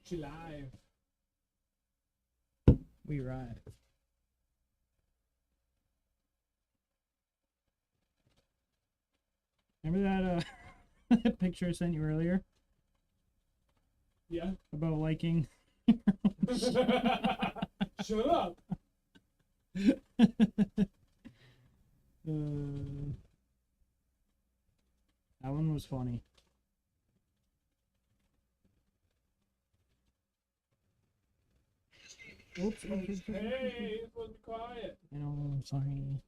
She live. We ride. Remember that picture I sent you earlier? Yeah. About liking. Shut up. That one was funny. Oops. Hey, it's supposed to be quiet. I know, I'm sorry.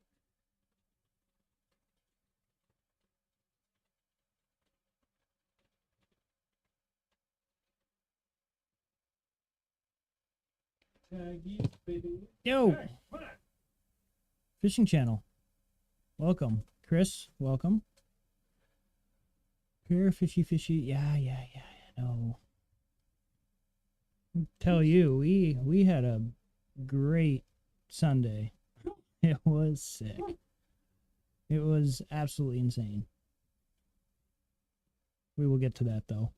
Taggy, baby. Yo! Hey, come on. Fishing channel. Welcome. Chris, welcome. Pure fishy. Yeah, I know. Tell you, we had a great Sunday. It was sick. It was absolutely insane. We will get to that though.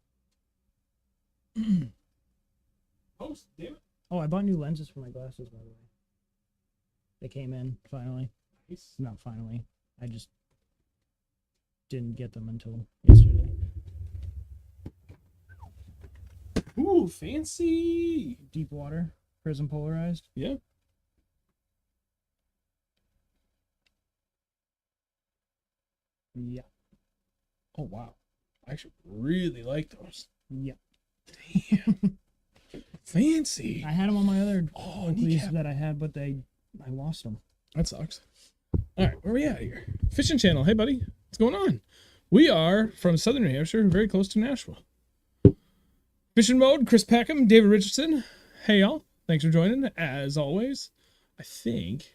Post, damn it. Oh, I bought new lenses for my glasses, by the way. They came in finally. Nice. Not finally. I just didn't get them until yesterday. Ooh, fancy. Deep water, prism polarized. Yeah. Yeah. Oh, wow. I actually really like those. Yeah. Damn. Fancy. I had them on my other Oh, leaves kneecap. that I had, but I lost them. That sucks. All right, where are we at here? Fishing channel. Hey, buddy. What's going on? We are from southern New Hampshire, very close to Nashville. Fishing mode, Chris Peckham, David Richardson. Hey, y'all. Thanks for joining. As always, I think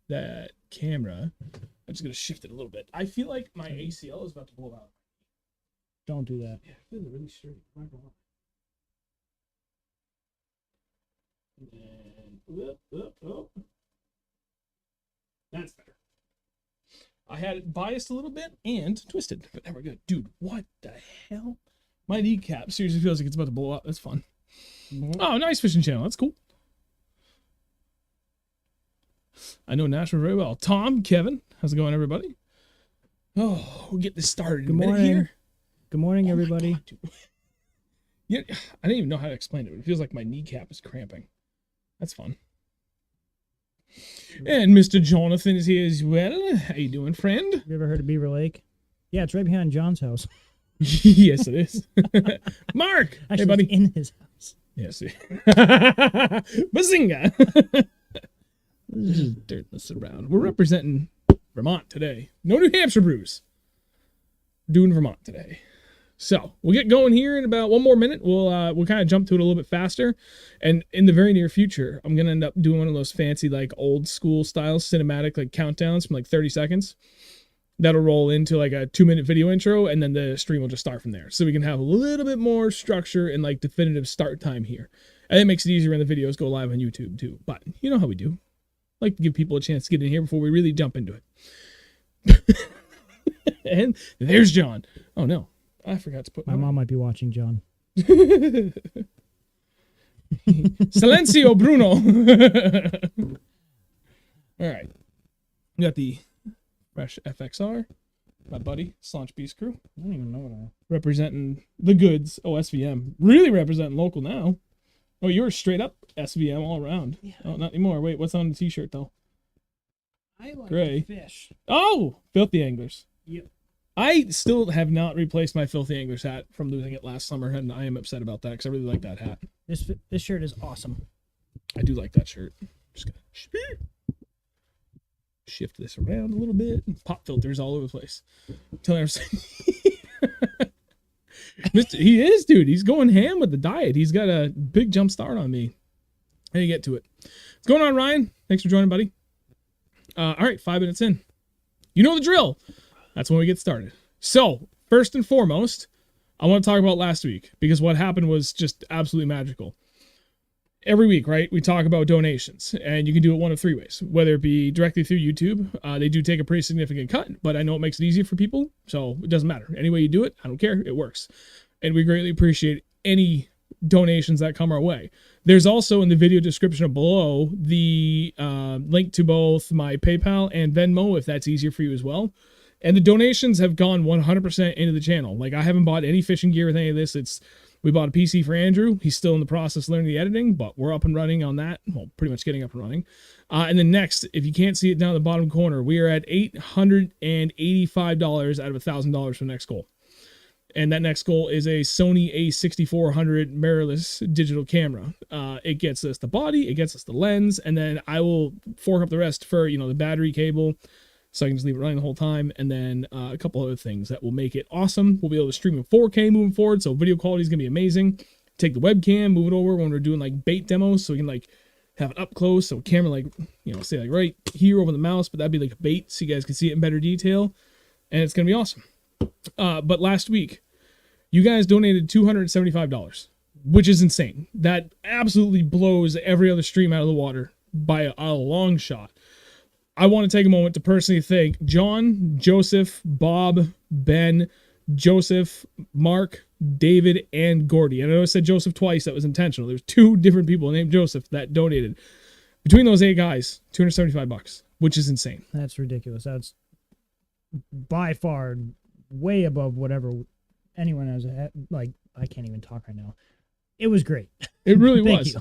that camera, I'm just going to shift it a little bit. I feel like my ACL is about to blow out. Don't do that. Yeah, I feel really straight. And oh. That's better. I had it biased a little bit and twisted, but now we're good. Dude, what the hell? My kneecap seriously feels like it's about to blow up. That's fun. Oh, nice fishing channel. That's cool. I know Nashville very well. Tom, Kevin, how's it going, everybody? Oh, we'll get this started in a minute here. Good morning, Oh my everybody. God, dude. Yeah, I don't even know how to explain it, but it feels like my kneecap is cramping. That's fun. And Mr. Jonathan is here as well. How you doing, friend? You ever heard of Beaver Lake? Yeah, it's right behind John's house. Yes, it is. Mark! Actually, Hey, buddy. in his house. Yes. Bazinga! This is just dirtless around. We're representing Vermont today. No New Hampshire brews. Doing Vermont today. So we'll get going here in about one more minute. We'll kind of jump to it a little bit faster, and in the very near future, I'm gonna end up doing one of those fancy like old school style cinematic like countdowns from like 30 seconds. That'll roll into like a 2-minute video intro, and then the stream will just start from there. So we can have a little bit more structure and like definitive start time here, and it makes it easier when the videos go live on YouTube too. But you know how we do. Like to give people a chance to get in here before we really jump into it. And there's John. Oh no. I forgot to put My mom might be watching, John. Silencio, Bruno. All right. We got the Fresh FXR, my buddy, Slaunch Beast Crew. I don't even know what I... Representing the goods, OSVM. Really representing local now. Oh, you're straight up SVM all around. Yeah. Oh, not anymore. Wait, what's on the t-shirt, though? I like Gray. fish. Oh, Filthy Anglers. Yep. I still have not replaced my Filthy Anglers hat from losing it last summer, and I am upset about that because I really like that hat. This shirt is awesome. I do like that shirt. Just gonna shift this around a little bit. Pop filters all over the place. Tell everyone. He is, dude. He's going ham with the diet. He's got a big jump start on me. How do you get to it? What's going on, Ryan? Thanks for joining, buddy. All right, 5 minutes in. You know the drill. That's when we get started. So, first and foremost, I want to talk about last week because what happened was just absolutely magical. every week, right, we talk about donations, and you can do it one of three ways, whether it be directly through YouTube. They do take a pretty significant cut, but I know it makes it easier for people, so it doesn't matter. Any way you do it, I don't care. It works. And we greatly appreciate any donations that come our way. There's also in the video description below the link to both my PayPal and Venmo, if that's easier for you as well. And the donations have gone 100% into the channel. Like, I haven't bought any fishing gear with any of this. We bought a PC for Andrew. He's still in the process of learning the editing, but we're up and running on that. Well, pretty much getting up and running. And then next, if you can't see it down the bottom corner, we are at $885 out of $1,000 for the next goal. And that next goal is a Sony a6400 mirrorless digital camera. It gets us the body, it gets us the lens, and then I will fork up the rest for, the battery cable, so I can just leave it running the whole time, and then a couple other things that will make it awesome. We'll be able to stream in 4K moving forward, so video quality is going to be amazing. Take the webcam, move it over when we're doing like bait demos, so we can like have it up close, so camera say like right here over the mouse, but that'd be like a bait, so you guys can see it in better detail, and it's going to be awesome. But last week, you guys donated $275, which is insane. That absolutely blows every other stream out of the water by a long shot. I want to take a moment to personally thank John, Joseph, Bob, Ben, Joseph, Mark, David, and Gordy. And I know I said Joseph twice. That was intentional. There's 2 different people named Joseph that donated. Between those 8 guys, $275, which is insane. That's ridiculous. That's by far way above whatever anyone has. Like, I can't even talk right now. It was great. It really was.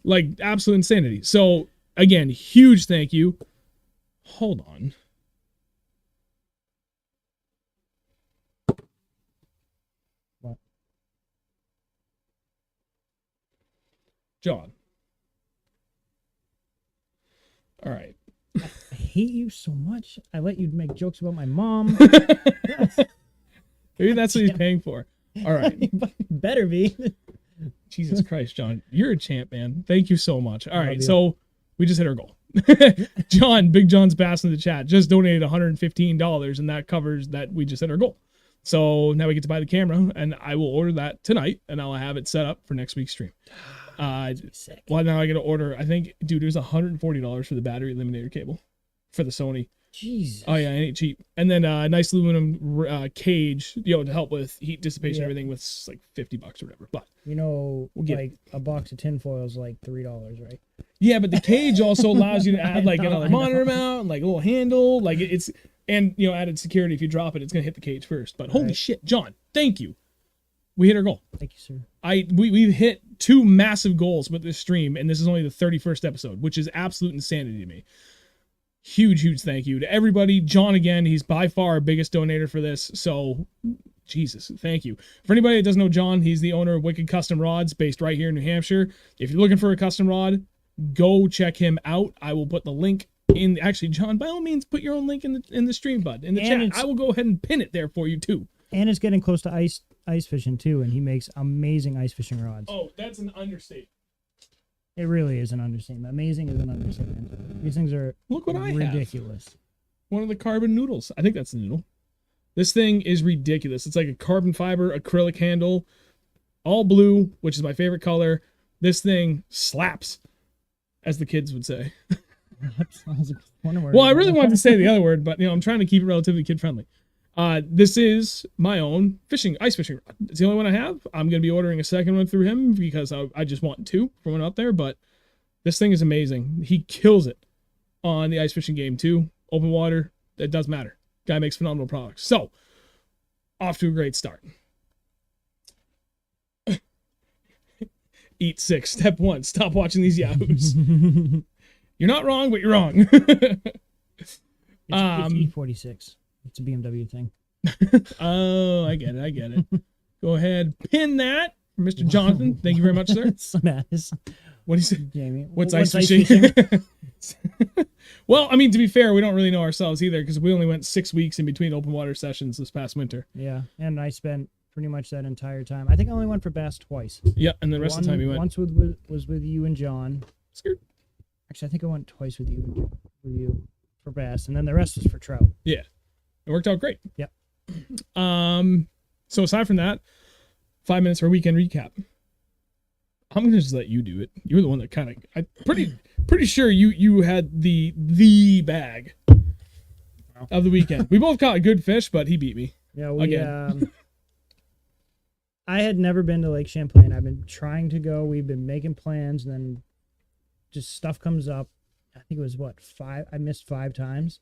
Like, absolute insanity. So, again, huge thank you. Hold on. What? John. All right. I hate you so much. I let you make jokes about my mom. Maybe that's what he's paying for. All right. Better be. Jesus Christ, John. You're a champ, man. Thank you so much. All right. So we just hit our goal. John, Big John's Bass in the chat, just donated $115, and that covers that we just hit our goal. So now we get to buy the camera, and I will order that tonight, and I'll have it set up for next week's stream. Sick. Well, now I got to order, I think, dude, there's $140 for the battery eliminator cable for the Sony. Jesus. Oh, yeah, it ain't cheap. And then a nice aluminum cage, to help with heat dissipation and everything, with like $50 or whatever. But we'll like a box of tinfoil is like $3, right? Yeah, but the cage also allows you to add like another monitor mount, like a little handle, like it's, and added security. If you drop it, it's gonna hit the cage first. But holy shit, John, thank you. We hit our goal. Thank you, sir. We've hit 2 massive goals with this stream, and this is only the 31st episode, which is absolute insanity to me. Huge thank you to everybody. John, again, he's by far our biggest donator for this. So, Jesus, thank you. For anybody that doesn't know John, he's the owner of Wicked Custom Rods, based right here in New Hampshire. If you're looking for a custom rod, go check him out. I will put the link in. Actually, John, by all means, put your own link in the stream, bud, in the chat. I will go ahead and pin it there for you too. And it's getting close to ice fishing too, and he makes amazing ice fishing rods. Oh, that's an understatement. It really is an understatement. Amazing is an understatement. These things are ridiculous. One of the carbon noodles. I think that's the noodle. This thing is ridiculous. It's like a carbon fiber acrylic handle, all blue, which is my favorite color. This thing slaps, as the kids would say. Well, I really wanted to say the other word, but I'm trying to keep it relatively kid friendly. This is my own ice fishing rod. It's the only one I have. I'm going to be ordering a second one through him because I just want 2 from one out there, but this thing is amazing. He kills it on the ice fishing game too. Open water, it doesn't matter. Guy makes phenomenal products. So, off to a great start. Eat 6. Step 1, stop watching these yahoos. You're not wrong, but you're wrong. It's E46. It's a BMW thing. Oh, I get it. Go ahead. Pin that for Mr. Jonathan. Thank you very much, sir. What do you say? Jamie. What's ice fishing? Well, I mean, to be fair, we don't really know ourselves either because we only went 6 weeks in between open water sessions this past winter. Yeah, and I spent pretty much that entire time. I think I only went for bass twice. Yeah, and the rest of the time you went. Once was with you and John. Skirt. Actually, I think I went twice with you for bass, and then the rest was for trout. Yeah, it worked out great. Yep. So aside from that, 5 minutes for a weekend recap. I'm gonna just let you do it. You're the one that kind of. I'm pretty sure you had the bag of the weekend. We both caught good fish, but he beat me. Yeah, again. I had never been to Lake Champlain. I've been trying to go. We've been making plans, and then just stuff comes up. I think it was five. I missed 5 times,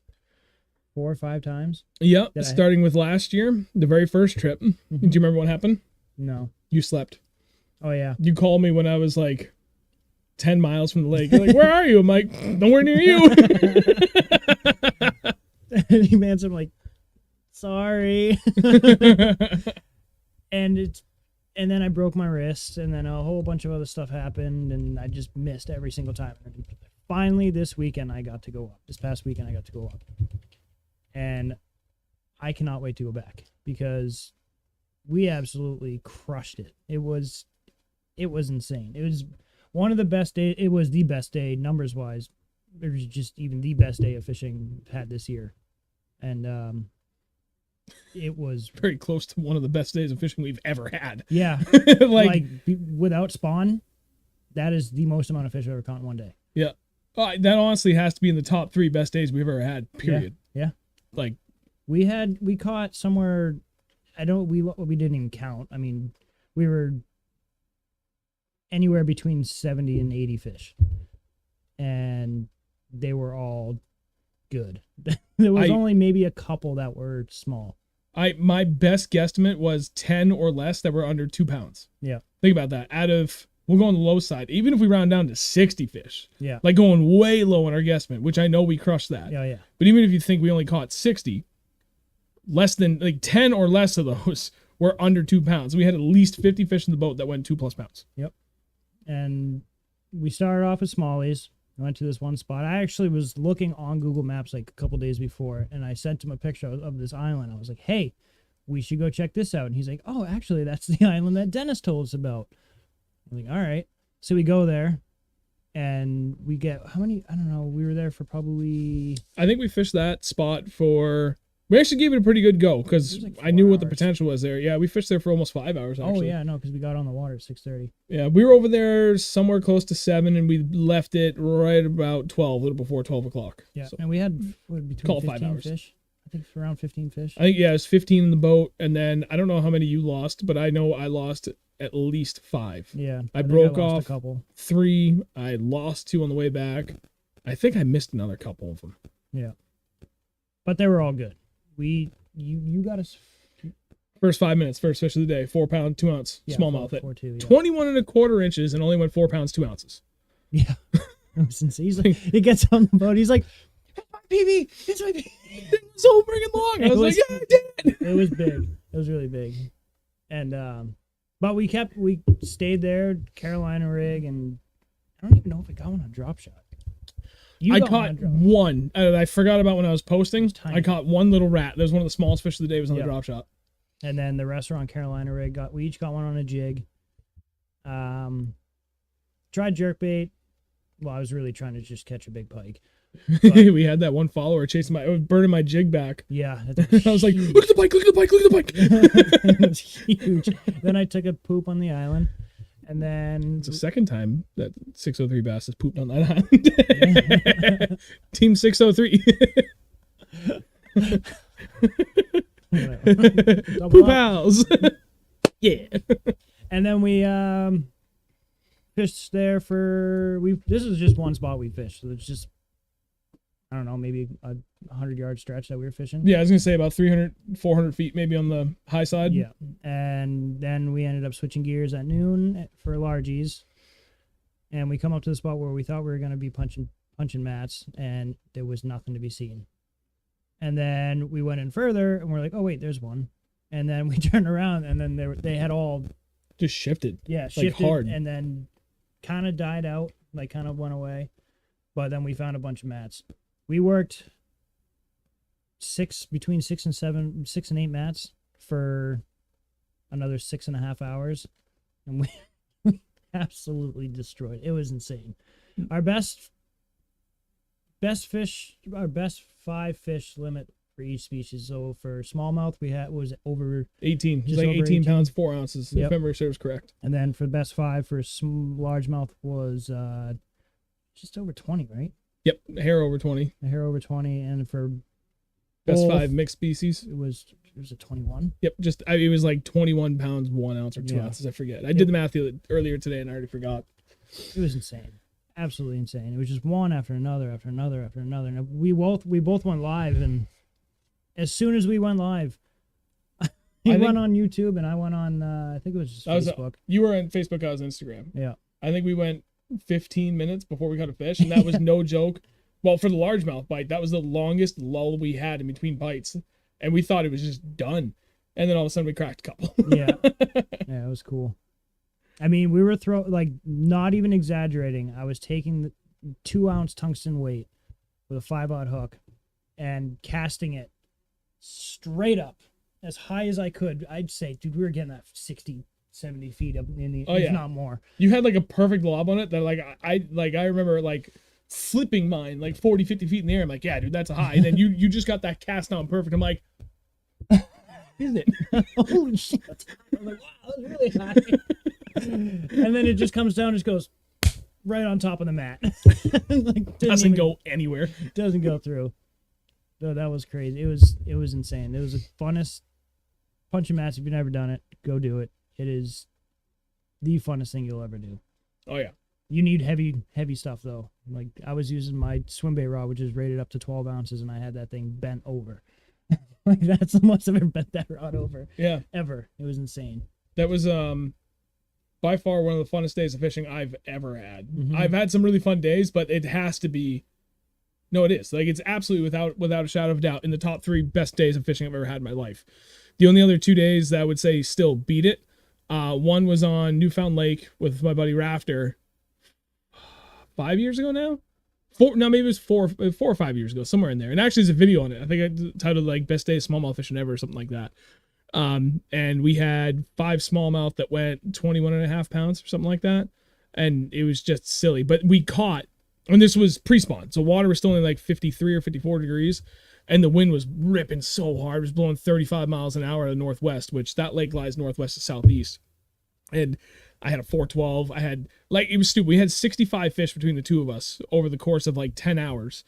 4 or 5 times. Yep. Starting with last year, the very first trip. Mm-hmm. Do you remember what happened? No. You slept. Oh yeah. You called me when I was like 10 miles from the lake. You're like, where are you? I'm like, nowhere near you. And he answered, I'm like, sorry. And then I broke my wrist, and then a whole bunch of other stuff happened, and I just missed every single time. And finally, this weekend, I got to go up. This past weekend, I got to go up. And I cannot wait to go back because we absolutely crushed it. It was insane. It was one of the best days. It was the best day, numbers-wise. It was just even the best day of fishing I've had this year. And it was very close to one of the best days of fishing we've ever had. Yeah. like without spawn, that is the most amount of fish I've ever caught in one day. Yeah. That honestly has to be in the top 3 best days we've ever had, period. Yeah. Like we caught somewhere, we didn't even count. I mean, we were anywhere between 70 and 80 fish. And they were all good. There was only maybe a couple that were small. My best guesstimate was 10 or less that were under 2 pounds. Yeah. Think about that. We'll go on the low side. Even if we round down to 60 fish. Yeah. Like going way low in our guesstimate, which I know we crushed that. Yeah. But even if you think we only caught 60, less than like 10 or less of those were under 2 pounds. We had at least 50 fish in the boat that went 2+ pounds. Yep. And we started off with smallies. I went to this one spot. I actually was looking on Google Maps like a couple days before, and I sent him a picture of this island. I was like, hey, we should go check this out. And he's like, oh, actually, that's the island that Dennis told us about. I'm like, all right. So we go there, and we get, how many? I don't know. We were there for probably... I think we fished that spot for... We actually gave it a pretty good go, because like I knew what hours. the potential was there. Yeah, we fished there for almost 5 hours, actually. Oh, yeah, no, because we got on the water at 6:30. Yeah, we were over there somewhere close to 7, and we left it right about 12, a little before 12 o'clock. Yeah, so, and we had between call it 5 15 hours. fish. I think around 15 fish. I think, yeah, it was 15 in the boat, and then I don't know how many you lost, but I know I lost at least 5. Yeah. I think broke lost off a couple. 3. I lost 2 on the way back. I think I missed another couple of them. Yeah. But they were all good. You got us... First 5 minutes, first fish of the day, 4 pound, 2 ounce, smallmouth at 4.2, yeah. 21 1/4 and only went 4 pounds, 2 ounces. Yeah. It was insane. He's like, he gets on the boat. He's like, it's my PB. It's my PB. It was so freaking long. I was like, yeah, I did. It was big. It was really big. And, but we stayed there, Carolina rig, and I don't even know if I got one on drop shot. I caught one. I forgot about when I was posting. I caught one little rat. That was one of the smallest fish of the day. It was on the drop shot. And then the rest were on Carolina rig. We each got one on a jig. Tried jerkbait. Well, I was really trying to just catch a big pike. We had that one follower chasing I was burning my jig back. Yeah. I was like, look at the pike, look at the pike, look at the pike. It was huge. Then I took a poop on the island. And then... It's the second time that 603 bass has pooped on that island. Team 603. Poop pals. Yeah. And then we fished there for... This is just one spot we fished. So it's just, I don't know, maybe a 100-yard stretch that we were fishing. Yeah, I was going to say about 300, 400 feet maybe on the high side. Yeah. And then we ended up switching gears at noon for largies. And we come up to the spot where we thought we were going to be punching mats, and there was nothing to be seen. And then we went in further, and we're like, oh, wait, there's one. And then we turned around, and then they had all... Just shifted. Yeah, like shifted, hard. and then kind of died out, like kind of went away. But then we found a bunch of mats. We worked between 6 and 8 mats for another 6.5 hours, and we absolutely destroyed. It was insane. Our best fish, our best 5 fish limit for each species. So for smallmouth, we had was over 18. It was just like over 18 pounds, 4 ounces. Yep. If memory serves correct. and then for the best 5 for largemouth was just over 20, right? Yep, hair over 20. A hair over 20, and for Best both, 5 mixed species. it was a 21. Yep, it was like 21 pounds, 1 ounce or 2 Yeah. ounces. I forget. I did the math earlier today and I already forgot. It was insane, absolutely insane. It was just one after another, after another, after another. And we both went live, and as soon as we went live, he went on YouTube and I went on. I think it was just Facebook. You were on Facebook. I was on Instagram. Yeah, I think we went 15 minutes before we caught a fish, and that was no joke. Well, for the largemouth bite, that was the longest lull we had in between bites, and we thought it was just done. And then all of a sudden, we cracked a couple. yeah, it was cool. I mean, we were not even exaggerating. I was taking the 2-ounce tungsten weight with a 5-aught hook and casting it straight up as high as I could. I'd say, dude, we were getting that 60, 70 feet up in the, if not more. You had like a perfect lob on it that I remember like flipping mine like 40, 50 feet in the air. I'm like, yeah, dude, that's a high. And then you just got that cast down perfect. I'm like, is it? Holy shit. I'm like, wow, that was really high. And then it just comes down and just goes right on top of the mat. Like, doesn't go anywhere. Doesn't go through. No, that was crazy. It was insane. It was the funnest punching mats. If you've never done it, go do it. It is the funnest thing you'll ever do. Oh yeah. You need heavy stuff though. Like I was using my swim bait rod, which is rated up to 12 ounces, and I had that thing bent over. Like that's the most I've ever bent that rod over. Yeah. Ever. It was insane. That was by far one of the funnest days of fishing I've ever had. Mm-hmm. I've had some really fun days, but it has to be. No, it is. Like it's absolutely without a shadow of a doubt in the top 3 best days of fishing I've ever had in my life. The only other 2 days that I would say still beat it. One was on Newfound Lake with my buddy Rafter. 5 years ago now? Maybe it was 4 or 5 years ago, somewhere in there. And actually, there's a video on it. I think I titled like "Best Day of Smallmouth Fishing Ever" or something like that. And we had 5 smallmouth that went 21.5 pounds or something like that, and it was just silly. But we caught, and this was pre-spawn, so water was still only like 53 or 54 degrees, and the wind was ripping so hard. It was blowing 35 miles an hour to the northwest, which that lake lies northwest to southeast. And I had a 412. I had, like, it was stupid. We had 65 fish between the two of us over the course of like 10 hours.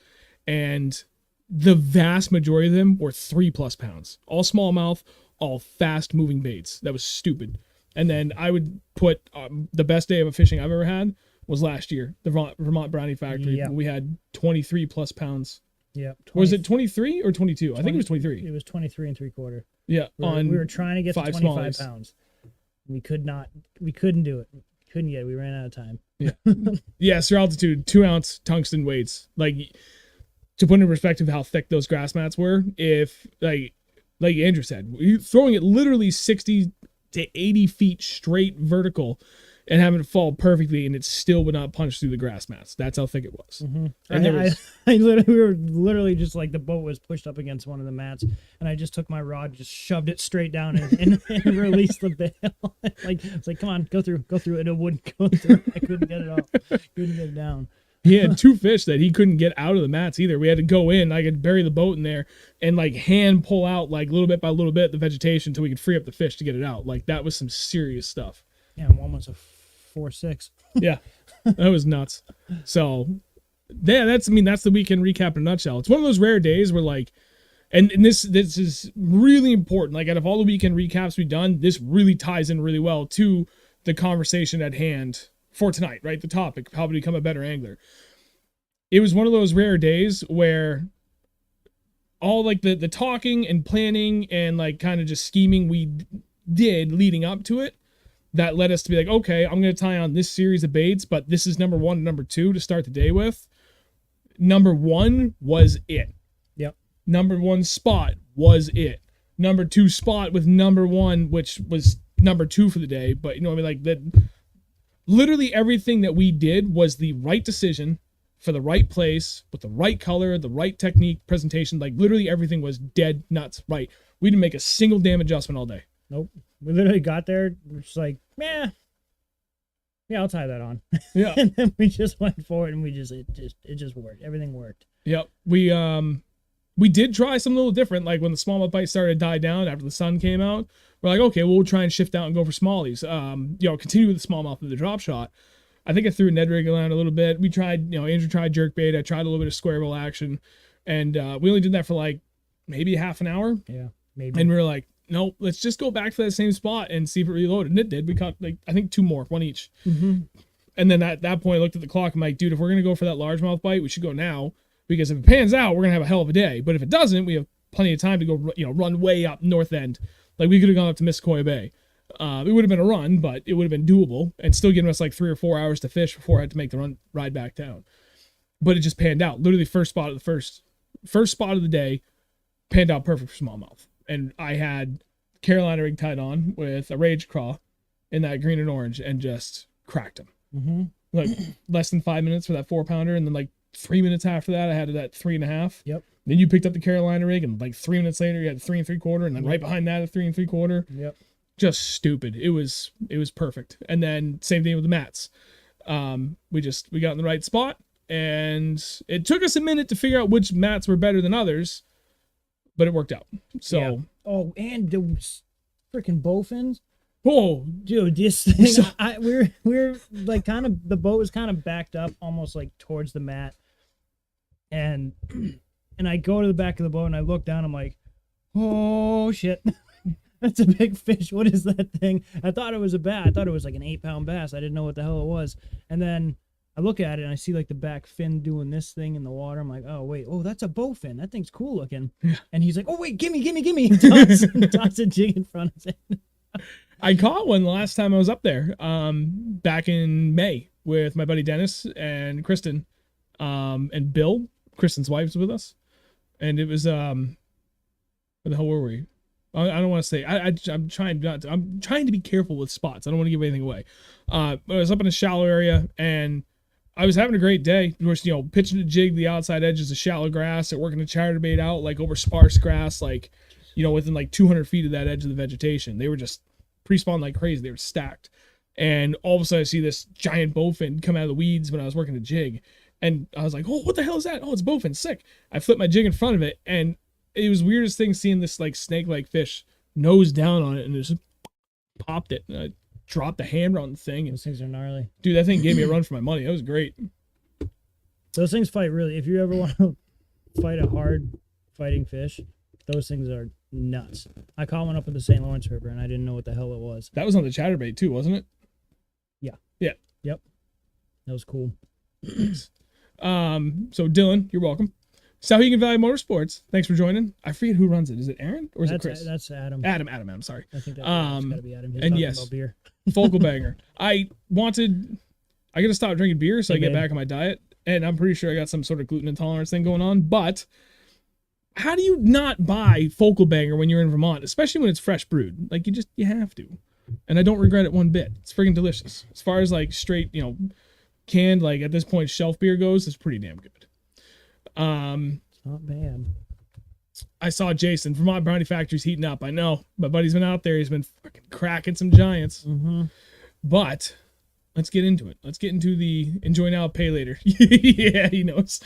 And the vast majority of them were 3+ pounds. All smallmouth, all fast moving baits. That was stupid. And then I would put the best day of fishing I've ever had was last year, the Vermont Brownie Factory. Yep. We had 23+ pounds. Yeah. Was it 23 or 22? I think it was 23. It was 23 3/4. Yeah. We were trying to get to 25 smallies. pounds. We couldn't do it. Couldn't get it. We ran out of time. Yeah. Yeah, Sir Altitude, 2-ounce tungsten weights. Like, to put in perspective how thick those grass mats were, if, like Andrew said, throwing it literally 60 to 80 feet straight vertical and having it fall perfectly, and it still would not punch through the grass mats. That's how thick it was. Mm-hmm. And we were literally just like the boat was pushed up against one of the mats, and I just took my rod, just shoved it straight down and released the bail. It's like, come on, go through, and it wouldn't go through. I couldn't get it off. Couldn't get it down. He had 2 fish that he couldn't get out of the mats either. We had to go in. I could bury the boat in there and like hand pull out like little bit by little bit the vegetation until we could free up the fish to get it out. Like that was some serious stuff. Yeah, one was a 4.6. Yeah, that was nuts. So, yeah, that's the weekend recap in a nutshell. It's one of those rare days where like, and this is really important. Like out of all the weekend recaps we've done, this really ties in really well to the conversation at hand for tonight, right? The topic, how to become a better angler. It was one of those rare days where all like the talking and planning and like kind of just scheming we did leading up to it, that led us to be like, okay, I'm going to tie on this series of baits, but this is number 1 and number 2 to start the day with. Number 1 was it. Yep. Number 1 spot was it. Number 2 spot with number 1, which was number 2 for the day. But you know what I mean? Like that, literally everything that we did was the right decision for the right place with the right color, the right technique, presentation. Like literally everything was dead nuts right. We didn't make a single damn adjustment all day. Nope. We literally got there, we're just like, yeah, I'll tie that on. Yeah. And then we just went for it, and it just worked. Everything worked. Yep. We We did try something a little different. Like when the smallmouth bite started to die down after the sun came out, we're like, okay, well, we'll try and shift out and go for smallies. Continue with the smallmouth with the drop shot. I think I threw a Ned rig around a little bit. We tried, Andrew tried jerkbait. I tried a little bit of square bill action. And we only did that for like maybe half an hour. Yeah, maybe. And we were like, nope, let's just go back to that same spot and see if it reloaded. And it did. We caught, like, I think 2 more, 1 each. Mm-hmm. And then at that point, I looked at the clock. I'm like, dude, if we're going to go for that largemouth bite, we should go now. Because if it pans out, we're going to have a hell of a day. But if it doesn't, we have plenty of time to go, run way up north end. Like, we could have gone up to Missisquoi Bay. It would have been a run, but it would have been doable and still giving us like 3 or 4 hours to fish before I had to make the ride back down. But it just panned out. Literally first spot of the day, panned out perfect for smallmouth. And I had Carolina rig tied on with a rage craw in that green and orange and just cracked him. Mm-hmm. Like less than 5 minutes for that 4-pounder, and then like 3 minutes after that, I had it at 3.5. Yep. Then you picked up the Carolina rig, and like 3 minutes later, you had 3 3/4, and then right behind that, a 3 3/4. Yep. Just stupid. It was perfect. And then same thing with the mats. We got in the right spot, and it took us a minute to figure out which mats were better than others, but it worked out. So, yeah. Oh, and the freaking bowfins. Oh, dude, this thing. We're like kind of, the boat was kind of backed up almost like towards the mat, and I go to the back of the boat and I look down. I'm like, oh shit. That's a big fish. What is that thing? I thought it was a bass. I thought it was like an 8-pound bass. I didn't know what the hell it was. And then I look at it and I see like the back fin doing this thing in the water. I'm like, oh wait, that's a bowfin. That thing's cool looking. Yeah. And he's like, oh wait, gimme. Toss a jig in front of him. I caught one the last time I was up there, back in May with my buddy Dennis and Kristen, and Bill. Kristen's wife was with us, and it was where the hell were we? I don't want to say. I'm trying not to. I'm trying to be careful with spots. I don't want to give anything away. I was up in a shallow area, and I was having a great day. Of course, pitching a jig, the outside edges of shallow grass, or working a chatterbait out like over sparse grass, like within like 200 feet of that edge of the vegetation. They were just pre-spawned like crazy. They were stacked, and all of a sudden I see this giant bowfin come out of the weeds when I was working a jig, and I was like, "Oh, what the hell is that? Oh, it's bowfin, sick!" I flipped my jig in front of it, and it was the weirdest thing seeing this like snake-like fish nose down on it and just popped it. And I dropped the hammer on the thing. And, those things are gnarly. dude, that thing gave me a run for my money. That was great. Those things fight really. If you ever want to fight a hard fighting fish, those things are nuts. I caught one up in the St. Lawrence River and I didn't know what the hell it was. That was on the chatterbait too, wasn't it? Yeah. Yeah. Yep. That was cool. So Dylan, you're welcome. Souhegan Valley Motorsports, thanks for joining. I forget who runs it. Is it Aaron or is it Chris? That's Adam. Adam, sorry. I think that's got to be Adam. He's and talking yes, about beer. Focal banger. I got to stop drinking beer so I get back on my diet, and I'm pretty sure I got some sort of gluten intolerance thing going on, but how do you not buy Focal Banger when you're in Vermont, especially when it's fresh brewed? Like, you have to. And I don't regret it one bit. It's friggin' delicious. As far as like straight, canned, like at this point shelf beer goes, it's pretty damn good. It's not bad. I saw Jason. Vermont Brownie Factory's heating up. I know. My buddy's been out there. He's been fucking cracking some giants. Mm-hmm. But let's get into it. Let's get into the enjoy now, pay later. Yeah, he knows.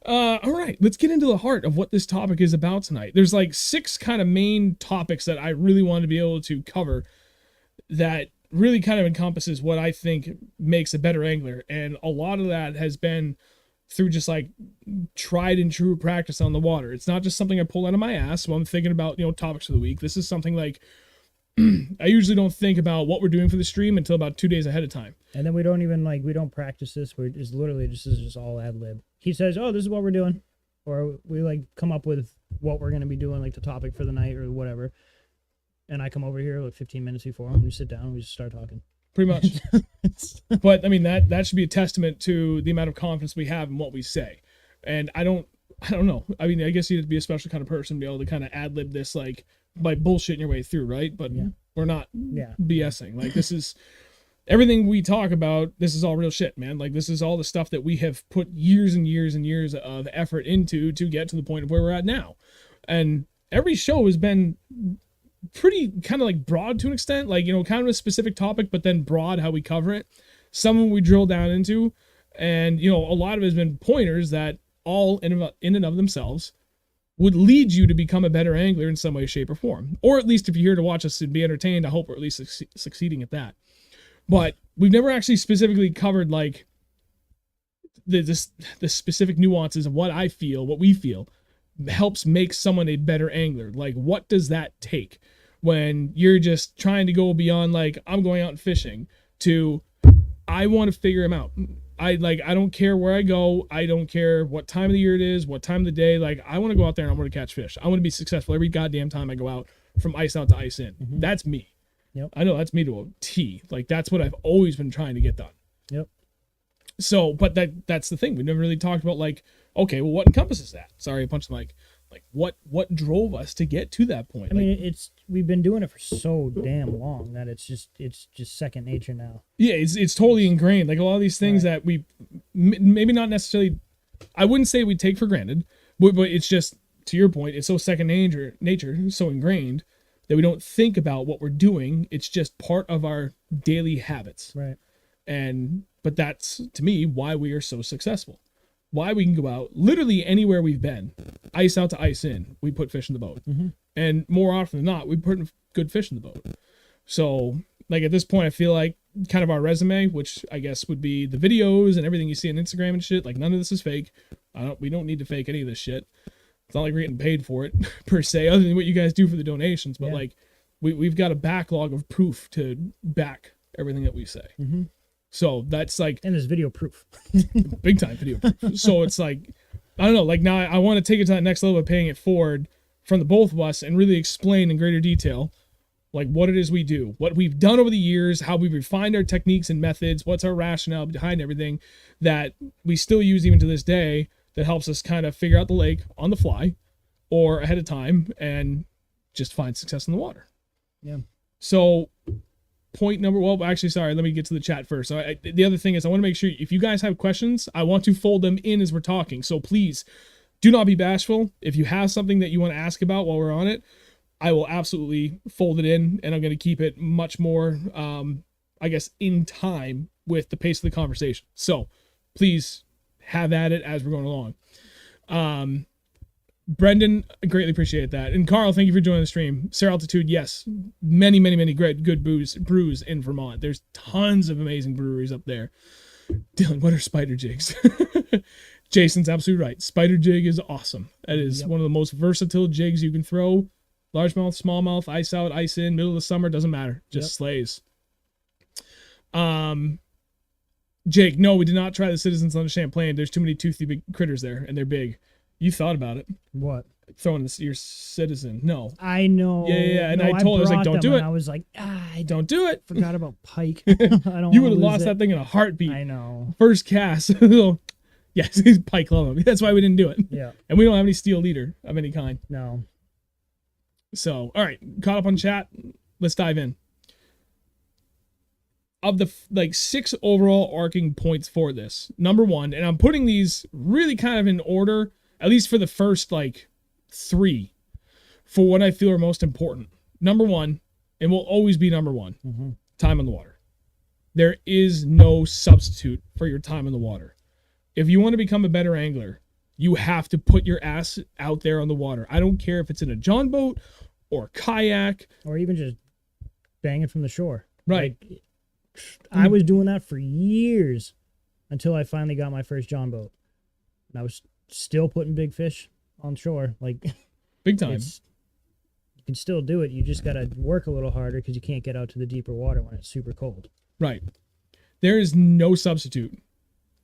All right, let's get into the heart of what this topic is about tonight. There's like 6 kind of main topics that I really want to be able to cover that really kind of encompasses what I think makes a better angler. And a lot of that has been through just like tried and true practice on the water. It's not just something I pull out of my ass when I'm thinking about, topics of the week. This is something like I usually don't think about what we're doing for the stream until about 2 days ahead of time. And then we don't even we don't practice this. We're just literally this is just all ad lib. He says, "Oh, this is what we're doing," or we come up with what we're going to be doing, like the topic for the night or whatever. And I come over here 15 minutes before, and we sit down and we just start talking. Pretty much. But I mean, that should be a testament to the amount of confidence we have in what we say. And I don't know. I mean, I guess you have to be a special kind of person to be able to kind of ad lib this by bullshitting your way through, right? But we're not BSing. Like, this is everything we talk about. This is all real shit, man. Like, this is all the stuff that we have put years and years and years of effort into to get to the point of where we're at now. And every show has been pretty kind of like broad to an extent, like, kind of a specific topic, but then broad how we cover it. Some of them we drill down into, and a lot of it has been pointers that all in and of themselves would lead you to become a better angler in some way, shape, or form. Or at least if you're here to watch us and be entertained, I hope we're at least succeeding at that. But we've never actually specifically covered like the specific nuances of what we feel helps make someone a better angler. Like, what does that take when you're just trying to go beyond like, I'm going out and fishing, to I want to figure them out. I don't care where I go. I don't care what time of the year it is, what time of the day. Like, I want to go out there and I want to catch fish. I want to be successful every goddamn time I go out, from ice out to ice in. Mm-hmm. That's me. Yep. I know that's me to a T. Like, that's what I've always been trying to get done. Yep. So, but that's the thing. We never really talked about like, okay, well, what encompasses that? Sorry, I punched the mic. Like, what drove us to get to that point? I mean, we've been doing it for so damn long that it's just second nature now. Yeah, it's totally ingrained. Like, a lot of these things that we maybe not necessarily, I wouldn't say we take for granted, but it's just, to your point, it's so second nature, so ingrained that we don't think about what we're doing. It's just part of our daily habits. Right. But that's, to me, why we are so successful. Why we can go out literally anywhere we've been, ice out to ice in, we put fish in the boat. Mm-hmm. And more often than not, we put good fish in the boat. So, like, at this point, I feel like kind of our resume, which I guess would be the videos and everything you see on Instagram and shit, like, none of this is fake. We don't need to fake any of this shit. It's not like we're getting paid for it, per se, other than what you guys do for the donations. But, like, we've got a backlog of proof to back everything that we say. Mm-hmm. So that's like, and there's video proof. big time video proof. So it's like, I don't know, like, now I want to take it to that next level of paying it forward from the both of us and really explain in greater detail like what it is we do, what we've done over the years, how we've refined our techniques and methods, what's our rationale behind everything that we still use even to this day, that helps us kind of figure out the lake on the fly or ahead of time and just find success in the water. Yeah. So point number, well, actually, sorry, let me get to the chat first. So the other thing is, I want to make sure if you guys have questions, I want to fold them in as we're talking. So please do not be bashful. If you have something that you want to ask about while we're on it, I will absolutely fold it in, and I'm going to keep it much more, I guess, in time with the pace of the conversation. So please have at it as we're going along. Brendan, I greatly appreciate that. And Carl, thank you for joining the stream. Sir Altitude, yes. Many, many, many great, good brews in Vermont. There's tons of amazing breweries up there. Dylan, what are spider jigs? Jason's absolutely right. Spider jig is awesome. That is one of the most versatile jigs you can throw. Largemouth, smallmouth, ice out, ice in, middle of the summer, doesn't matter. Just slays. Jake, no, we did not try the Citizens on the Champlain. There's too many toothy big critters there, and they're big. You thought about it. What? Throwing your Citizen. No. I know. Yeah. And I told her, I was like, don't do it. I was like, I don't do it. Forgot about pike. I don't You would have lost that thing in a heartbeat. I know. First cast. Yes, pike love him. That's why we didn't do it. Yeah. And we don't have any steel leader of any kind. No. So, all right. Caught up on chat. Let's dive in. Of the 6 overall arcing points for this, number 1, and I'm putting these really kind of in order, at least for the first 3, for what I feel are most important. Number 1, and will always be number 1, time on the water. There is no substitute for your time on the water. If you want to become a better angler, you have to put your ass out there on the water. I don't care if it's in a john boat or a kayak. Or even just banging from the shore. Right. I was doing that for years until I finally got my first john boat. And I was still putting big fish on shore. Big time. You can still do it. You just got to work a little harder because you can't get out to the deeper water when it's super cold. Right. There is no substitute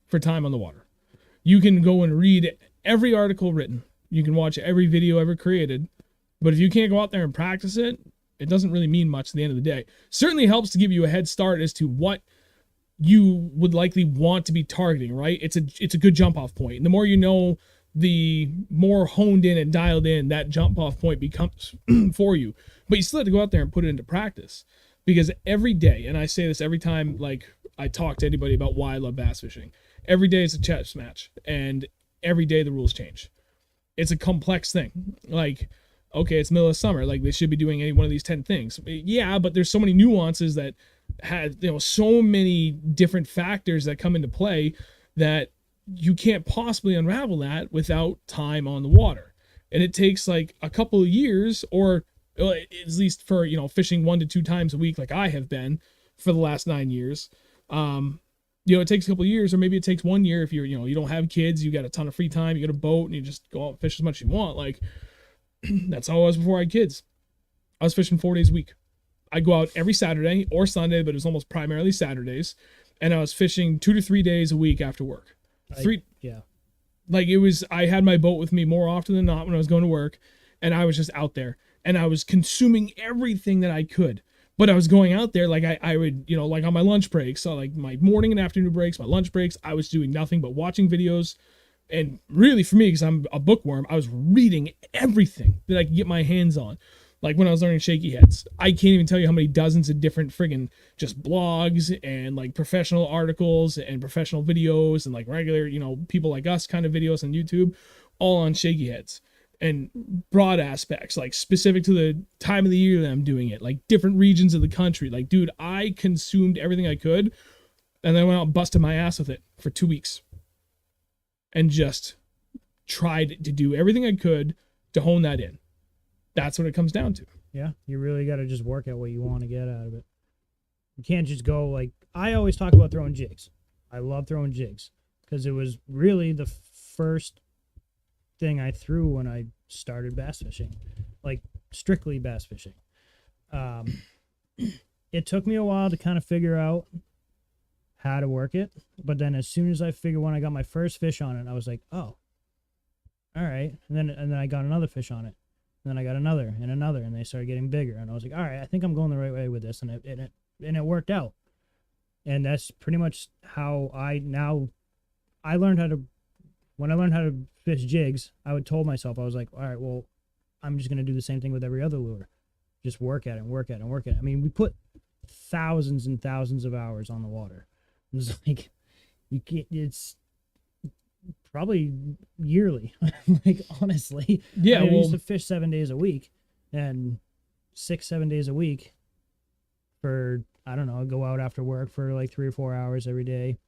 for time on the water. You can go and read every article written. You can watch every video ever created. But if you can't go out there and practice it, it doesn't really mean much at the end of the day. Certainly helps to give you a head start as to what you would likely want to be targeting, right? It's a good jump off point. And the more you know, the more honed in and dialed in that jump off point becomes for you. But you still have to go out there and put it into practice. Because every day, and I say this every time I talk to anybody about why I love bass fishing, every day is a chess match. And every day the rules change. It's a complex thing. Okay, it's middle of summer. They should be doing any one of these 10 things. Yeah, but there's so many nuances that have, so many different factors that come into play that you can't possibly unravel that without time on the water. And it takes like a couple of years, or at least for, fishing 1 to 2 times a week, like I have been for the last 9 years. It takes a couple of years, or maybe it takes 1 year if you're, you don't have kids, you got a ton of free time, you got a boat, and you just go out and fish as much as you want. Like, that's how I was before I had kids. I was fishing 4 days a week. I go out every Saturday or Sunday, but it was almost primarily Saturdays. And I was fishing 2 to 3 days a week after work. Yeah. Like, I had my boat with me more often than not when I was going to work, and I was just out there, and I was consuming everything that I could. But I was going out there, like I would, like on my lunch breaks, so like my morning and afternoon breaks, my lunch breaks, I was doing nothing but watching videos. And really, for me, because I'm a bookworm, I was reading everything that I could get my hands on. Like when I was learning shaky heads, I can't even tell you how many dozens of different friggin' just blogs and like professional articles and professional videos and like regular, people like us kind of videos on YouTube, all on shaky heads. And broad aspects, like specific to the time of the year that I'm doing it, like different regions of the country. Like, dude, I consumed everything I could, and then I went out and busted my ass with it for 2 weeks and just tried to do everything I could to hone that in. That's what it comes down to. Yeah, you really got to just work out what you want to get out of it. You can't just go like, I always talk about throwing jigs. I love throwing jigs because it was really the first thing I threw when I started bass fishing, like strictly bass fishing. It took me a while to kind of figure out how to work it, but then as soon as I figured, when I got my first fish on it, I was like, oh, all right. And then I got another fish on it, and then I got another, and they started getting bigger, and I was like, all right, I think I'm going the right way with this, and it worked out. And that's pretty much how I learned how to. When I learned how to fish jigs, I would told myself, I was like, all right, well, I'm just going to do the same thing with every other lure. Just work at it and work at it and work at it. I mean, we put thousands and thousands of hours on the water. It's like, it's probably yearly. Like, honestly. Yeah. I used to fish 7 days a week, and 6-7 days a week for, I don't know, I'd go out after work for like 3 or 4 hours every day.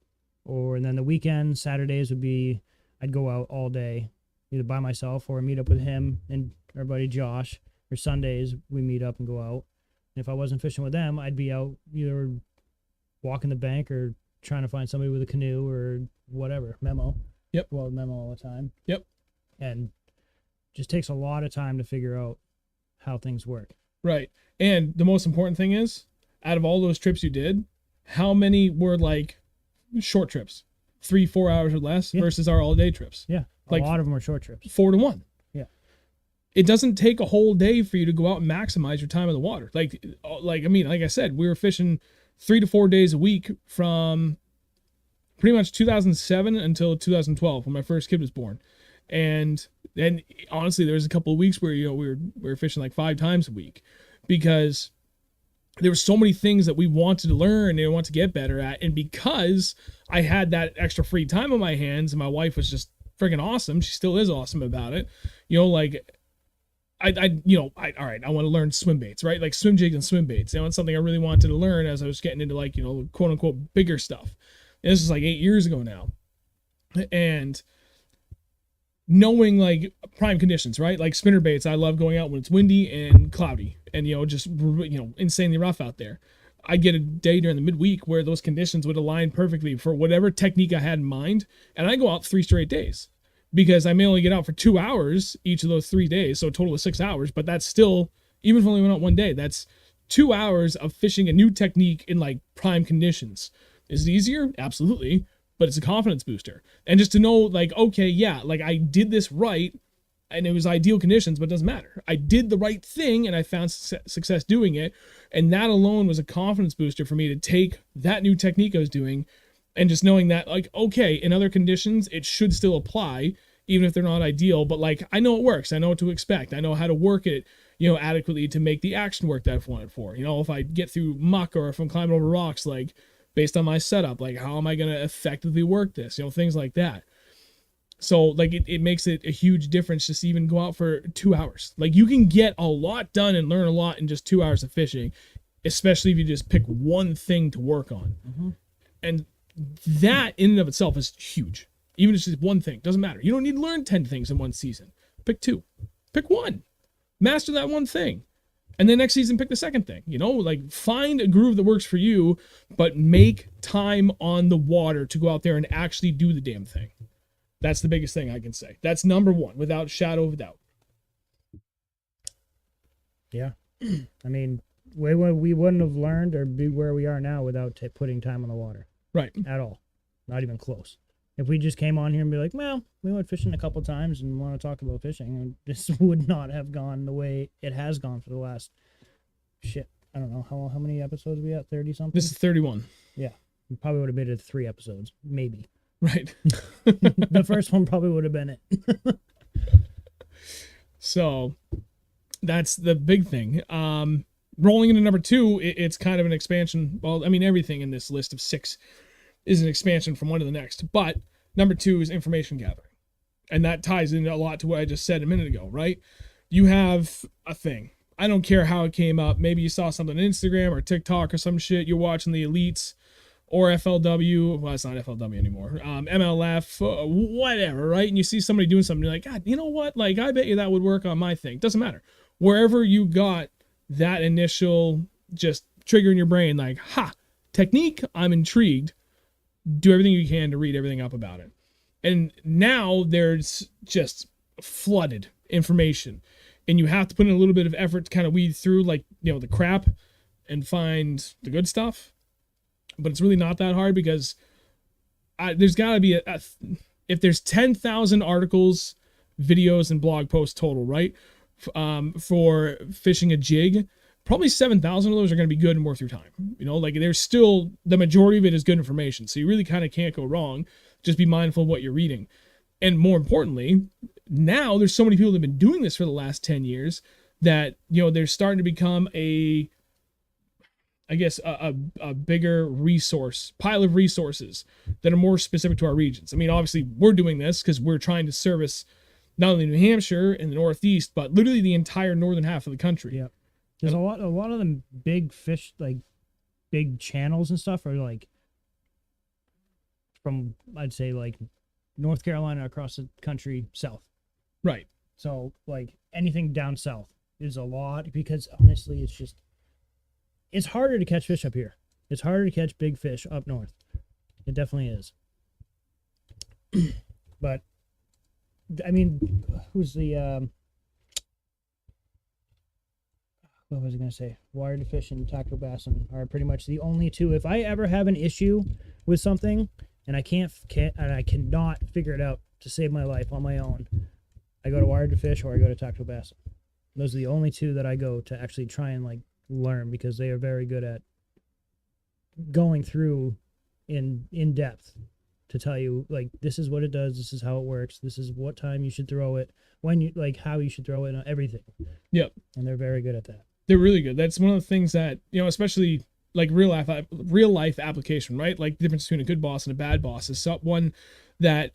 And then the weekend, Saturdays would be, I'd go out all day, either by myself or meet up with him and our buddy Josh. Or Sundays, we meet up and go out. And if I wasn't fishing with them, I'd be out either walking the bank or trying to find somebody with a canoe or whatever. Memo. Yep. Well, memo all the time. Yep. And just takes a lot of time to figure out how things work. Right. And the most important thing is, out of all those trips you did, how many were like short trips? 3-4 hours or less versus our all-day trips. Yeah, a lot of them are short trips. 4 to 1. Yeah, it doesn't take a whole day for you to go out and maximize your time in the water. Like I said, we were fishing 3 to 4 days a week from pretty much 2007 until 2012 when my first kid was born. And then honestly, there was a couple of weeks where we were fishing like 5 times a week because there were so many things that we wanted to learn and want to get better at. And because I had that extra free time on my hands, and my wife was just freaking awesome. She still is awesome about it. All right, I want to learn swim baits, right? Like swim jigs and swim baits. It's something I really wanted to learn as I was getting into like, quote unquote bigger stuff. And this is like 8 years ago now. And knowing like prime conditions, right? Like spinner baits, I love going out when it's windy and cloudy and, just, insanely rough out there. I get a day during the midweek where those conditions would align perfectly for whatever technique I had in mind. And I go out 3 straight days because I may only get out for 2 hours each of those 3 days. So a total of 6 hours, but that's still, even if I only went out one day, that's 2 hours of fishing a new technique in like prime conditions. Is it easier? Absolutely. But it's a confidence booster. And just to know, like, okay, yeah, like I did this right and it was ideal conditions, but it doesn't matter. I did the right thing and I found success doing it. And that alone was a confidence booster for me to take that new technique I was doing and just knowing that, like, okay, in other conditions, it should still apply, even if they're not ideal. But like, I know it works. I know what to expect. I know how to work it, adequately to make the action work that I've wanted for. If I get through muck or if I'm climbing over rocks, like, based on my setup, like how am I going to effectively work this, things like that. So like it makes it a huge difference just even go out for 2 hours. Like you can get a lot done and learn a lot in just 2 hours of fishing, especially if you just pick one thing to work on. Mm-hmm. And that in and of itself is huge. Even if it's just one thing, doesn't matter. You don't need to learn 10 things in one season. Pick 2. Pick 1. Master that one thing. And then next season, pick the second thing. You know, like find a groove that works for you, but make time on the water to go out there and actually do the damn thing. That's the biggest thing I can say. That's number 1, without a shadow of a doubt. Yeah. I mean, we wouldn't have learned or be where we are now without putting time on the water. Right. At all. Not even close. If we just came on here and be like, well, we went fishing a couple times and want to talk about fishing, this would not have gone the way it has gone for the last, I don't know, how many episodes are we at? 30 something? This is 31. Yeah. We probably would have made it 3 episodes. Maybe. Right. The first one probably would have been it. So that's the big thing. Rolling into number 2, it's kind of an expansion. Well, I mean, everything in this list of 6 is an expansion from one to the next. But number 2 is information gathering. And that ties in a lot to what I just said a minute ago, right? You have a thing. I don't care how it came up. Maybe you saw something on Instagram or TikTok or some shit. You're watching the Elites or FLW. Well, it's not FLW anymore. MLF, whatever, right? And you see somebody doing something. You're like, God, you know what? Like, I bet you that would work on my thing. Doesn't matter. Wherever you got that initial just trigger in your brain, like, technique, I'm intrigued. Do everything you can to read everything up about it. And now there's just flooded information. And you have to put in a little bit of effort to kind of weed through, like, you know, the crap and find the good stuff. But it's really not that hard because there's got to be if there's 10,000 articles, videos, and blog posts total, right? For fishing a jig, probably 7,000 of those are going to be good and worth your time. You know, like there's still, the majority of it is good information. So you really kind of can't go wrong. Just be mindful of what you're reading. And more importantly, now there's so many people that have been doing this for the last 10 years that, you know, they're starting to become a bigger pile of resources that are more specific to our regions. I mean, obviously we're doing this because we're trying to service not only New Hampshire and the Northeast, but literally the entire northern half of the country. Yeah. There's a lot of them big fish, like big channels and stuff are like from, I'd say, like North Carolina across the country south. Right. So like anything down south is a lot because honestly, it's harder to catch fish up here. It's harder to catch big fish up north. It definitely is. But I mean, who's the what was I going to say? Wired fish and tackle bass are pretty much the only two. If I ever have an issue with something and I cannot figure it out to save my life on my own, I go to wired to fish or I go to tackle bass. Those are the only two that I go to actually try and like learn because they are very good at going through in depth to tell you like this is what it does, this is how it works, this is what time you should throw it, when you like how you should throw it, and everything. Yep. And they're very good at that. They're really good. That's one of the things that, you know, especially like real life application, right? Like the difference between a good boss and a bad boss is one that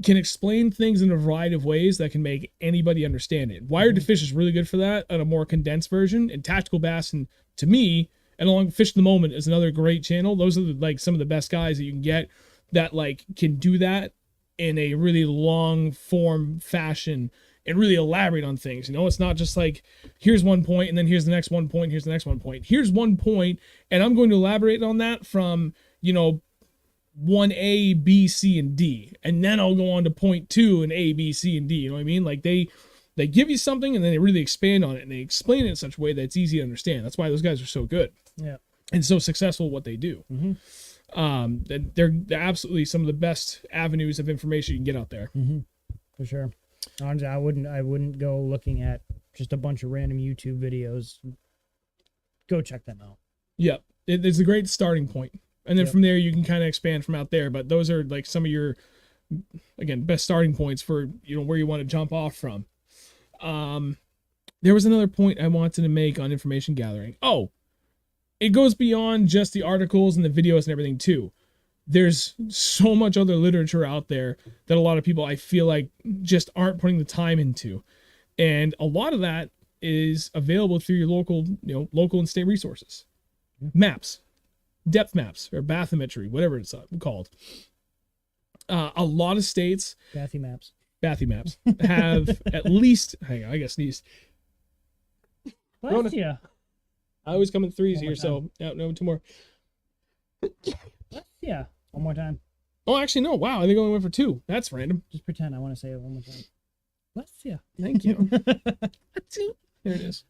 can explain things in a variety of ways that can make anybody understand it. Wired to Fish is really good for that on a more condensed version. And Tactical Bass, and to me, and along Fish in the Moment is another great channel. Those are like some of the best guys that you can get that like can do that in a really long form fashion and really elaborate on things. You know, it's not just like, here's one point and then here's the next one point, here's the next one point. Here's one point, and I'm going to elaborate on that from, you know, 1A, B, C, and D. And then I'll go on to point 2 and A, B, C, and D. You know what I mean? Like they give you something and then they really expand on it and they explain it in such a way that it's easy to understand. That's why those guys are so good. Yeah. And so successful at what they do. Mm-hmm. They're absolutely some of the best avenues of information you can get out there. Mm-hmm. For sure. Honestly, I wouldn't go looking at just a bunch of random YouTube videos. Go check them out. Yep. It's a great starting point. And then from there, you can kind of expand from out there. But those are like some of your, again, best starting points for, you know, where you want to jump off from. There was another point I wanted to make on information gathering. Oh, it goes beyond just the articles and the videos and everything too. There's so much other literature out there that a lot of people, I feel like, just aren't putting the time into. And a lot of that is available through your local and state resources. Maps, depth maps, or bathymetry, whatever it's called. A lot of states, Bathy maps have at least, hang on, I got sneezed. Bless you. I always come in threes One more here, so yeah, no, 2 more. Bless you. One more time. Oh, actually, no. Wow, I think I only went for 2. That's random. Just pretend I want to say it one more time. Bless you. Thank you. Achoo. There it is.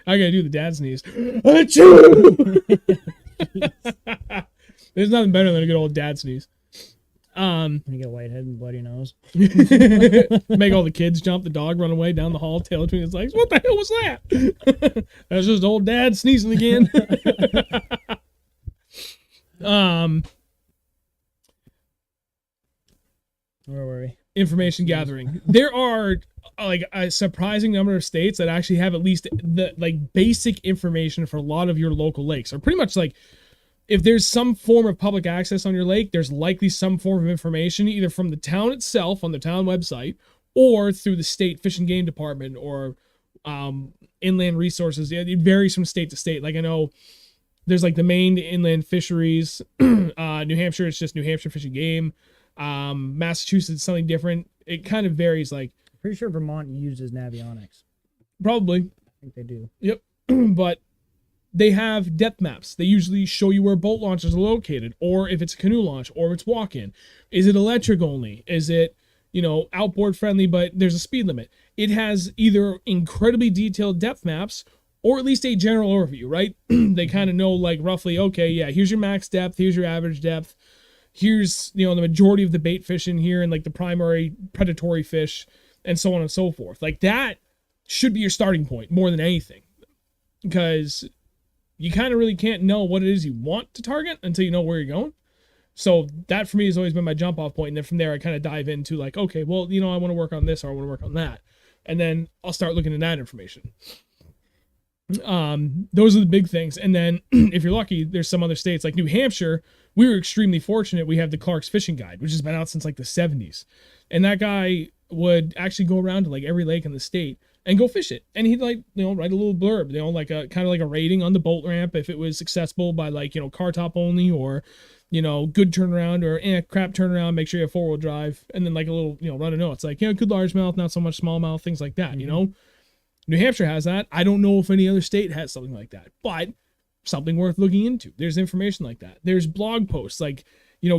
I gotta do the dad sneeze. Achoo! There's nothing better than a good old dad sneeze. When you get a white head and bloody nose. Make all the kids jump, the dog run away down the hall, tail between his legs. What the hell was that? That's just old dad sneezing again. Where were we? Information gathering. There are like a surprising number of states that actually have at least the like basic information for a lot of your local lakes. Or pretty much like if there's some form of public access on your lake, there's likely some form of information either from the town itself on the town website or through the state fish and game department or inland resources. It varies from state to state. Like I know there's like the Maine inland fisheries. New Hampshire, it's just New Hampshire Fish and Game. Massachusetts, something different. It kind of varies. Like Pretty sure Vermont uses Navionics. probably, I think they do. yep. But they have depth maps. They usually show you where boat launches are located, or if it's a canoe launch, or if it's walk-in. Is it electric only? Is it, outboard friendly, but there's a speed limit? It has either incredibly detailed depth maps or at least a general overview, right? They kind of know like roughly, okay, yeah, here's your max depth, here's your average depth. Here's, the majority of the bait fish in here and like the primary predatory fish and so on and so forth. Like that should be your starting point more than anything, because you kind of really can't know what it is you want to target until you know where you're going. So that for me has always been my jump off point. And then from there, I kind of dive into like, okay, well, I want to work on this or I want to work on that. And then I'll start looking at that information. Those are the big things. And then if you're lucky, there's some other states like New Hampshire. We were extremely fortunate. We have the Clark's Fishing Guide, which has been out since like the 70s. And that guy would actually go around to like every lake in the state and go fish it. And he'd like, write a little blurb, like a kind of like a rating on the boat ramp if it was accessible by like, car top only or, good turnaround or crap turnaround, make sure you have 4-wheel drive. And then like a little, run a note. It's like, good largemouth, not so much smallmouth, things like that, New Hampshire has that. I don't know if any other state has something like that, but something worth looking into. There's information like that. There's blog posts like,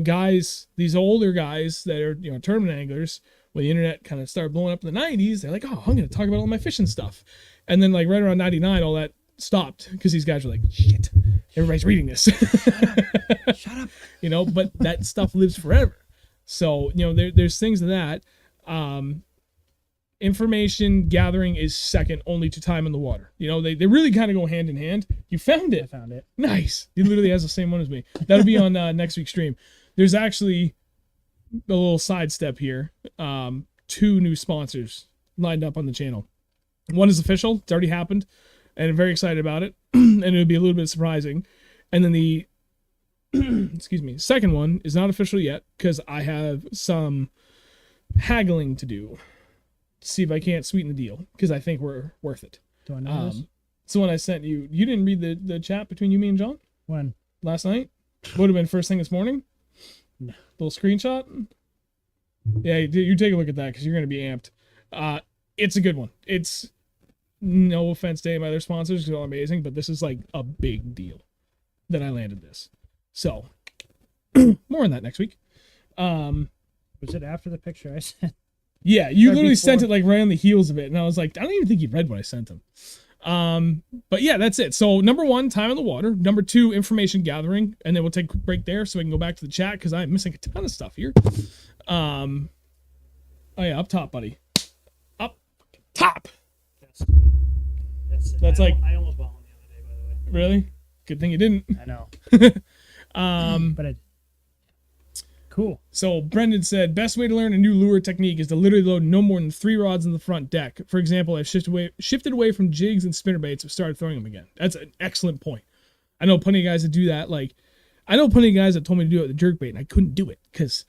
guys, these older guys that are, tournament anglers, when the internet kind of started blowing up in the 90s, they're like, oh, I'm going to talk about all my fishing stuff. And then like right around 99, all that stopped because these guys were like, shit, everybody's reading this. Shut up. But that stuff lives forever. So, there's things to that. Information gathering is second only to time in the water. They really kind of go hand in hand. You found it. I found it. Nice. He literally has the same one as me. That'll be on next week's stream. There's actually a little sidestep here. 2 new sponsors lined up on the channel. One is official. It's already happened. And I'm very excited about it. And it would be a little bit surprising. And then the second one is not official yet because I have some haggling to do. See if I can't sweeten the deal because I think we're worth it. Do I know this? So when I sent you, you didn't read the chat between you, me, and John When? last night. Would have been first thing this morning. No. Little screenshot. Yeah, you take a look at that because you're gonna be amped. It's a good one. It's no offense to any of my other sponsors because they're all amazing, but this is like a big deal that I landed this. So more on that next week. Was it after the picture I sent? Yeah, you Or literally sent before? it like right on the heels of it, and I was like, I don't even think you read what I sent him. But yeah, that's it. So number 1, time on the water. Number 2, information gathering, and then we'll take a quick break there so we can go back to the chat because I'm missing a ton of stuff here. Oh yeah, up top, buddy. Up top. That's sweet. That's like I almost bought one the other day, by the way. really good thing you didn't. I know. But I cool. So Brendan said, best way to learn a new lure technique is to literally load no more than 3 rods in the front deck. For example, I've shifted away from jigs and spinnerbaits and started throwing them again. That's an excellent point. I know plenty of guys that do that. Like, I know plenty of guys that told me to do it with the jerkbait, and I couldn't do it because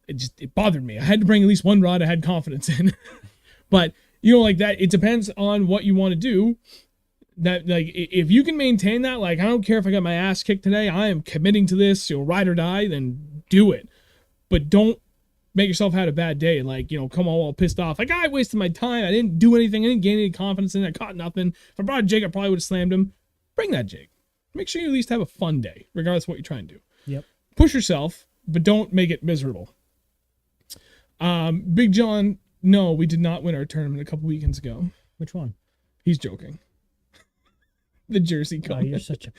it bothered me. I had to bring at least one rod I had confidence in. But, like that, it depends on what you want to do. That, like, if you can maintain that, like, I don't care if I got my ass kicked today, I am committing to this, ride or die, then do it. but don't make yourself have a bad day. Like, come all pissed off. Like, I wasted my time. I didn't do anything. I didn't gain any confidence in it. I caught nothing. If I brought a jig, I probably would have slammed him. Bring that jig. Make sure you at least have a fun day, regardless of what you're trying to do. Yep. Push yourself, but don't make it miserable. Big John, no, we did not win our tournament a couple weekends ago. Which one? He's joking. The Jersey Oh, comment. you're such a...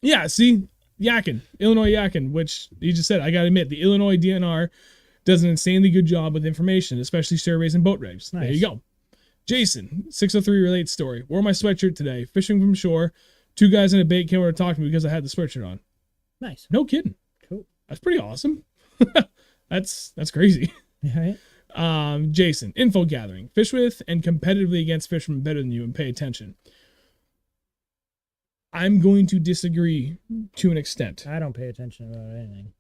Yeah, see, Illinois Yakin, which he just said, I gotta admit, the Illinois DNR does an insanely good job with information, especially surveys and boat regs. Nice. There you go. Jason, 603 relates story. Wore my sweatshirt today, fishing from shore. 2 guys in a bait came over to talk to me because I had the sweatshirt on. Nice. No kidding. Cool. That's pretty awesome. That's crazy. All right. Jason, info gathering. Fish with and competitively against fishermen better than you and pay attention. I'm going to disagree to an extent. I don't pay attention about anything.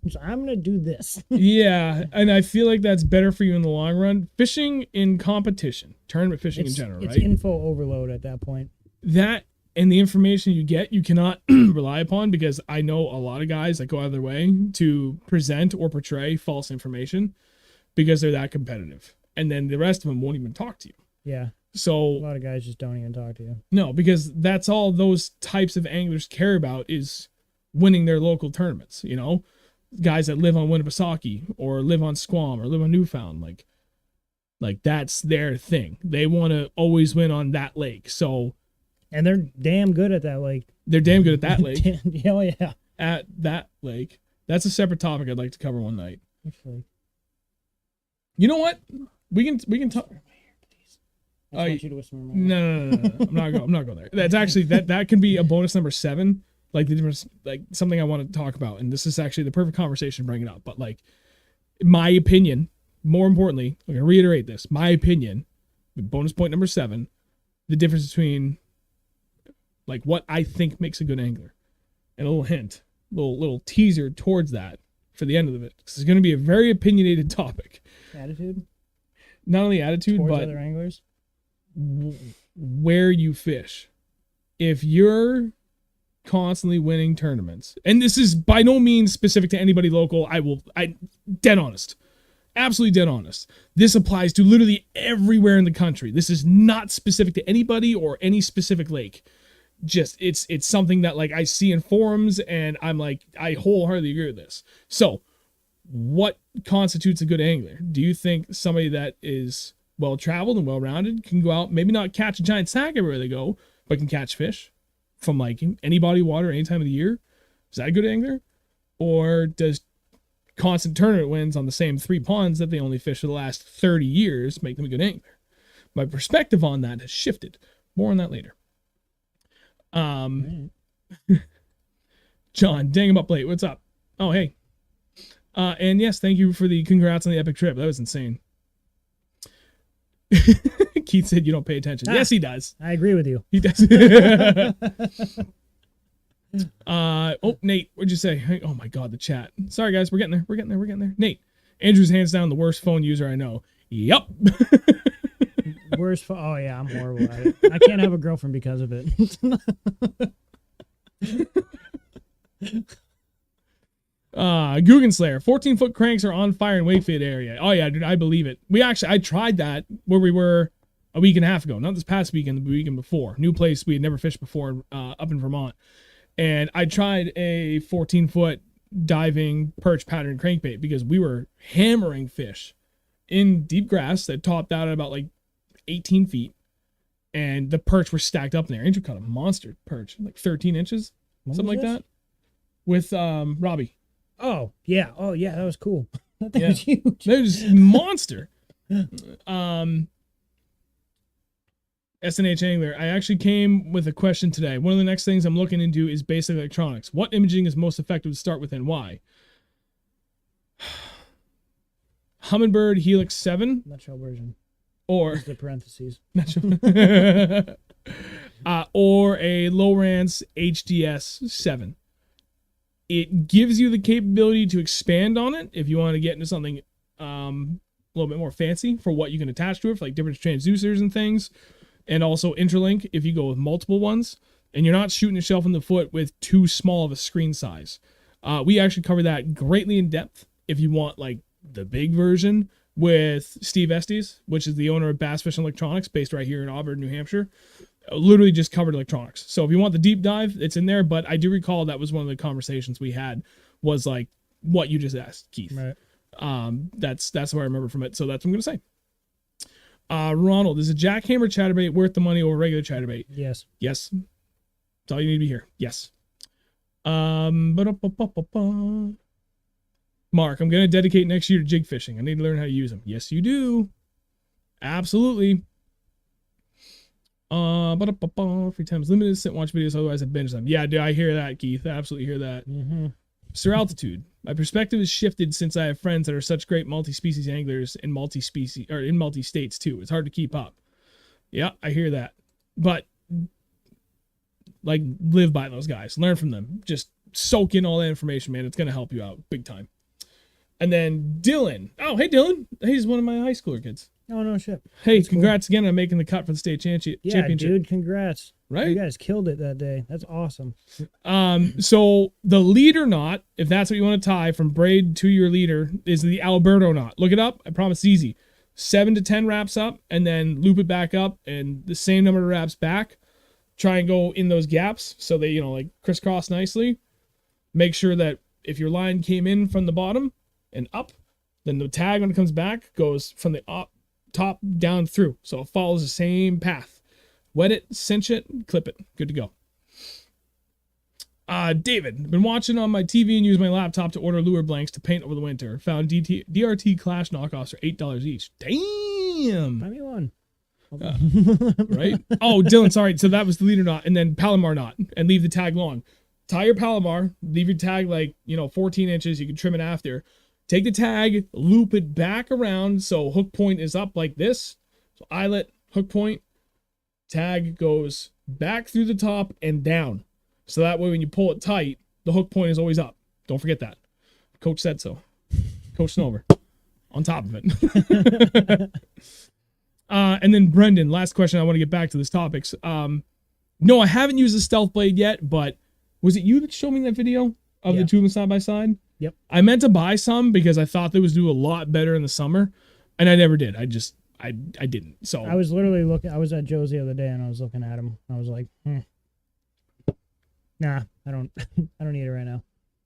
So I'm going to do this. Yeah, and I feel like that's better for you in the long run. Fishing in competition, tournament fishing in general, it's right? info overload at that point. That and the information you get, you cannot rely upon, because I know a lot of guys that go out of their way to present or portray false information because they're that competitive. And then the rest of them won't even talk to you. Yeah. So A lot of guys just don't even talk to you. no, because that's all those types of anglers care about is winning their local tournaments, Guys that live on Winnipesaukee or live on Squam or live on Newfound, like that's their thing. They want to always win on that lake. So And they're damn good at that lake. they're damn good at that lake. Hell yeah. At that lake. That's a separate topic I'd like to cover one night. Actually. You know what? We can talk. I just want you to whisper in my ear. No. I'm not going there. That's actually that can be a bonus number 7. Like the difference, like something I want to talk about, and this is actually the perfect conversation to bring it up. But like, my opinion, more importantly, I'm gonna reiterate this. My opinion, bonus point number 7, the difference between like what I think makes a good angler, and a little hint, little teaser towards that for the end of it. This is going to be a very opinionated topic. Attitude? Not only attitude, Towards but other anglers? where you fish. If you're constantly winning tournaments, and this is by no means specific to anybody local, I dead honest, absolutely dead honest, this applies to literally everywhere in the country. This is not specific to anybody or any specific lake. Just it's something that like I see in forums, and I'm like, I wholeheartedly agree with this. So what constitutes a good angler? Do you think somebody that is well traveled and well rounded can go out, maybe not catch a giant sack everywhere they go, but can catch fish from like any body of water any time of the year? Is that a good angler? Or does constant tournament wins on the same 3 ponds that they only fish for the last 30 years make them a good angler? My perspective on that has shifted. More on that later. John, dang him up late. What's up? Oh, hey. And yes, thank you for the congrats on the epic trip. That was insane. Keith said you don't pay attention. Yes, he does. I agree with you. He does. Oh, Nate, what'd you say? Oh my God, the chat. Sorry guys, we're getting there. Nate, Andrew's hands down the worst phone user I know. Yup. Oh yeah, I'm horrible at it. I can't have a girlfriend because of it. Guggen Slayer, 14-foot cranks are on fire in Wakefield area. Oh yeah, dude, I believe it. I tried that where we were a week and a half ago. Not this past weekend, the weekend before. New place we had never fished before, up in Vermont. And I tried a 14-foot diving perch pattern crankbait because we were hammering fish in deep grass that topped out at about like 18 feet. And the perch were stacked up in there. Andrew caught a monster perch, like 13 inches, something like that. With Robbie. Oh yeah, that was cool. That Yeah. was huge. That was monster. SNH Angler, I actually came with a question today. One of the next things I'm looking into is basic electronics. What imaging is most effective to start with and why? Humminbird Helix 7 Nutshell version. or Use the parentheses. or a Lowrance HDS 7. It gives you the capability to expand on it if you want to get into something a little bit more fancy for what you can attach to it, for like different transducers and things, and also interlink if you go with multiple ones. and you're not shooting yourself in the foot with too small of a screen size. We actually cover that greatly in depth if you want like the big version with Steve Estes, which is the owner of Bass Fishing Electronics based right here in Auburn, New Hampshire. Literally just covered electronics. So if you want the deep dive, it's in there. But I do recall that was one of the conversations we had was like what you just asked, Keith. Right. That's what I remember from it. So that's what I'm going to say. Ronald, is a jackhammer chatterbait worth the money over regular chatterbait? Yes. Yes. That's all you need to be here. Yes. Ba-da-ba-ba-ba-ba. Mark, I'm going to dedicate next year to jig fishing. I need to learn how to use them. Yes, you do. Absolutely. Free time's limited. Sit and watch videos, otherwise I binge them. Yeah, dude, I hear that, Keith. I absolutely hear that. Mm-hmm. Sir Altitude, my perspective has shifted since I have friends that are such great multi-species anglers in multi-species or in multi-states too. It's hard to keep up. Yeah, I hear that. But like live by those guys. Learn from them. Just soak in all that information, man. It's going to help you out big time. And then Dylan. Oh, hey, Dylan. He's one of my high schooler kids. Oh, no shit. Hey, That's congrats again on making the cut for the state championship. Yeah, dude, congrats. Right? You guys killed it that day. That's awesome. So the leader knot, if that's what you want to tie from braid to your leader, is the Alberto knot. Look it up. I promise it's easy. 7 to 10 wraps up and then loop it back up and the same number of wraps back. Try and go in those gaps so they, like crisscross nicely. Make sure that if your line came in from the bottom and up, then the tag when it comes back goes from the top down through. So it follows the same path. Wet it, cinch it, clip it. Good to go. David, been watching on my TV and use my laptop to order lure blanks to paint over the winter. Found DRT Clash knockoffs for $8 each. Damn. Buy me one. Right? Oh, Dylan, sorry. So that was the leader knot and then Palomar knot and leave the tag long. Tie your Palomar, leave your tag 14 inches. You can trim it after. Take the tag, loop it back around so hook point is up like this. So eyelet, hook point, tag goes back through the top and down. So that way when you pull it tight, the hook point is always up. Don't forget that. Coach said so. Coach Snover. On top of it. And then Brendan, last question. I want to get back to this topics. No, I haven't used the stealth blade yet, but was it you that showed me that video of the two of them side by side? Yep. I meant to buy some because I thought they would do a lot better in the summer, and I never did. I didn't. So I was literally looking. I was at Joe's the other day, and I was looking at him. I was like, nah, I don't need it right now.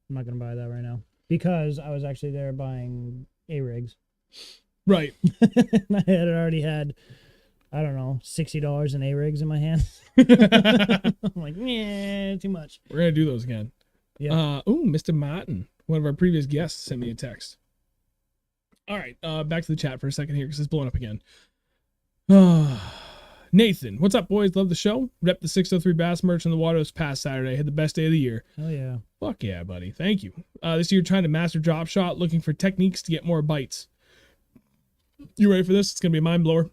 I'm not gonna buy that right now because I was actually there buying A-rigs. Right. I had already had, I don't know, $60 in A-rigs in my hand. I'm like, yeah, too much. We're gonna do those again. Yeah. Mr. Martin, one of our previous guests, sent me a text. All right, back to the chat for a second here because it's blowing up again. Nathan, what's up, boys? Love the show. Rep the 603 Bass merch in the water this past Saturday. Had the best day of the year. Oh yeah. Fuck yeah, buddy. Thank you. This year trying to master drop shot, looking for techniques to get more bites. You ready for this? It's gonna be a mind blower.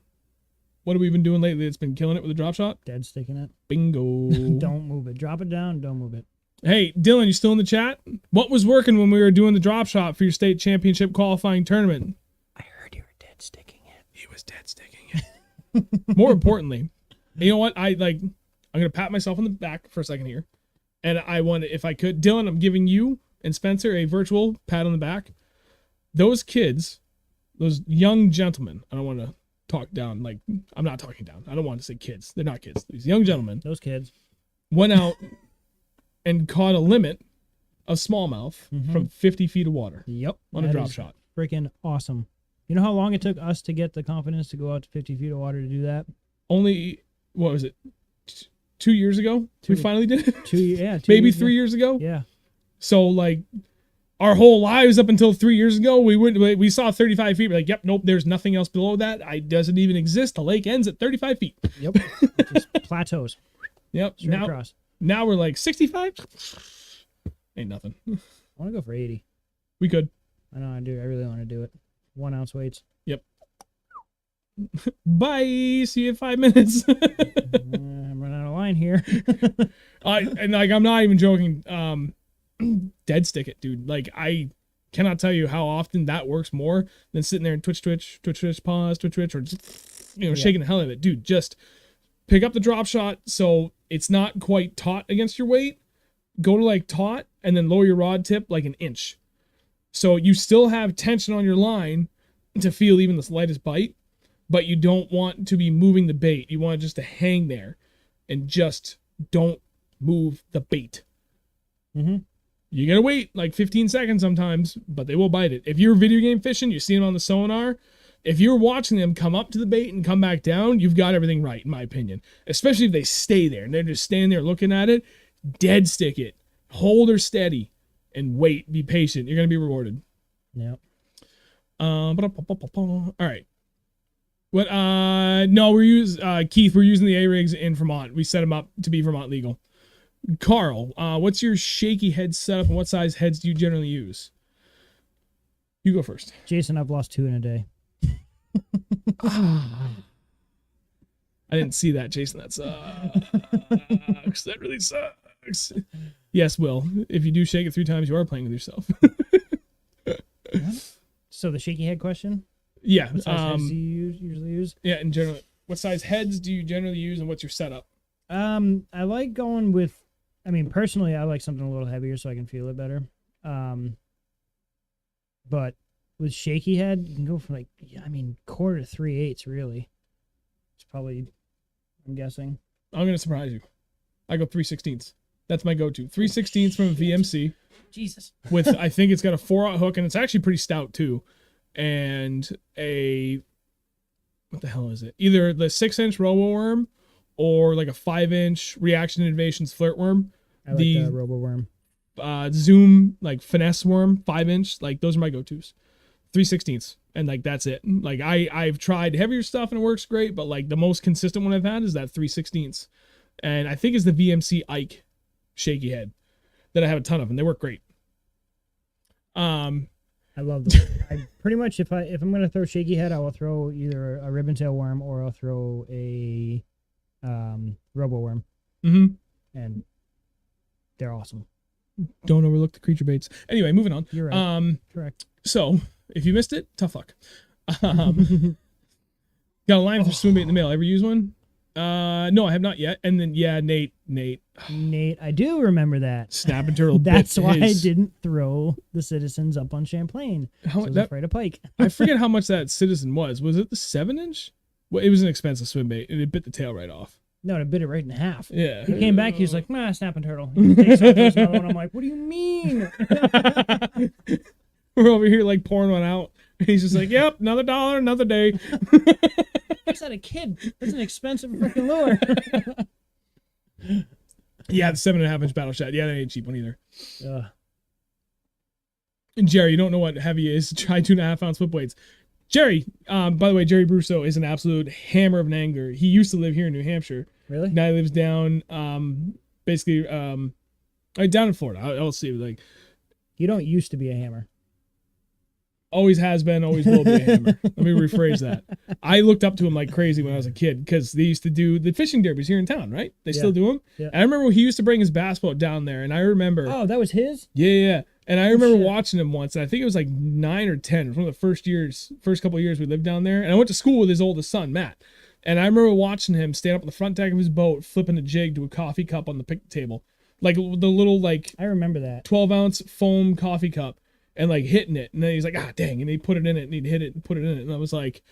What have we been doing lately that's been killing it with a drop shot? Dead sticking it. Bingo. Don't move it. Drop it down. Don't move it. Hey, Dylan, you still in the chat? What was working when we were doing the drop shot for your state championship qualifying tournament? I heard you were dead sticking it. He was dead sticking it. More importantly, you know what? I'm going to pat myself on the back for a second here. And I want to, if I could, Dylan, I'm giving you and Spencer a virtual pat on the back. Those kids, those young gentlemen, I don't want to talk down, I'm not talking down. I don't want to say kids. They're not kids. These young gentlemen. Those kids. Went out and caught a limit of smallmouth from 50 feet of water. Yep. On a drop shot. Freaking awesome. You know how long it took us to get the confidence to go out to 50 feet of water to do that? Only, what was it? 2 years ago? We finally did it? 2 years. Maybe 3 years ago? Yeah. So our whole lives up until 3 years ago, we saw 35 feet. We're like, yep, nope, there's nothing else below that. It doesn't even exist. The lake ends at 35 feet. Yep. Just plateaus. Yep. Straight across. Now we're 65? Ain't nothing. I want to go for 80. We could. I know I do. I really want to do it. 1 ounce weights. Yep. Bye. See you in 5 minutes. I'm running out of line here. I'm not even joking. Dead stick it, dude. I cannot tell you how often that works more than sitting there and twitch, pause, twitch, or just, shaking the hell out of it. Dude, just pick up the drop shot so it's not quite taut against your weight. Go to like taut and then lower your rod tip like an inch. So you still have tension on your line to feel even the slightest bite, but you don't want to be moving the bait. You want it just to hang there and just don't move the bait. Mm-hmm. You gotta wait like 15 seconds sometimes, but they will bite it. If you're video game fishing, you see them on the sonar. If you're watching them come up to the bait and come back down, you've got everything right, in my opinion. Especially if they stay there and they're just standing there looking at it. Dead stick it. Hold her steady and wait. Be patient. You're going to be rewarded. Yep. All right. What? No, Keith, we're using the A-rigs in Vermont. We set them up to be Vermont legal. Carl, what's your shaky head setup and what size heads do you generally use? You go first. Jason, I've lost 2 in a day. I didn't see that, Jason. That sucks. That really sucks. Yes, Will. If you do shake it 3 times, you are playing with yourself. So the shaky head question? Yeah. What size heads do you usually use? Yeah, in general. What size heads do you generally use, and what's your setup? I like going with. I mean, personally, I like something a little heavier so I can feel it better. But with shaky head, you can go for like, quarter to 3/8 really. It's probably, I'm guessing. I'm going to surprise you. I go 3/16. That's my go-to. 3/16 from a VMC. Jesus. With, I think it's got a 4/0 hook, and it's actually pretty stout too. And what the hell is it? Either the 6-inch robo worm or like a 5-inch reaction innovations flirt worm. I like the robo worm. Zoom like finesse worm 5-inch. Like those are my go-tos. 3/16, and like that's it. Like I've tried heavier stuff and it works great, but like the most consistent one I've had is that 3/16, and I think it's the VMC Ike shaky head that I have a ton of, and they work great. I love them. I pretty much if I'm gonna throw shaky head, I will throw either a ribbon tail worm or I'll throw a robo worm. Mm-hmm. And they're awesome. Don't overlook the creature baits. Anyway, moving on. You're right. Correct. So if you missed it, tough luck. Got a line for swim bait in the mail. Ever use one? No, I have not yet. And then Nate, I do remember that. Snapping turtle. That's why I didn't throw the Citizens up on Champlain. I was afraid of pike. I forget how much that Citizen was. Was it the 7-inch? Well, it was an expensive swim bait, and it bit the tail right off. No, it bit it right in half. Yeah. He came back. He was like, snapping turtle. He takes off, throws another one. I'm like, what do you mean? We're over here like pouring one out. And he's just like, yep, another $1, another day. What's that, a kid? That's an expensive freaking lure. Yeah, the 7.5-inch battle shot. Yeah, that ain't a cheap one either. Ugh. And Jerry, you don't know what heavy is. Try 2.5-ounce flip weights. Jerry, by the way, Jerry Brusso is an absolute hammer of an angler. He used to live here in New Hampshire. Really? Now he lives down, basically, down in Florida. I'll see. Like, you don't used to be a hammer. Always has been, always will be a hammer. Let me rephrase that. I looked up to him like crazy when I was a kid because they used to do the fishing derbies here in town, right? They still do them. Yeah. And I remember he used to bring his bass boat down there, and I remember. Oh, that was his? Yeah. And I remember watching him once, and I think it was like 9 or 10. It was one of the first couple of years we lived down there. And I went to school with his oldest son, Matt. And I remember watching him stand up on the front deck of his boat, flipping a jig to a coffee cup on the picnic table. Like the little, like. I remember that. 12-ounce foam coffee cup. And like hitting it. And then he's like, dang. And he put it in it, and he'd hit it and put it in it. And I was like,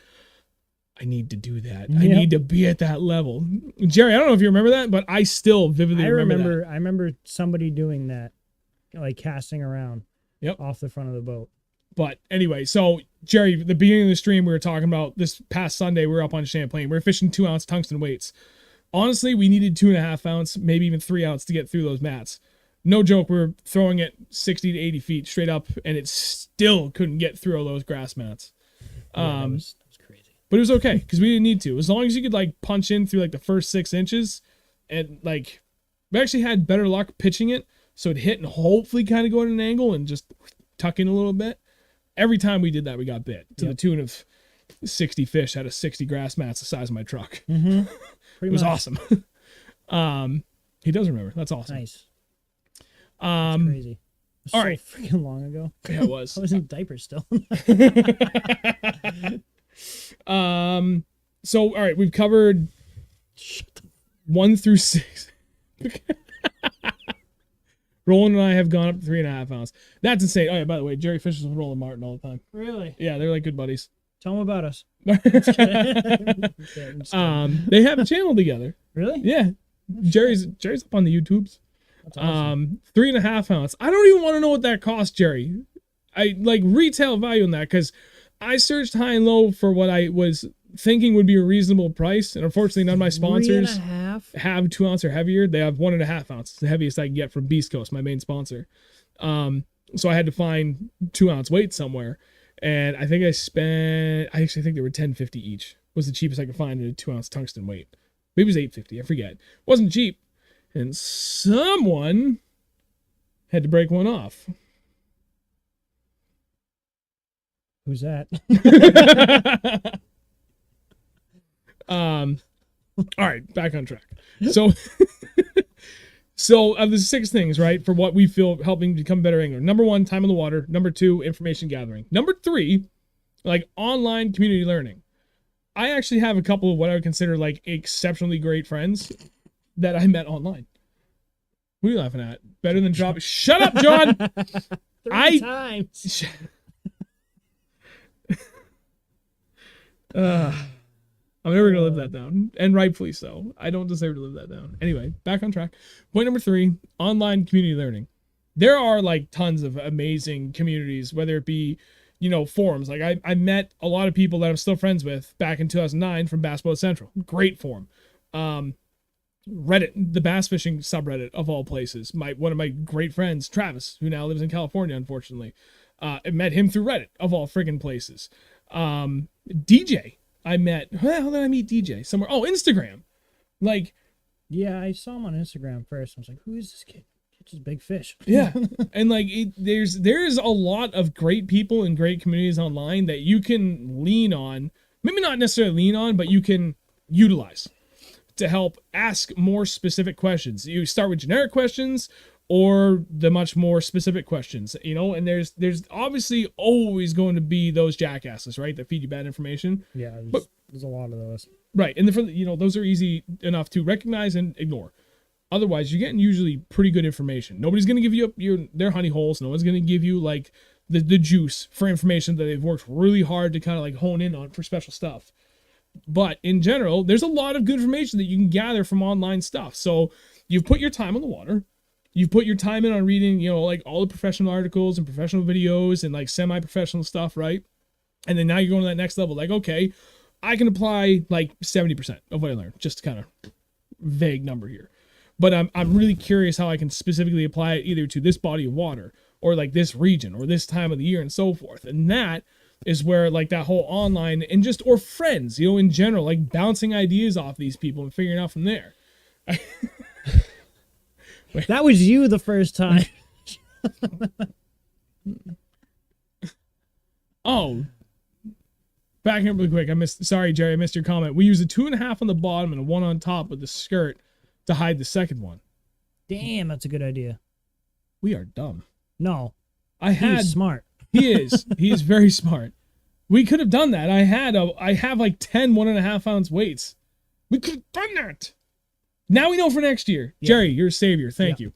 I need to do that. Yep. I need to be at that level. Jerry, I don't know if you remember that, but I still vividly remember that. I remember somebody doing that, like casting around off the front of the boat. But anyway, so Jerry, the beginning of the stream, we were talking about this past Sunday, we were up on Champlain. We were fishing 2-ounce tungsten weights. Honestly, we needed 2.5-ounce, maybe even 3-ounce to get through those mats. No joke, we were throwing it 60 to 80 feet straight up, and it still couldn't get through all those grass mats. That was crazy. But it was okay, because we didn't need to. As long as you could, like, punch in through, like, the first 6 inches, and, like, we actually had better luck pitching it, so it hit and hopefully kind of go at an angle and just tuck in a little bit. Every time we did that, we got bit, to the tune of 60 fish out of 60 grass mats the size of my truck. Mm-hmm. It was awesome. He does remember. That's awesome. Nice. That's crazy. It was all so right. freaking long ago. Yeah, it was. I was in diapers still. So all right, we've covered. Shut the 1 through 6. Roland and I have gone up to 3.5 ounce. That's insane. Oh yeah, by the way, Jerry fishes with Roland Martin all the time. Really? Yeah, they're like good buddies. Tell them about us. They have a channel together. Really? Yeah. Jerry's up on the YouTubes. That's awesome. 3.5 ounce. I don't even want to know what that costs, Jerry. I like retail value on that because I searched high and low for what I was thinking would be a reasonable price, and unfortunately none of my sponsors 3.5? have 2 ounce or heavier. They have 1.5 ounce. It's the heaviest I can get from Beast Coast, my main sponsor. So I had to find 2 ounce weight somewhere, and I think I actually think they were $10.50 each. Was the cheapest I could find at a 2 ounce tungsten weight. Maybe it was $8.50. I forget. It wasn't cheap, and someone had to break one off. Who's that? All right, back on track. So of the 6 things, right, for what we feel helping become better angler. Number 1, time on the water. Number 2, information gathering. Number 3, like online community learning. I actually have a couple of what I would consider like exceptionally great friends that I met online. What are you laughing at? Better than drop. Shut up, John. 3 times. I'm never gonna live that down, and rightfully so. I don't deserve to live that down. Anyway, back on track. Point number 3, online community learning. There are like tons of amazing communities, whether it be, forums. Like I met a lot of people that I'm still friends with back in 2009 from Bass Boat Central. Great forum. Reddit, the bass fishing subreddit of all places. One of my great friends, Travis, who now lives in California, unfortunately. I met him through Reddit of all friggin' places. DJ. I met, how did I meet DJ? Somewhere. Oh, Instagram. Like, yeah, I saw him on Instagram first. I was like, who is this kid? Catches big fish. Yeah. And like, there's a lot of great people and great communities online that you can lean on. Maybe not necessarily lean on, but you can utilize to help ask more specific questions. You start with generic questions or the much more specific questions, and there's obviously always going to be those jackasses, right, that feed you bad information. Yeah, there's a lot of those. Right, and those are easy enough to recognize and ignore. Otherwise, you're getting usually pretty good information. Nobody's going to give you their honey holes. No one's going to give you like the juice for information that they've worked really hard to kind of like hone in on for special stuff. But in general, there's a lot of good information that you can gather from online stuff. So you've put your time on the water. You've put your time in on reading, like all the professional articles and professional videos and like semi-professional stuff, right? And then now you're going to that next level. Like, okay, I can apply like 70% of what I learned. Just kind of vague number here. But I'm really curious how I can specifically apply it either to this body of water or like this region or this time of the year and so forth. And that is where like that whole online and or friends, in general, like bouncing ideas off these people and figuring out from there. That was you the first time. Oh, backing up really quick. Sorry, Jerry, I missed your comment. We use a 2.5 on the bottom and a 1 on top with the skirt to hide the second one. Damn, that's a good idea. We are dumb. No, he's smart. He is. He is very smart. We could have done that. I have like 10 1.5 ounce weights. We could have done that. Now we know for next year. Yeah. Jerry, you're a savior. Thank you.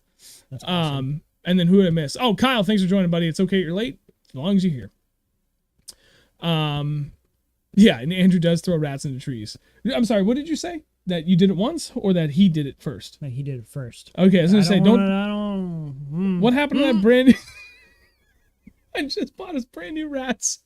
That's awesome. And then who did I miss? Oh, Kyle, thanks for joining, buddy. It's okay you're late, as long as you're here. Yeah, and Andrew does throw rats into trees. I'm sorry, what did you say? That you did it once, or that he did it first? No, he did it first. Okay, I was gonna say, what happened to that brand new... I just bought us brand new rats.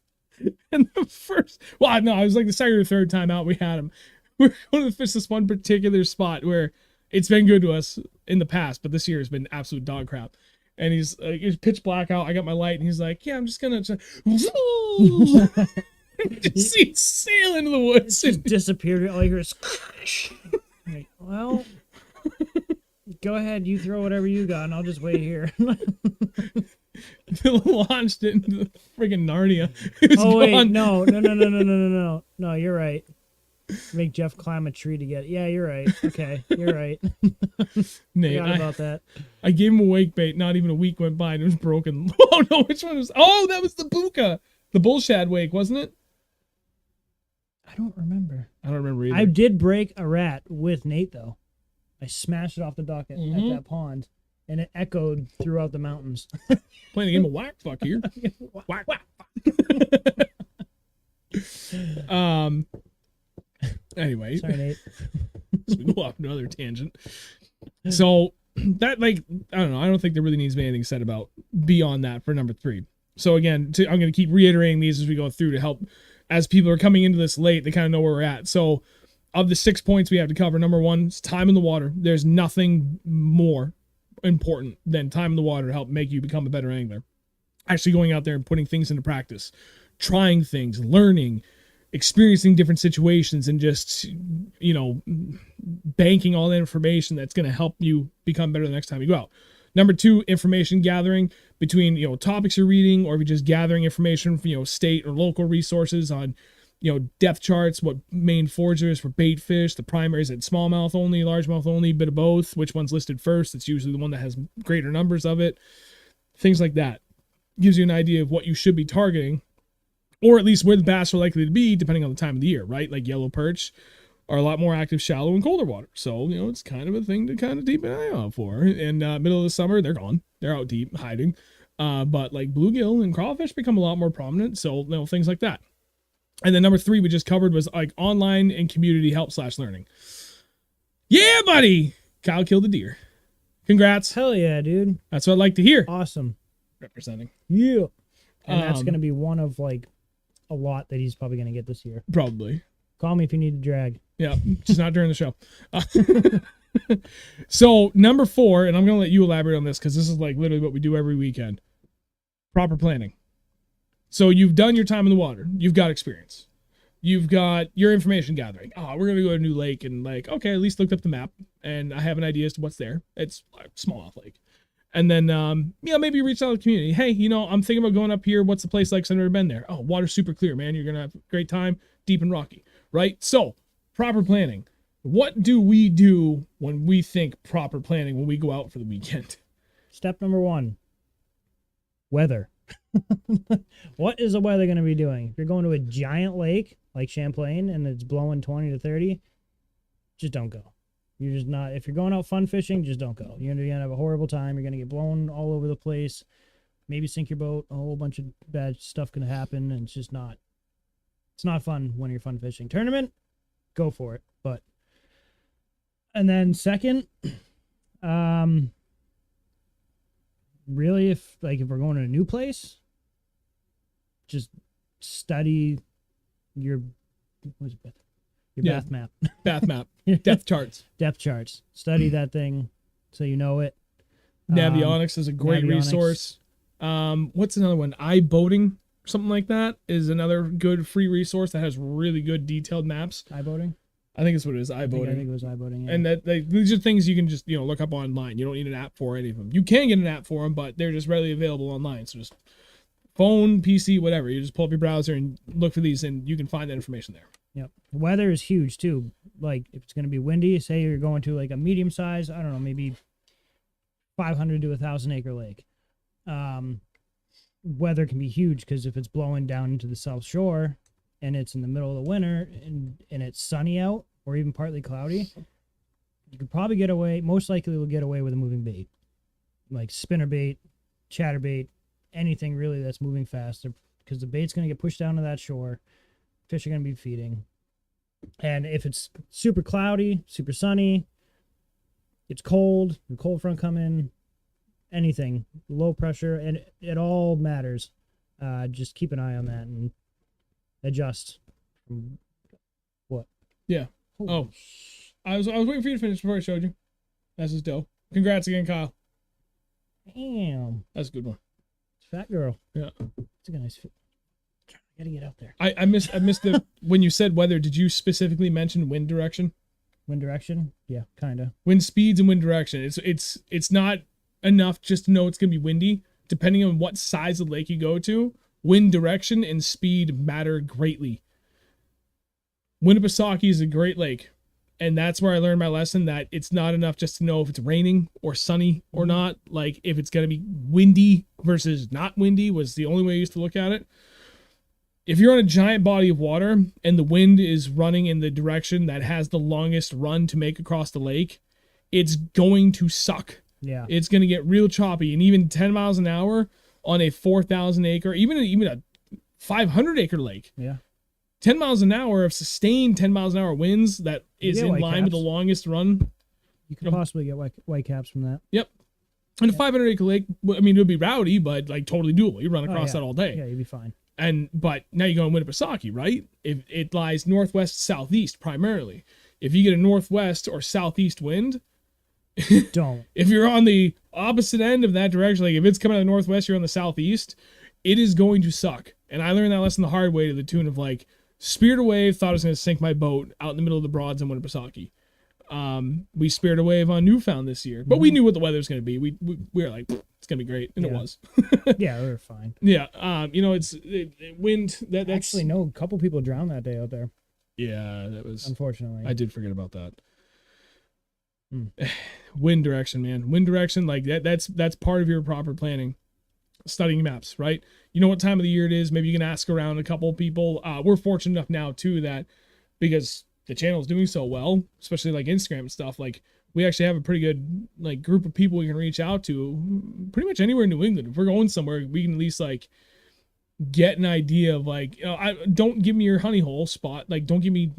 And the first... Well, no, I was like the second or third time out we had them. We're going to fish this one particular spot where it's been good to us in the past, but this year has been absolute dog crap. And he's like, it's pitch black out. I got my light, and he's like, yeah, I'm just going to... just see it sail into the woods. It just disappeared. All you hear is... Like, well, go ahead. You throw whatever you got, and I'll just wait here. Launched it into the friggin' Narnia. Oh, wait. No. No, you're right. Make Jeff climb a tree to get it. Yeah, you're right. Okay, you're right. Nate, forgot about that. I gave him a wake bait. Not even a week went by, and it was broken. Oh, no, which one was... Oh, that was the Buka. The bullshad wake, wasn't it? I don't remember. I don't remember either. I did break a rat with Nate, though. I smashed it off the dock at Mhm. that pond, and it echoed throughout the mountains. Playing a game of whack fuck here. Whack whack. Anyway, Sorry, Nate. so we go off another tangent. So that, like, I don't know. I don't think there really needs to be anything said about beyond that for number 3. So again, I'm going to keep reiterating these as we go through to help as people are coming into this late, they kind of know where we're at. So of the 6 points we have to cover, number 1 is time in the water. There's nothing more important than time in the water to help make you become a better angler. Actually going out there and putting things into practice, trying things, learning, experiencing different situations, and just, you know, banking all that information that's going to help you become better the next time you go out. Number 2, information gathering between, you know, topics you're reading, or if you're just gathering information from, you know, state or local resources on, you know, depth charts, what main forage is for bait fish, the primaries at smallmouth only, largemouth only, bit of both, which one's listed first. It's usually the one that has greater numbers of it. Things like that. Gives you an idea of what you should be targeting, or at least where the bass are likely to be depending on the time of the year, right? Like yellow perch are a lot more active shallow and colder water. So, you know, it's kind of a thing to kind of keep an eye out for. And middle of the summer, they're gone. They're out deep, hiding. But like bluegill and crawfish become a lot more prominent. So, you know, things like that. And then number 3 we just covered was like online and community help / learning. Yeah, buddy! Kyle killed a deer. Congrats. Hell yeah, dude. That's what I'd like to hear. Awesome. Representing. Yeah. And that's going to be one of like a lot that he's probably going to get this year. Probably. Call me if you need to drag. Yeah, just not during the show. So number 4, and I'm going to let you elaborate on this because this is like literally what we do every weekend. Proper planning. So you've done your time in the water. You've got experience. You've got your information gathering. Oh, we're going to go to a new lake, and like, okay, at least looked up the map and I have an idea as to what's there. It's like smallmouth lake. And then, you know, maybe you reach out to the community. Hey, you know, I'm thinking about going up here. What's the place like? I've never been there. Oh, water's super clear, man. You're going to have a great time, deep and rocky, right? So proper planning. What do we do when we think proper planning when we go out for the weekend? Step number 1, weather. What is the weather going to be doing? If you're going to a giant lake like Champlain and it's blowing 20 to 30, just don't go. You're just not, if you're going out fun fishing, just don't go. You're going to have a horrible time. You're going to get blown all over the place. Maybe sink your boat. A whole bunch of bad stuff can happen. And it's just not, it's not fun when you're fun fishing. Tournament, go for it. But, and then second, really, if we're going to a new place, just study your, what is it? Your bath map. Bath map. Depth charts. Depth charts. Study that thing so you know it. Navionics is a great resource. What's another one? iBoating, something like that, is another good free resource that has really good detailed maps. iBoating? I think it's what it is, iBoating. I think it was iBoating, yeah. And that these are things you can just, you know, look up online. You don't need an app for any of them. You can get an app for them, but they're just readily available online. So just phone, PC, whatever. You just pull up your browser and look for these, and you can find that information there. Yep. Weather is huge too. Like if it's going to be windy, say you're going to like a medium size, I don't know, maybe 500 to 1,000 acre lake. Weather can be huge because if it's blowing down into the South Shore and it's in the middle of the winter and it's sunny out or even partly cloudy, you could probably get away, most likely will get away with a moving bait. Like spinner bait, chatterbait, anything really that's moving faster because the bait's going to get pushed down to that shore. Fish are going to be feeding. And if it's super cloudy, super sunny, it's cold, the cold front coming, anything, low pressure, and it all matters. Just keep an eye on that and adjust. What? Yeah. Oh, I was waiting for you to finish before I showed you. That's just dope. Congrats again, Kyle. Damn. That's a good one. Fat girl. Yeah. It's a nice fit. Gotta get out there. I missed the when you said weather, did you specifically mention wind direction? Wind direction? Yeah, kinda. Wind speeds and wind direction. It's not enough just to know it's gonna be windy. Depending on what size of lake you go to, wind direction and speed matter greatly. Winnipesaukee is a great lake, and that's where I learned my lesson that it's not enough just to know if it's raining or sunny or not. Like if it's gonna be windy versus not windy was the only way I used to look at it. If you're on a giant body of water and the wind is running in the direction that has the longest run to make across the lake, it's going to suck. Yeah. It's going to get real choppy, and even 10 miles an hour on a 4,000 acre, even a 500 acre lake. Yeah. 10 miles an hour of sustained 10 miles an hour winds that is in line with the longest run. You could possibly get white caps from that. Yep. And a 500 acre lake, I mean, it would be rowdy, but like totally doable. You run across that all day. Yeah, you'd be fine. But now you go in Winnipesaukee, right? If it lies northwest southeast primarily. If you get a northwest or southeast wind, don't. If you're on the opposite end of that direction, like if it's coming out of the northwest, you're on the southeast, it is going to suck. And I learned that lesson the hard way, to the tune of like, speared a wave, thought I was going to sink my boat out in the middle of the Broads in Winnipesaukee. We speared a wave on Newfound this year, but we knew what the weather was going to be. We were like, it's going to be great, and it was. Yeah, we were fine. Yeah, it's wind. That's actually no. A couple people drowned that day out there. Yeah, that was unfortunately. I did forget about that. Wind direction, man. Wind direction, like that's part of your proper planning. Studying maps, right? You know what time of the year it is. Maybe you can ask around a couple of people. We're fortunate enough now too that because the channel is doing so well, especially like Instagram and stuff, like we actually have a pretty good like group of people we can reach out to pretty much anywhere in New England. If we're going somewhere, we can at least like get an idea of like, don't give me your honey hole spot. Like, don't give me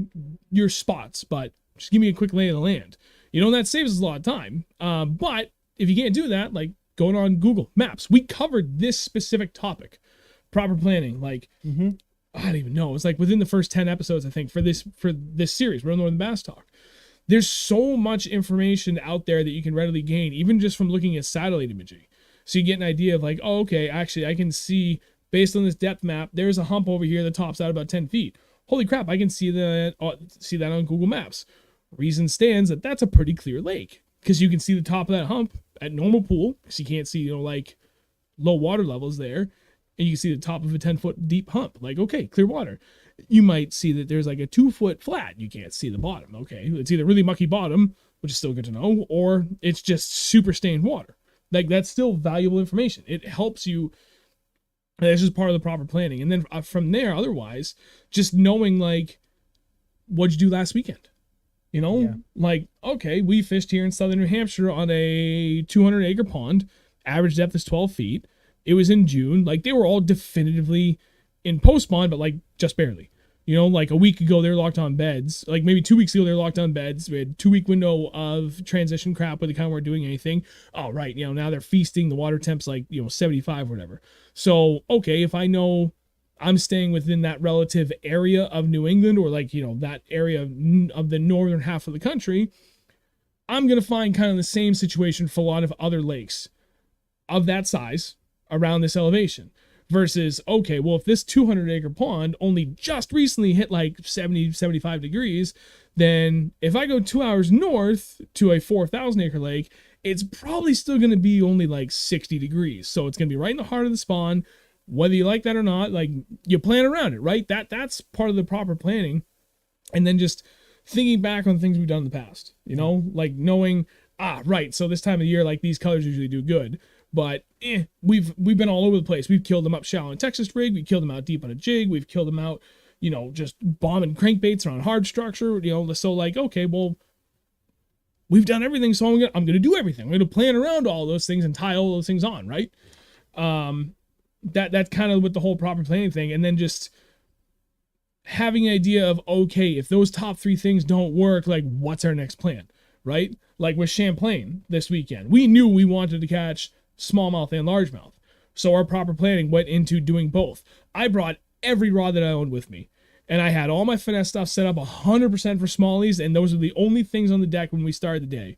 your spots, but just give me a quick lay of the land. That saves us a lot of time. But if you can't do that, like going on Google Maps, we covered this specific topic, proper planning. Like, I don't even know. It's like within the first 10 episodes, I think, for this series, Real Northern Bass Talk. There's so much information out there that you can readily gain, even just from looking at satellite imagery. So you get an idea of like, oh, okay, actually, I can see, based on this depth map, there's a hump over here that tops out about 10 feet. Holy crap, I can see that on Google Maps. Reason stands that that's a pretty clear lake, because you can see the top of that hump at normal pool, because you can't see, like low water levels there, and you can see the top of a 10-foot deep hump. Like, okay, clear water. You might see that there's like a 2-foot flat. You can't see the bottom. Okay, it's either really mucky bottom, which is still good to know, or it's just super stained water. Like, that's still valuable information. It helps you. That's just part of the proper planning. And then from there, otherwise, just knowing like, what'd you do last weekend? Like, okay, we fished here in southern New Hampshire on a 200-acre pond. Average depth is 12 feet. It was in June. Like, they were all definitively in post-spawn, but like just barely. Like a week ago, they were locked on beds. Like maybe 2 weeks ago, they were locked on beds. We had a 2-week window of transition crap where they kind of weren't doing anything. Oh, right. Now they're feasting. The water temp's like, 75 or whatever. So, okay, if I know I'm staying within that relative area of New England, or like, that area of the northern half of the country, I'm going to find kind of the same situation for a lot of other lakes of that size around this elevation. Versus, okay, well, if this 200-acre pond only just recently hit like 70, 75 degrees, then if I go 2 hours north to a 4,000-acre lake, it's probably still going to be only like 60 degrees. So it's going to be right in the heart of the spawn. Whether you like that or not, like, you plan around it, right? That's part of the proper planning. And then just thinking back on things we've done in the past, like knowing, right, so this time of year, like, these colors usually do good. But we've been all over the place. We've killed them up shallow in Texas rig. We killed them out deep on a jig. We've killed them out, just bombing crankbaits around hard structure. So like, okay, well, we've done everything. So I'm gonna do everything. I'm gonna plan around all those things and tie all those things on, right? That's kind of with the whole proper planning thing. And then just having an idea of, okay, if those top 3 things don't work, like, what's our next plan, right? Like with Champlain this weekend, we knew we wanted to catch smallmouth and largemouth. So our proper planning went into doing both. I brought every rod that I owned with me, and I had all my finesse stuff set up 100% for smallies, and those are the only things on the deck when we started the day.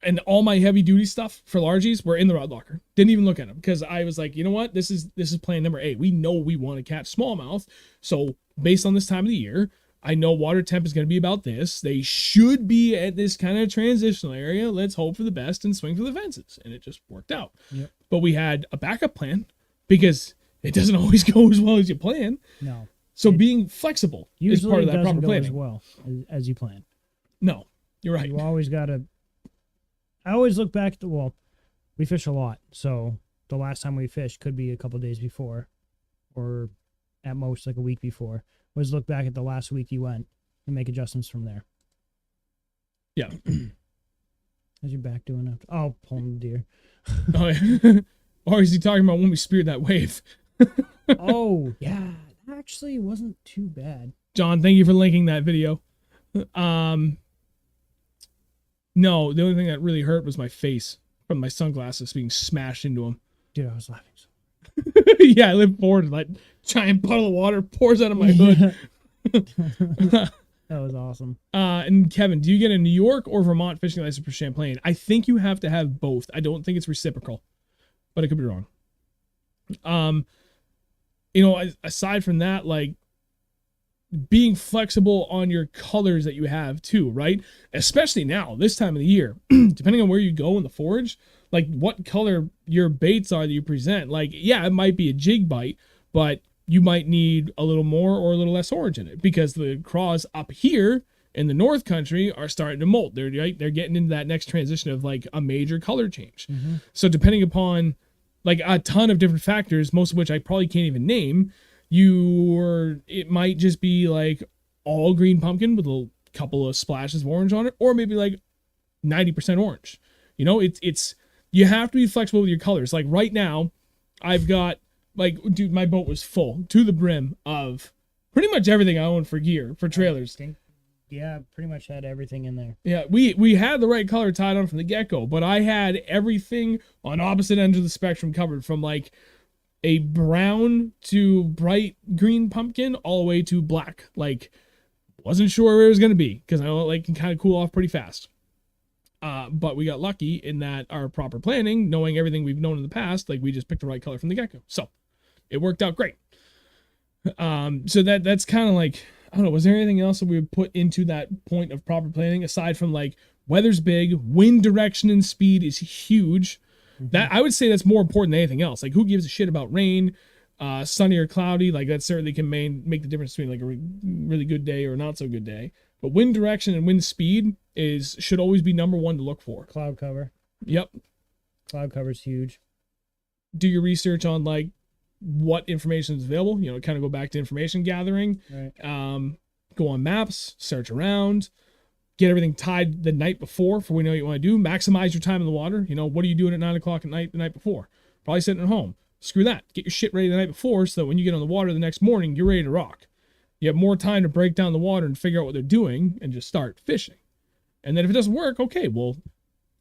And all my heavy duty stuff for largies were in the rod locker. Didn't even look at them, because I was like, you know what? This is plan number A. We know we want to catch smallmouth. So based on this time of the year, I know water temp is going to be about this. They should be at this kind of transitional area. Let's hope for the best and swing for the fences. And it just worked out. Yep. But we had a backup plan, because it doesn't always go as well as you plan. No. So being flexible is part of that proper planning. As well as you plan. No, you're right. You always got to. I always look back at we fish a lot. So the last time we fished could be a couple days before, or at most like a week before. Was look back at the last week you went and make adjustments from there. Yeah. How's your back doing after? Oh, pulling the deer. Oh, yeah. Or is he talking about when we speared that wave? Oh, yeah. That actually wasn't too bad. John, thank you for linking that video. No, the only thing that really hurt was my face from my sunglasses being smashed into them. Dude, I was laughing so Yeah, I live forward and like giant puddle of water pours out of my hood. That was awesome. And Kevin, do you get a New York or Vermont fishing license for Champlain? I think you have to have both. I don't think it's reciprocal, but I could be wrong. Aside from that, like being flexible on your colors that you have too, right? Especially now, this time of the year, depending on where you go in the forage, like what color your baits are that you present. Like, yeah, it might be a jig bite, but you might need a little more or a little less orange in it because the craws up here in the North Country are starting to molt. They're getting into that next transition of like a major color change. Mm-hmm. So depending upon like a ton of different factors, most of which I probably can't even name, it might just be like all green pumpkin with a couple of splashes of orange on it, or maybe like 90% orange. You know, it's you have to be flexible with your colors. Like right now, I've got like, dude, my boat was full to the brim of pretty much everything I own for gear, for trailers. Yeah, pretty much had everything in there. Yeah, we had the right color tied on from the get-go, but I had everything on opposite ends of the spectrum covered, from like a brown to bright green pumpkin all the way to black. Like, wasn't sure where it was going to be because I know it like can kind of cool off pretty fast. But we got lucky in that our proper planning, knowing everything we've known in the past, like we just picked the right color from the get-go. So it worked out great. So that's kind of like, I don't know, was there anything else that we would put into that point of proper planning aside from like weather's big, wind direction and speed is huge. Mm-hmm. That I would say that's more important than anything else. Like, who gives a shit about rain, sunny or cloudy? Like, that certainly can make the difference between like a really good day or not so good day. But wind direction and wind speed should always be number one to look for. Cloud cover. Yep. Cloud cover's huge. Do your research on like what information is available. You know, kind of go back to information gathering. Right. Go on maps, search around, get everything tied the night before for when you know what you want to do. Maximize your time in the water. You know, what are you doing at 9 o'clock at night the night before? Probably sitting at home. Screw that. Get your shit ready the night before so that when you get on the water the next morning, you're ready to rock. You have more time to break down the water and figure out what they're doing and just start fishing. And then if it doesn't work, okay, well,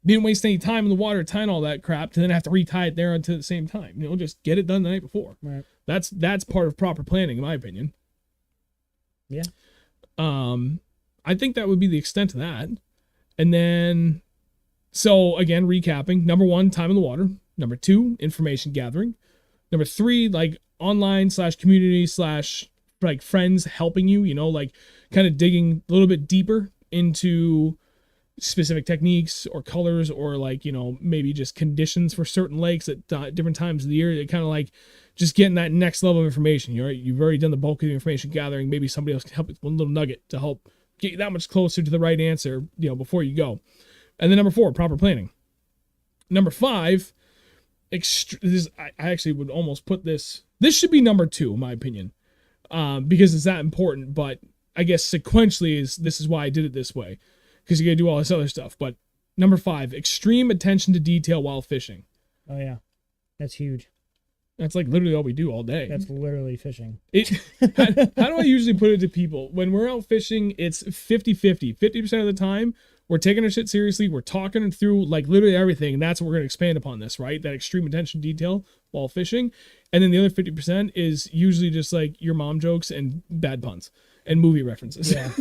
you didn't waste any time in the water tying all that crap to then have to retie it there until the same time. You know, just get it done the night before. Right. That's part of proper planning, in my opinion. Yeah. I think that would be the extent of that. And then, so again, recapping. Number 1, time in the water. Number 2, information gathering. Number 3, like online / community / like friends helping you, you know, like kind of digging a little bit deeper into specific techniques or colors or like, you know, maybe just conditions for certain lakes at different times of the year. It kind of like just getting that next level of information. You've already done the bulk of the information gathering. Maybe somebody else can help with one little nugget to help get you that much closer to the right answer, you know, before you go. And then number 4, proper planning. Number 5, I actually would almost put this should be number 2 in my opinion, because it's that important. But I guess sequentially this is why I did it this way, because you gotta do all this other stuff. But number 5, extreme attention to detail while fishing. Oh yeah, that's huge. That's like literally all we do all day. That's literally fishing. How do I usually put it to people? When we're out fishing, it's 50-50. 50% of the time, we're taking our shit seriously. We're talking through like literally everything. And that's what we're going to expand upon this, right? That extreme attention to detail while fishing. And then the other 50% is usually just like your mom jokes and bad puns and movie references. Yeah.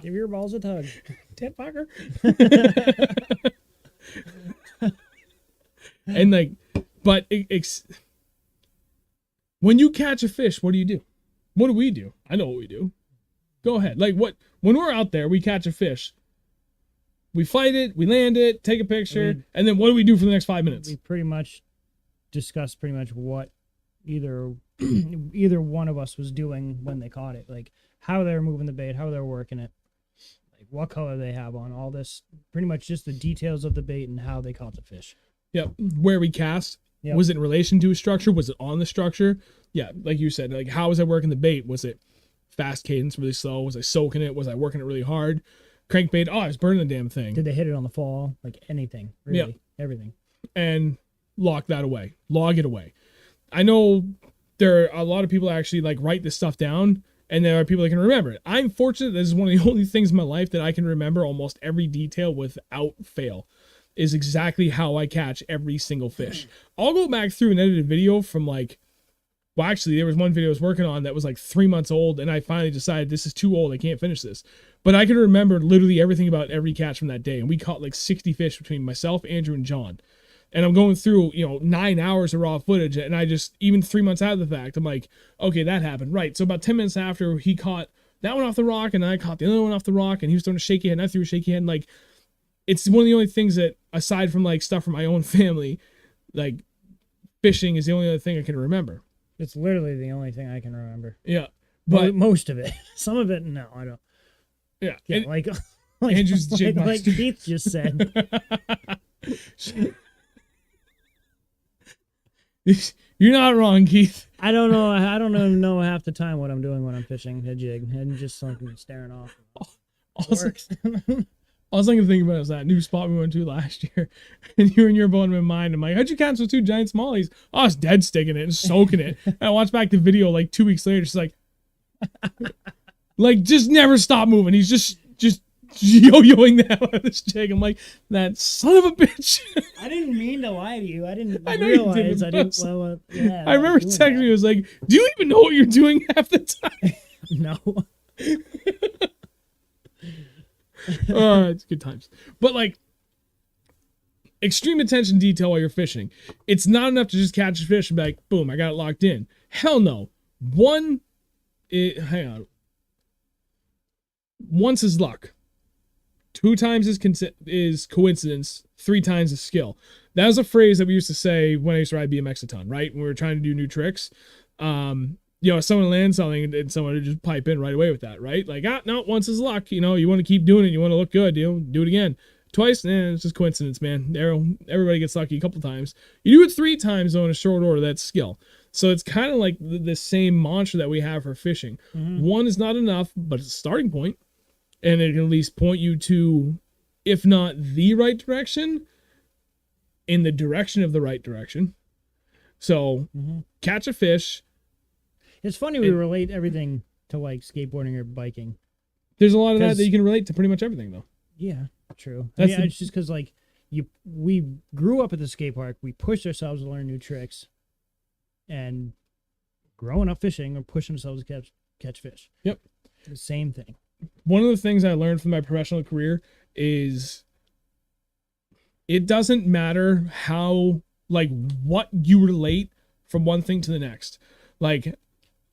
Give your balls a tug. Tit fucker. And like, but when you catch a fish, what do? What do we do? I know what we do. Go ahead. Like when we're out there, we catch a fish. We fight it, we land it, take a picture, and then what do we do for the next 5 minutes? We pretty much discussed what either one of us was doing when they caught it. Like how they're moving the bait, how they're working it, like what color they have on, all this, pretty much just the details of the bait and how they caught the fish. Yep. Where we cast. Yep. Was it in relation to a structure? Was it on the structure? Yeah, like you said, like how was I working the bait? Was it fast cadence, really slow? Was I soaking it? Was I working it really hard? crankbait. Oh, I was burning the damn thing. Did they hit it on the fall? Like anything, really, everything. And lock that away. Log it away. I know there are a lot of people that actually like write this stuff down, and there are people that can remember it. I'm fortunate this is one of the only things in my life that I can remember almost every detail without fail, is exactly how I catch every single fish. I'll go back through and edit a video from like, well, actually, there was one video I was working on that was like 3 months old, and I finally decided this is too old. I can't finish this. But I can remember literally everything about every catch from that day, and we caught like 60 fish between myself, Andrew, and John. And I'm going through, 9 hours of raw footage, and I just, even 3 months out of the fact, I'm like, okay, that happened. Right. So about 10 minutes after, he caught that one off the rock, and I caught the other one off the rock, and he was throwing a shaky head, and I threw a shaky head. And like, it's one of the only things that, aside from like stuff from my own family, like fishing is the only other thing I can remember. It's literally the only thing I can remember. Yeah. But most of it. Some of it, no, I don't. Yeah. Yeah, And, like Andrew's jig like master. Keith just said. You're not wrong, Keith. I don't know. I don't even know half the time what I'm doing when I'm fishing a jig. I'm just like staring off. Also, all I can think about is that new spot we went to last year, and you and your boat in my mind. I'm like, how'd you catch those 2 giant smallies? Oh, it's dead sticking it and soaking it. And I watched back the video like 2 weeks later. She's like, just never stop moving. He's just yo-yoing the hell out of this jig. I'm like, that son of a bitch. I didn't mean to lie to you. I didn't I know realize you didn't, I didn't. Well, yeah. I remember texting you. I was like, do you even know what you're doing half the time? No. It's good times. But like, extreme attention to detail while you're fishing. It's not enough to just catch a fish and be like, boom, I got it locked in. Hell no. Hang on. Once is luck. 2 times is coincidence. 3 times is skill. That was a phrase that we used to say when I used to ride BMX a ton, right? When we were trying to do new tricks. Someone lands something and someone would just pipe in right away with that, right? Like, no, once is luck. You want to keep doing it. You want to look good. Do it again. Twice, it's just coincidence, man. Everybody gets lucky a couple times. You do it 3 times, though, in a short order. That's skill. So it's kind of like the same mantra that we have for fishing. Mm-hmm. 1 is not enough, but it's a starting point. And it can at least point you to, if not the right direction, in the direction of the right direction. So, catch a fish. It's funny we relate everything to like skateboarding or biking. There's a lot of that you can relate to pretty much everything, though. Yeah, true. It's just because like we grew up at the skate park. We pushed ourselves to learn new tricks, and growing up fishing or pushing ourselves to catch fish. Yep, the same thing. One of the things I learned from my professional career is it doesn't matter how, like, what you relate from one thing to the next. Like,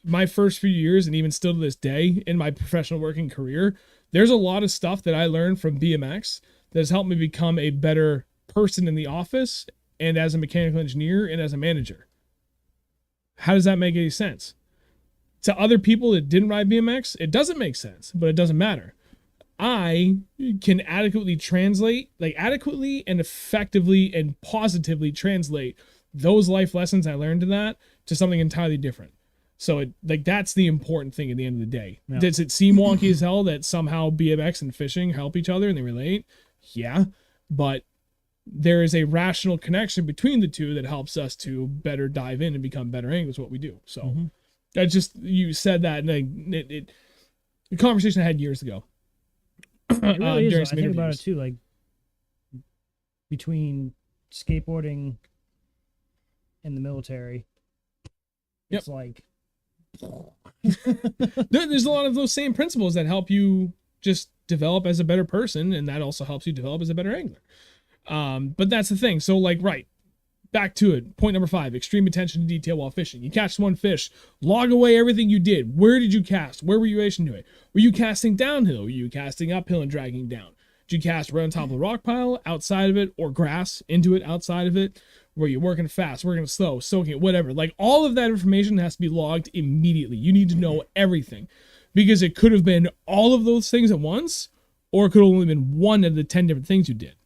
my first few years, and even still to this day in my professional working career, there's a lot of stuff that I learned from BMX that has helped me become a better person in the office and as a mechanical engineer and as a manager. How does that make any sense? To other people that didn't ride BMX, it doesn't make sense, but it doesn't matter. I can adequately and effectively and positively translate those life lessons I learned in that to something entirely different. So that's the important thing at the end of the day. Yeah. Does it seem wonky as hell that somehow BMX and fishing help each other and they relate? Yeah, but there is a rational connection between the two that helps us to better dive in and become better anglers, what we do. So that's just, you said that, and the conversation I had years ago. It really is. I think about it too, like between skateboarding and the military. It's like there's a lot of those same principles that help you just develop as a better person, and that also helps you develop as a better angler. But that's the thing. So back to it. Point number 5, extreme attention to detail while fishing. You catch one fish, log away everything you did. Where did you cast? Where were you racing to it? Were you casting downhill? Were you casting uphill and dragging down? Did you cast right on top of the rock pile, outside of it, or grass, into it, outside of it? Were you working fast, working slow, soaking it, whatever? Like, all of that information has to be logged immediately. You need to know everything, because it could have been all of those things at once, or it could have only been one of the 10 different things you did.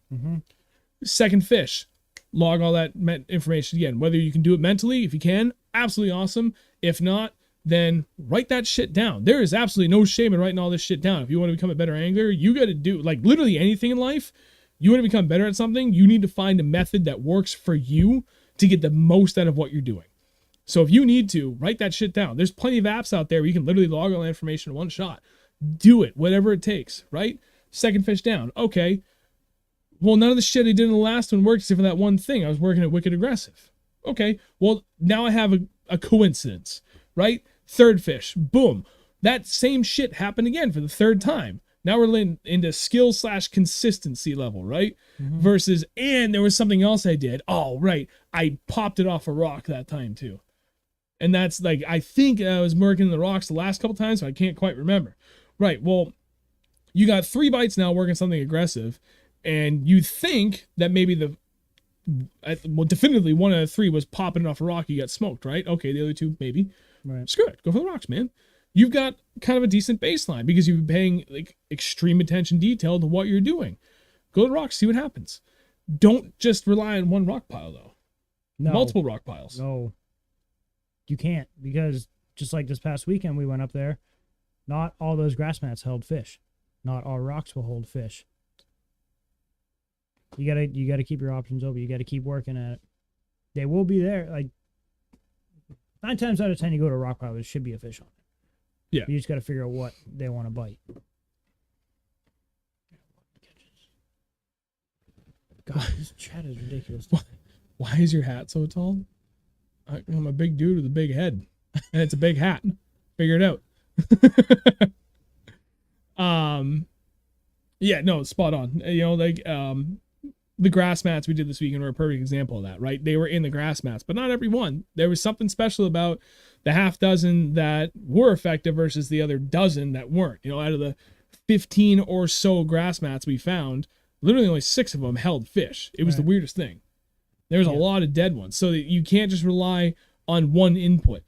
Second fish, log all that information again. Whether you can do it mentally, if you can, absolutely awesome. If not, then write that shit down. There is absolutely no shame in writing all this shit down. If you want to become a better angler, you got to do like literally anything in life. You want to become better at something, you need to find a method that works for you to get the most out of what you're doing. So if you need to, write that shit down. There's plenty of apps out there where you can literally log all that information in one shot. Do it, whatever it takes, right? Second fish down. Okay. Well, none of the shit I did in the last one worked except for that one thing. I was working at Wicked Aggressive. Okay. Well, now I have a coincidence, right? Third fish. Boom. That same shit happened again for the third time. Now we're into skill / consistency level, right? Mm-hmm. Versus, and there was something else I did. Oh, right. I popped it off a rock that time too. And that's like, I think I was working the rocks the last couple times, so I can't quite remember. Right. Well, you got 3 bites now working something aggressive, and you think that maybe definitively one of the 3 was popping off a rock. You got smoked, right? Okay. The other 2, maybe. Right. Screw it. Go for the rocks, man. You've got kind of a decent baseline because you've been paying like extreme attention detail to what you're doing. Go to the rocks, see what happens. Don't just rely on one rock pile though. No. Multiple rock piles. No. You can't, because just like this past weekend we went up there, not all those grass mats held fish. Not all rocks will hold fish. You gotta keep your options open. You gotta keep working at it. They will be there. Like 9 times out of 10 you go to a rock pile, there should be a fish on it. Yeah. You just got to figure out what they want to bite. God, this chat is ridiculous. Why is your hat so tall? I'm a big dude with a big head, and it's a big hat. Figure it out. Yeah, no, spot on. You know, like the grass mats we did this weekend were a perfect example of that, right? They were in the grass mats, but not every one. There was something special about the half dozen that were effective versus the other dozen that weren't. You know, out of the 15 or so grass mats we found, literally only 6 of them held fish. It was the weirdest thing. There's a lot of dead ones. So that you can't just rely on one input.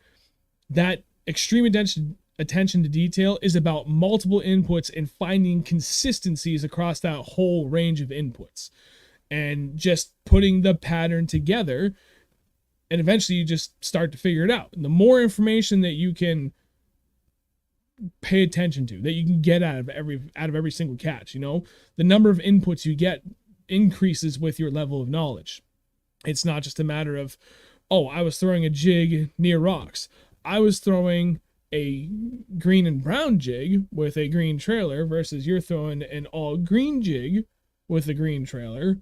That extreme attention to detail is about multiple inputs and finding consistencies across that whole range of inputs. And just putting the pattern together, and eventually you just start to figure it out. And the more information that you can pay attention to, that you can get out of every single catch, you know, the number of inputs you get increases with your level of knowledge. It's not just a matter of, oh, I was throwing a jig near rocks. I was throwing a green and brown jig with a green trailer versus you're throwing an all green jig with a green trailer.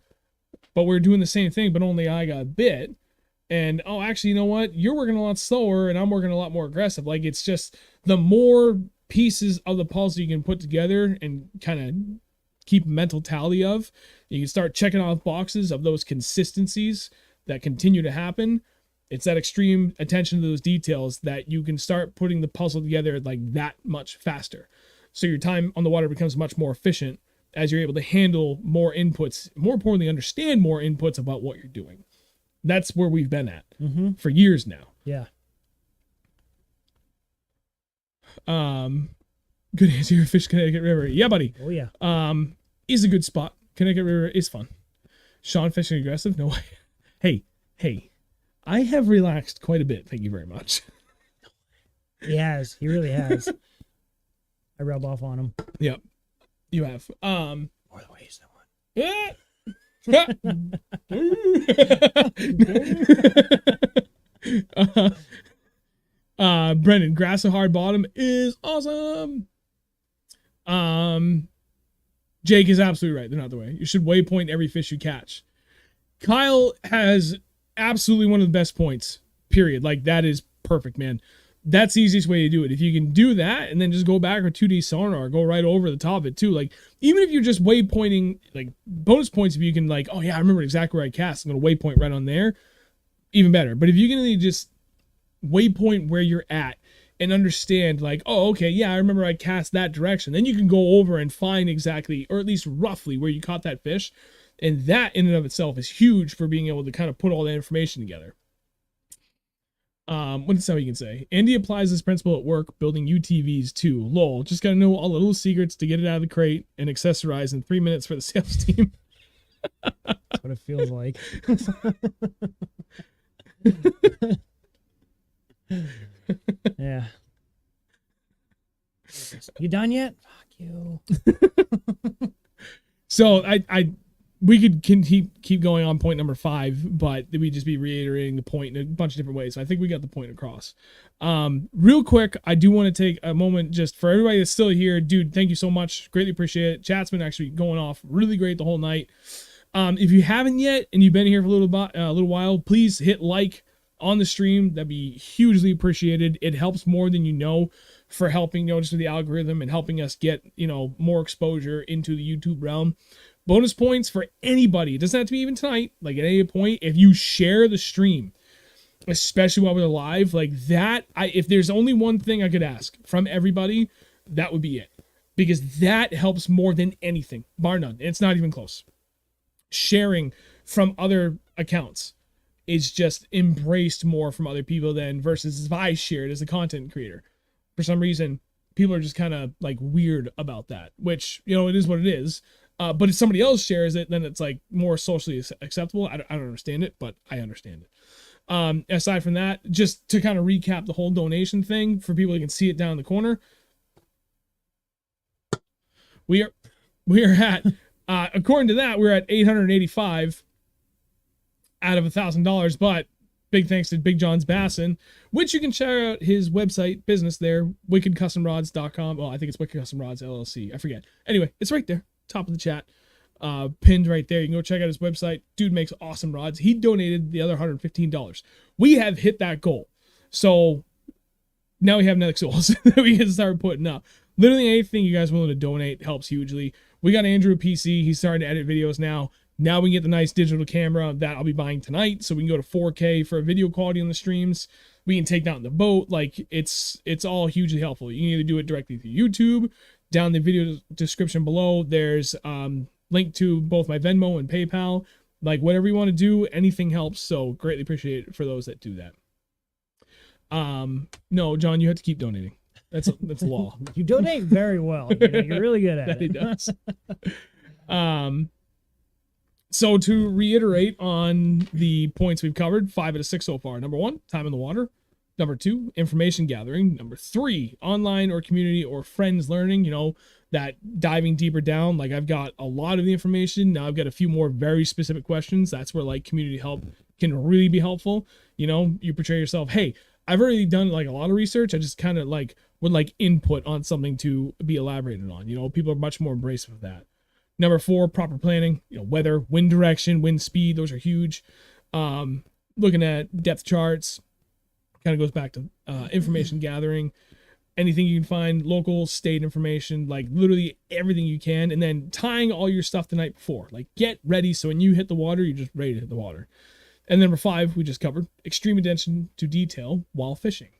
But we're doing the same thing, but only I got bit. And, oh, actually, you know what? You're working a lot slower and I'm working a lot more aggressive. Like, it's just the more pieces of the puzzle you can put together and kind of keep a mental tally of, you can start checking off boxes of those consistencies that continue to happen. It's that extreme attention to those details that you can start putting the puzzle together like that much faster. So your time on the water becomes much more efficient as you're able to handle more inputs, more importantly, understand more inputs about what you're doing. That's where we've been at for years now. Yeah. Good answer. Your fish Connecticut River. Yeah, buddy. Oh yeah. Is a good spot. Connecticut River is fun. Sean fishing aggressive? No way. Hey. I have relaxed quite a bit. Thank you very much. He has. He really has. I rub off on him. Yep. You have. More the ways than one. Brendan, grass and hard bottom is awesome. Jake is absolutely right. They're not the way. You should waypoint every fish you catch. Kyle has absolutely one of the best points, period. Like, that is perfect, man. That's the easiest way to do it. If you can do that and then just go back with 2D sonar, go right over the top of it too. Like, even if you're just waypointing, like, bonus points, if you can, like, oh yeah, I remember exactly where I cast, I'm going to waypoint right on there, even better. But if you can just waypoint where you're at and understand, like, oh, okay, yeah, I remember I cast that direction, then you can go over and find exactly, or at least roughly, where you caught that fish. And that in and of itself is huge for being able to kind of put all that information together. What's that you can say? Andy applies this principle at work, building UTVs too. Lol. Just gotta know all the little secrets to get it out of the crate and accessorize in 3 minutes for the sales team. That's what it feels like. Yeah. You done yet? Fuck you. So we could keep going on point number 5, but we'd just be reiterating the point in a bunch of different ways. So I think we got the point across. Real quick, I do want to take a moment just for everybody that's still here. Dude, thank you so much. Greatly appreciate it. Chat's been actually going off really great the whole night. If you haven't yet and you've been here for a little while, please hit like on the stream. That'd be hugely appreciated. It helps more than you know for helping, just with the algorithm and helping us get, more exposure into the YouTube realm. Bonus points for anybody. It doesn't have to be even tonight. Like at any point, if you share the stream, especially while we're live, like that, if there's only one thing I could ask from everybody, that would be it. Because that helps more than anything, bar none. It's not even close. Sharing from other accounts is just embraced more from other people than versus if I shared as a content creator. For some reason, people are just kind of like weird about that, which, it is what it is. But if somebody else shares it, then it's like more socially acceptable. I don't understand it, but I understand it. Aside from that, just to kind of recap the whole donation thing for people who can see it down in the corner, we are at, according to that, we're at $885 out of $1,000. But big thanks to Big John's Bassin, which you can check out his website business there, wickedcustomrods.com. Well, I think it's Wicked Custom Rods LLC. I forget. Anyway, it's right there. Top of the chat, pinned right there. You can go check out his website. Dude makes awesome rods. He donated the other $115. We have hit that goal, so now we have next goals that we can start putting up. Literally anything you guys are willing to donate helps hugely. We got Andrew a PC. He's starting to edit videos now. Now we can get the nice digital camera that I'll be buying tonight, so we can go to 4K for video quality on the streams. We can take down the boat. Like it's all hugely helpful. You can either do it directly through YouTube. Down the video description below, there's link to both my Venmo and PayPal. Like whatever you want to do, anything helps. So greatly appreciate it for those that do that. No, John, you have to keep donating. That's law. You donate very well. You're really good at it. He does. So to reiterate on the points we've covered, 5 out of 6 so far. Number 1, time in the water. Number 2, information gathering. Number 3, online or community or friends learning, that diving deeper down. Like I've got a lot of the information. Now I've got a few more very specific questions. That's where like community help can really be helpful. You portray yourself, hey, I've already done like a lot of research. I just kind of like would like input on something to be elaborated on. People are much more embracing of that. Number 4, proper planning, weather, wind direction, wind speed. Those are huge. Looking at depth charts. Kind of goes back to information gathering, anything you can find, local, state information, like literally everything you can, and then tying all your stuff the night before. Like get ready so when you hit the water, you're just ready to hit the water. And number 5, we just covered, extreme attention to detail while fishing.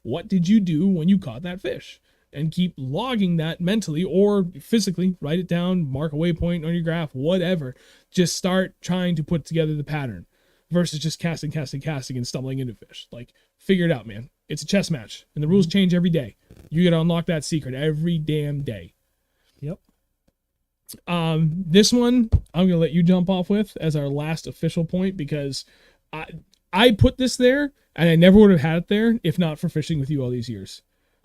What did you do when you caught that fish? And keep logging that mentally or physically. Write it down, mark a waypoint on your graph, whatever. Just start trying to put together the pattern. Versus just casting and stumbling into fish. Like, figure it out, man. It's a chess match, and the rules change every day. You gotta unlock that secret every damn day. Yep. This one, I'm gonna let you jump off with as our last official point because I put this there, and I never would have had it there if not for fishing with you all these years.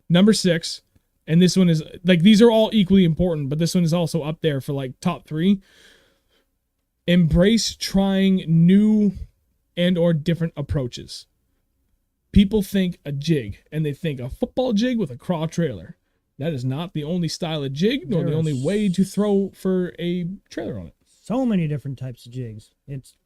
Number 6, and this one is, like, these are all equally important, but this one is also up there for, like, top 3. Embrace trying new and or different approaches. People think a jig, and they think a football jig with a craw trailer. That is not the only style of jig, nor the only way to throw for a trailer on it. So many different types of jigs.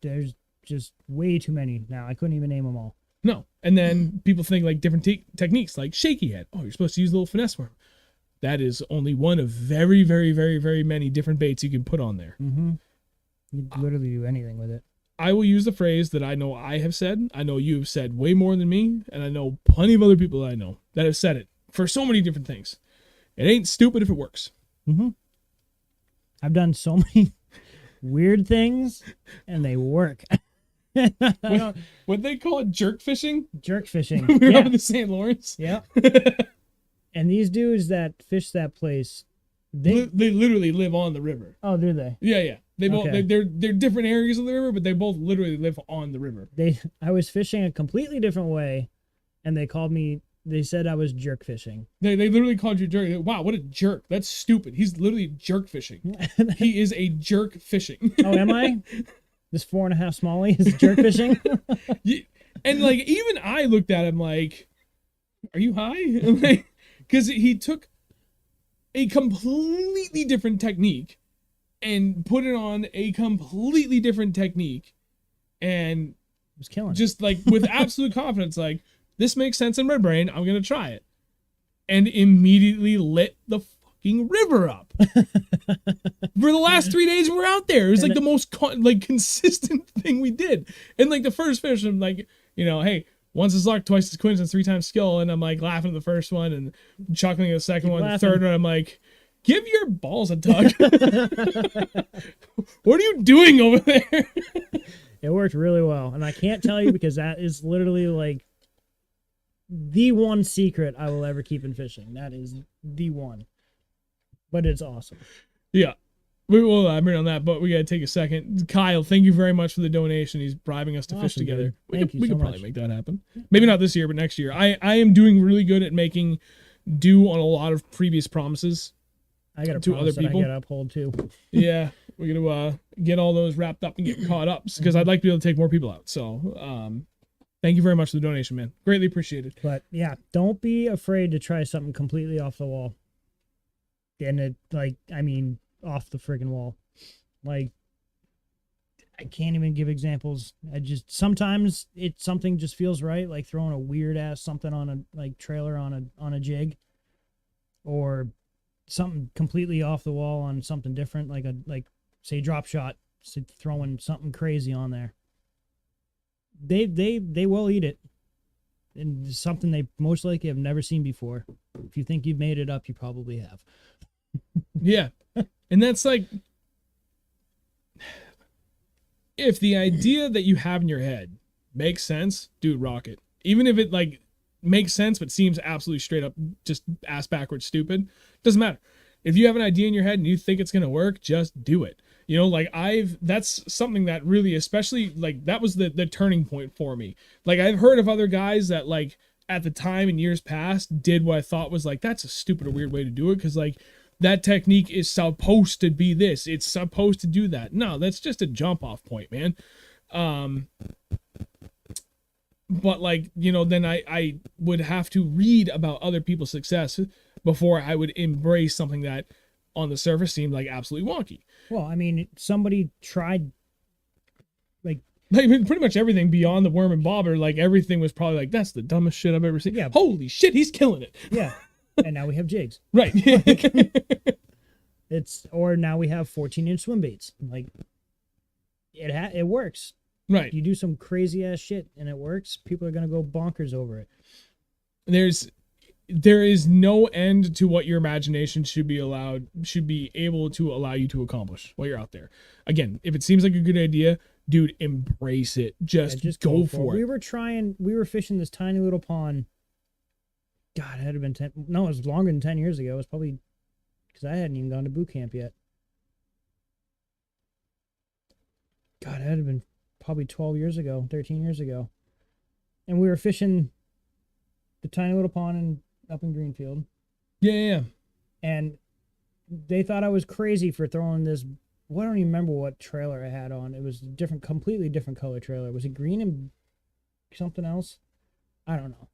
There's just way too many now. I couldn't even name them all. No. And then people think like different techniques, like shaky head. Oh, you're supposed to use a little finesse worm. That is only one of very, very, very, very many different baits you can put on there. Mm-hmm. You can literally do anything with it. I will use the phrase that I know I have said. I know you have said way more than me, and I know plenty of other people that I know that have said it for so many different things. It ain't stupid if it works. Mm-hmm. I've done so many weird things, and they work. What they call it, jerk fishing? Jerk fishing. We were up in the St. Lawrence. Yeah. And these dudes that fish that place, they literally live on the river. Oh, do they? Yeah. They both they're different areas of the river, but they both literally live on the river. I was fishing a completely different way, and they called me They said I was jerk fishing. They literally called you a jerk. Wow, what a jerk. That's stupid. He's literally jerk fishing. He is a jerk fishing. Oh, am I? This 4.5 smallie is jerk fishing? And like, even I looked at him like, are you high? Because he took a completely different technique and put it on a completely different technique and was killing just like with absolute confidence, like, this makes sense in my brain, I'm gonna try it, and immediately lit the fucking river up. For the last 3 days we're out there, it was like the most consistent thing we did. And like the first fish, I'm like, you know, hey, once is luck, twice is coincidence, 3 times skill. And I'm like laughing at the first one and chuckling at the second one. The third one, I'm like, give your balls a tug. What are you doing over there? It worked really well. And I can't tell you because that is literally like the one secret I will ever keep in fishing. That is the one. But it's awesome. Yeah. We will elaborate on that, but we got to take a second. Kyle, thank you very much for the donation. He's bribing us to fish together. We could probably make that happen. Maybe not this year, but next year. I am doing really good at making do on a lot of previous promises. I got to other people. I got to uphold too. Yeah, we're gonna get all those wrapped up and get caught up because I'd like to be able to take more people out. So, thank you very much for the donation, man. Greatly appreciated. But yeah, don't be afraid to try something completely off the wall. And it, like, I mean, off the friggin' wall. Like, I can't even give examples. Sometimes something just feels right, like throwing a weird ass something on a trailer on a jig, or something completely off the wall on something different, like say drop shot, so throwing something crazy on there. They will eat it, and something they most likely have never seen before. If you think you've made it up, you probably have. Yeah, and that's like, if the idea that you have in your head makes sense, dude, rock it. Even if it like makes sense but seems absolutely straight up just ass backwards stupid, doesn't matter. If you have an idea in your head and you think it's gonna work, just do it. You know, like that's something that really, especially like that was the turning point for me. Like, I've heard of other guys that like at the time in years past did what I thought was like, that's a stupid or weird way to do it, because like that technique is supposed to be this, it's supposed to do that. No, that's just a jump off point, man. But like, you know, then I would have to read about other people's success before I would embrace something that on the surface seemed like absolutely wonky. Well, I mean, somebody tried like pretty much everything beyond the worm and bobber, like everything was probably like, that's the dumbest shit I've ever seen. Yeah. Holy shit, he's killing it. Yeah. And now we have jigs. Right. Or now we have 14-inch swim baits. Like, it works. Right. You do some crazy ass shit and it works, people are gonna go bonkers over it. There is no end to what your imagination should be able to allow you to accomplish while you're out there. Again, if it seems like a good idea, dude, embrace it. Just go for it. We were fishing this tiny little pond. God, it had to have been it was longer than 10 years ago. It was probably because I hadn't even gone to boot camp yet. God, it had to have been probably 12 years ago, 13 years ago. And we were fishing the tiny little pond up in Greenfield. Yeah. And they thought I was crazy for throwing this. I don't even remember what trailer I had on. It was a completely different color trailer. Was it green and something else? I don't know.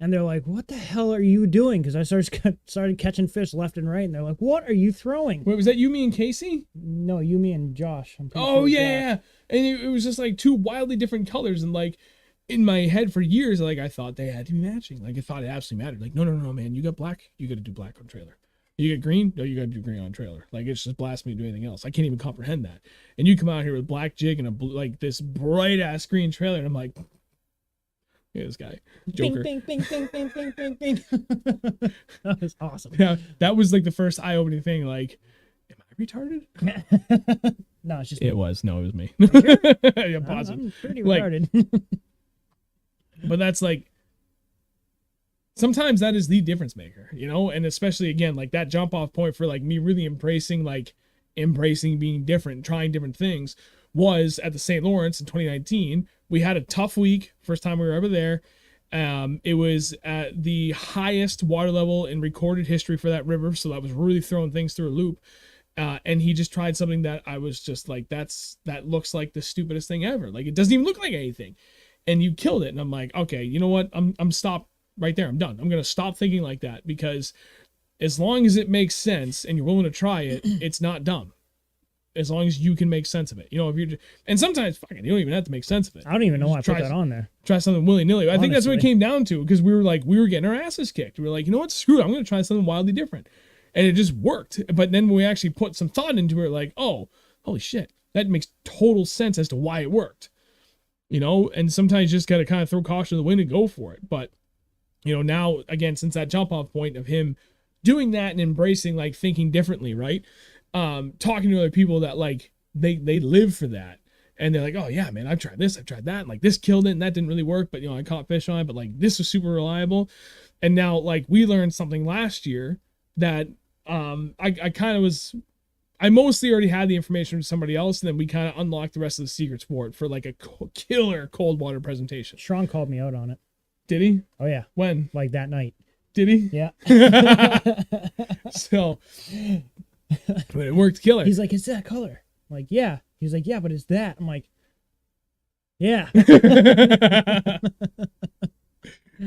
And they're like, what the hell are you doing? Because I started catching fish left and right. And they're like, what are you throwing? Wait, was that you, me, and Casey? No, you, me, and Josh. Oh, yeah. And it was just like two wildly different colors. And like in my head for years, like I thought they had to be matching. Like I thought it absolutely mattered. Like, no, man. You got black, you got to do black on trailer. You got green, no, you got to do green on trailer. Like, it's just blasphemy to do anything else. I can't even comprehend that. And you come out here with black jig and like this bright ass green trailer. And I'm like, yeah, this guy, Joker. Bing, bing, bing, bing, bing, bing, bing. That was awesome. Yeah, that was like the first eye-opening thing. Like, am I retarded? No, it's just it was. No, it was me. Sure? Yeah, positive. I'm pretty retarded. But that's like, sometimes that is the difference maker, you know? And especially, again, like that jump off point for like me really embracing being different, trying different things, was at the St. Lawrence in 2019. We had a tough week, first time we were ever there, It was at the highest water level in recorded history for that river, so that was really throwing things through a loop. And he just tried something that I was just like, that looks like the stupidest thing ever. Like, it doesn't even look like anything. And you killed it. And I'm like, okay, you know what? I'm stopped right there. I'm done. I'm going to stop thinking like that, because as long as it makes sense and you're willing to try it, it's not dumb. As long as you can make sense of it. You know, if you're, and sometimes fucking, you don't even have to make sense of it. I don't even know why I put that on there. Try something willy-nilly. I think that's what it Honestly. came down to, because we were getting our asses kicked. We were like, you know what? Screw it. I'm going to try something wildly different. And it just worked. But then when we actually put some thought into it, like, oh, holy shit, that makes total sense as to why it worked. You know, and sometimes you just got to kind of throw caution to the wind and go for it. But, you know, now, again, since that jump off point of him doing that and embracing, like, thinking differently, right? Talking to other people that, like, they live for that. And they're like, oh, yeah, man, I've tried this, I've tried that. And, like, this killed it and that didn't really work. But, you know, I caught fish on it. But, like, this was super reliable. And now, like, we learned something last year that I mostly already had the information from somebody else, and then we kind of unlocked the rest of the secrets for it for like a killer cold water presentation. Sean called me out on it. Did he? Oh yeah. When? Like that night. Did he? Yeah. So, but it worked killer. He's like, it's that color. I'm like, yeah. He's like, yeah, but it's that. I'm like, yeah.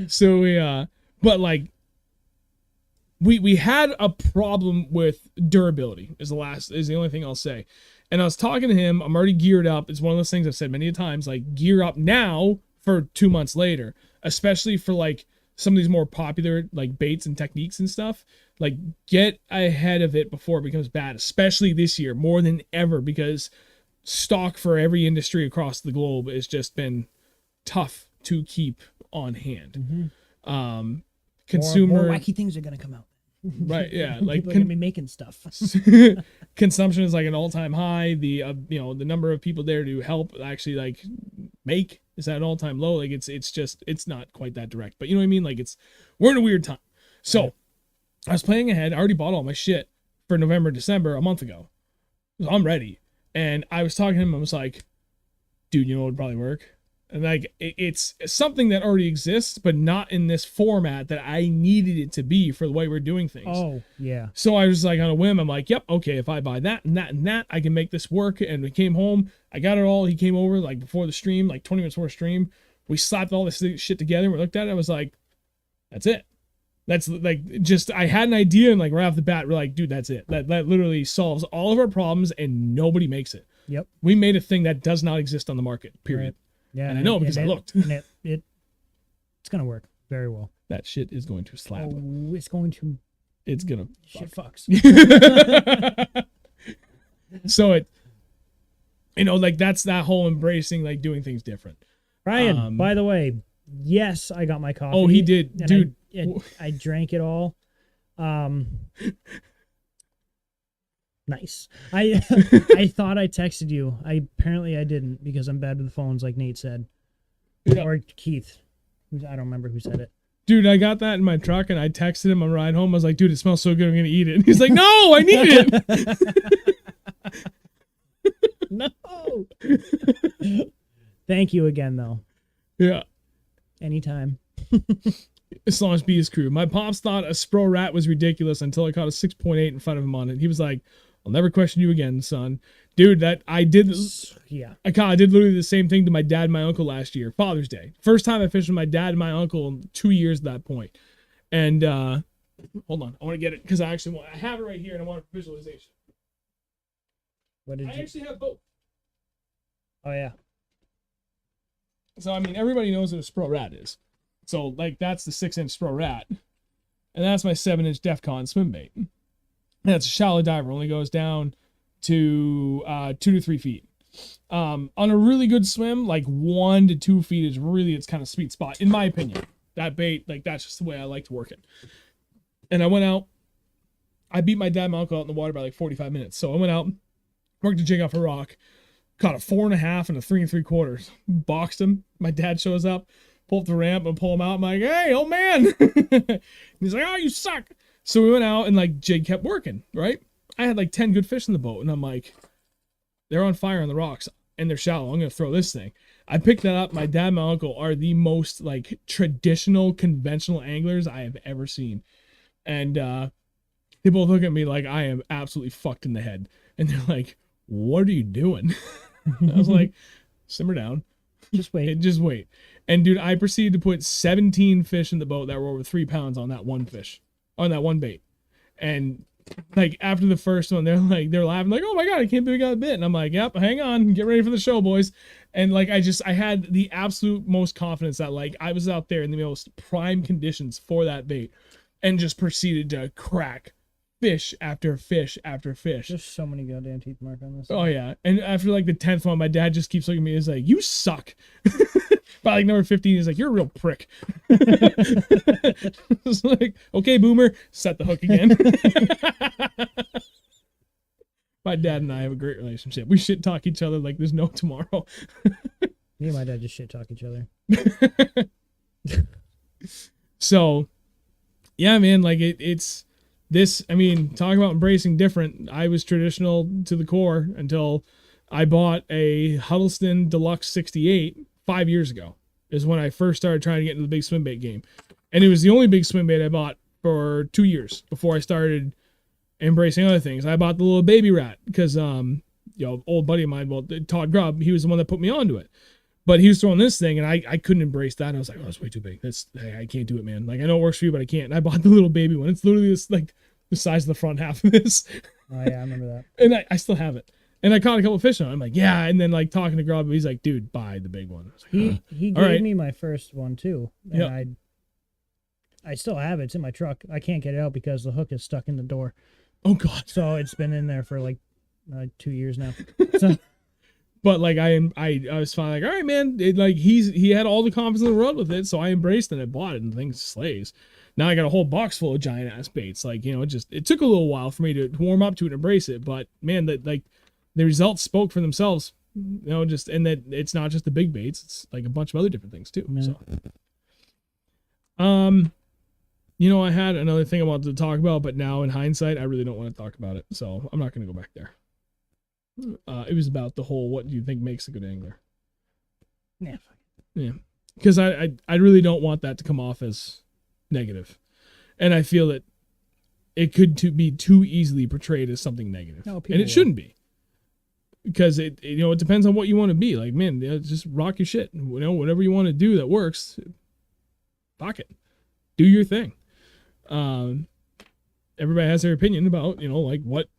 So but like, we had a problem with durability is the only thing I'll say. And I was talking to him, I'm already geared up. It's one of those things I've said many times, like, gear up now for 2 months later, especially for like some of these more popular like baits and techniques and stuff. Like, get ahead of it before it becomes bad, especially this year more than ever, because stock for every industry across the globe has just been tough to keep on hand. Mm-hmm. Consumer more wacky things are gonna come out. Right, yeah, like people are gonna be making stuff. Consumption is like an all-time high. The you know, the number of people there to help actually like make is at an all-time low. Like it's not quite that direct, but you know what I mean. Like we're in a weird time. So Right. I was planning ahead. I already bought all my shit for November, December a month ago. So I'm ready, and I was talking to him. I was like, dude, you know what would probably work? And like it's something that already exists, but not in this format that I needed it to be for the way we're doing things. Oh yeah. So I was like, on a whim, I'm like, yep, okay, if I buy that and that and that, I can make this work. And we came home, I got it all. He came over like before the stream, like 20 minutes before stream. We slapped all this shit together. We looked at it. I was like, that's it. That's like, just, I had an idea, and like right off the bat, we're like, dude, that's it. That literally solves all of our problems, and nobody makes it. Yep. We made a thing that does not exist on the market, period. Right. Yeah, And I know because I looked. And it's gonna work very well. That shit is going to slap. Oh, it's going to. It's gonna Shit fucks. So it, you know, like that's that whole embracing, like doing things different. Ryan, by the way, yes, I got my coffee. Oh, he did, and dude. I drank it all. Nice. I thought I texted you. Apparently I didn't, because I'm bad with the phones, like Nate said. Yeah. Or Keith. I don't remember who said it. Dude, I got that in my truck, and I texted him on the ride home. I was like, dude, it smells so good, I'm gonna eat it. And he's like, no, I need it. No. Thank you again, though. Yeah. Anytime. Slash B's crew. My pops thought a Spro Rat was ridiculous until I caught a 6.8 in front of him on it. He was like, I'll never question you again, son. Dude, that I did. Yeah. I did literally the same thing to my dad and my uncle last year, Father's Day. First time I fished with my dad and my uncle in 2 years at that point. And hold on, I want to get it because I have it right here, and I want a visualization. What did I you? actually have both. Oh yeah. So I mean, everybody knows what a Spro Rat is. So like that's the 6-inch Spro Rat, and that's my 7-inch Defcon swim bait. And that's a shallow diver, only goes down to 2 to 3 feet. On a really good swim, like 1 to 2 feet is really its kind of sweet spot, in my opinion. That bait, like that's just the way I like to work it. And I went out. I beat my dad and my uncle out in the water by like 45 minutes. So I went out, worked a jig off a rock, caught a 4.5 and a 3 3/4. Boxed him. My dad shows up, pull up the ramp and pull him out. I'm like, hey, old man. He's like, oh, you suck. So we went out and like jig kept working, right? I had like 10 good fish in the boat, and I'm like, they're on fire on the rocks and they're shallow. I'm gonna throw this thing. I picked that up. My dad and my uncle are the most like traditional, conventional anglers I have ever seen. And they both look at me like I am absolutely fucked in the head. And they're like, what are you doing? I was like, simmer down. Just wait. Just wait. And dude, I proceeded to put 17 fish in the boat that were over 3 pounds on that one fish, on that one bait. And like after the first one, they're laughing like, oh my God, I can't believe we got a bit. And I'm like, yep, hang on, get ready for the show, boys. And like, I had the absolute most confidence that like I was out there in the most prime conditions for that bait and just proceeded to crack fish after fish after fish. There's so many goddamn teeth mark on this. Oh yeah. And after like the 10th one, my dad just keeps looking at me and is like, you suck. By like number 15, he's like, you're a real prick. It's like, okay, boomer, set the hook again. My dad and I have a great relationship. We shit talk each other like there's no tomorrow. Me and my dad just shit talk each other. So yeah, man, like it's this, I mean, talk about embracing different. I was traditional to the core until I bought a Huddleston Deluxe 68 5 years ago, is when I first started trying to get into the big swim bait game. And it was the only big swim bait I bought for 2 years before I started embracing other things. I bought the little baby rat because, old buddy of mine, well, Todd Grubb, he was the one that put me onto it. But he was throwing this thing, and I couldn't embrace that. I was like, oh, it's way too big. I can't do it, man. Like, I know it works for you, but I can't. And I bought the little baby one. It's literally this, like, the size of the front half of this. Oh, yeah, I remember that. And I still have it. And I caught a couple fish on it. I'm like, yeah. And then, like, talking to Grubb, he's like, dude, buy the big one. I was like, he gave me my first one, too. And I still have it. It's in my truck. I can't get it out because the hook is stuck in the door. Oh, God. So it's been in there for, like 2 years now. So... But like I was fine, like, all right, man. He had all the confidence in the world with it, so I embraced it and I bought it, and the thing slays. Now I got a whole box full of giant ass baits. Like, it took a little while for me to warm up to it and embrace it, but man, the results spoke for themselves. And that it's not just the big baits; it's like a bunch of other different things too. Yeah. So, I had another thing I wanted to talk about, but now in hindsight, I really don't want to talk about it, so I'm not going to go back there. It was about the whole, what do you think makes a good angler? Yeah. Because I really don't want that to come off as negative. And I feel that it could be too easily portrayed as something negative. No, and it shouldn't be. Because it depends on what you want to be. Like, man, just rock your shit. Whatever you want to do that works, fuck it. Do your thing. Everybody has their opinion about, like what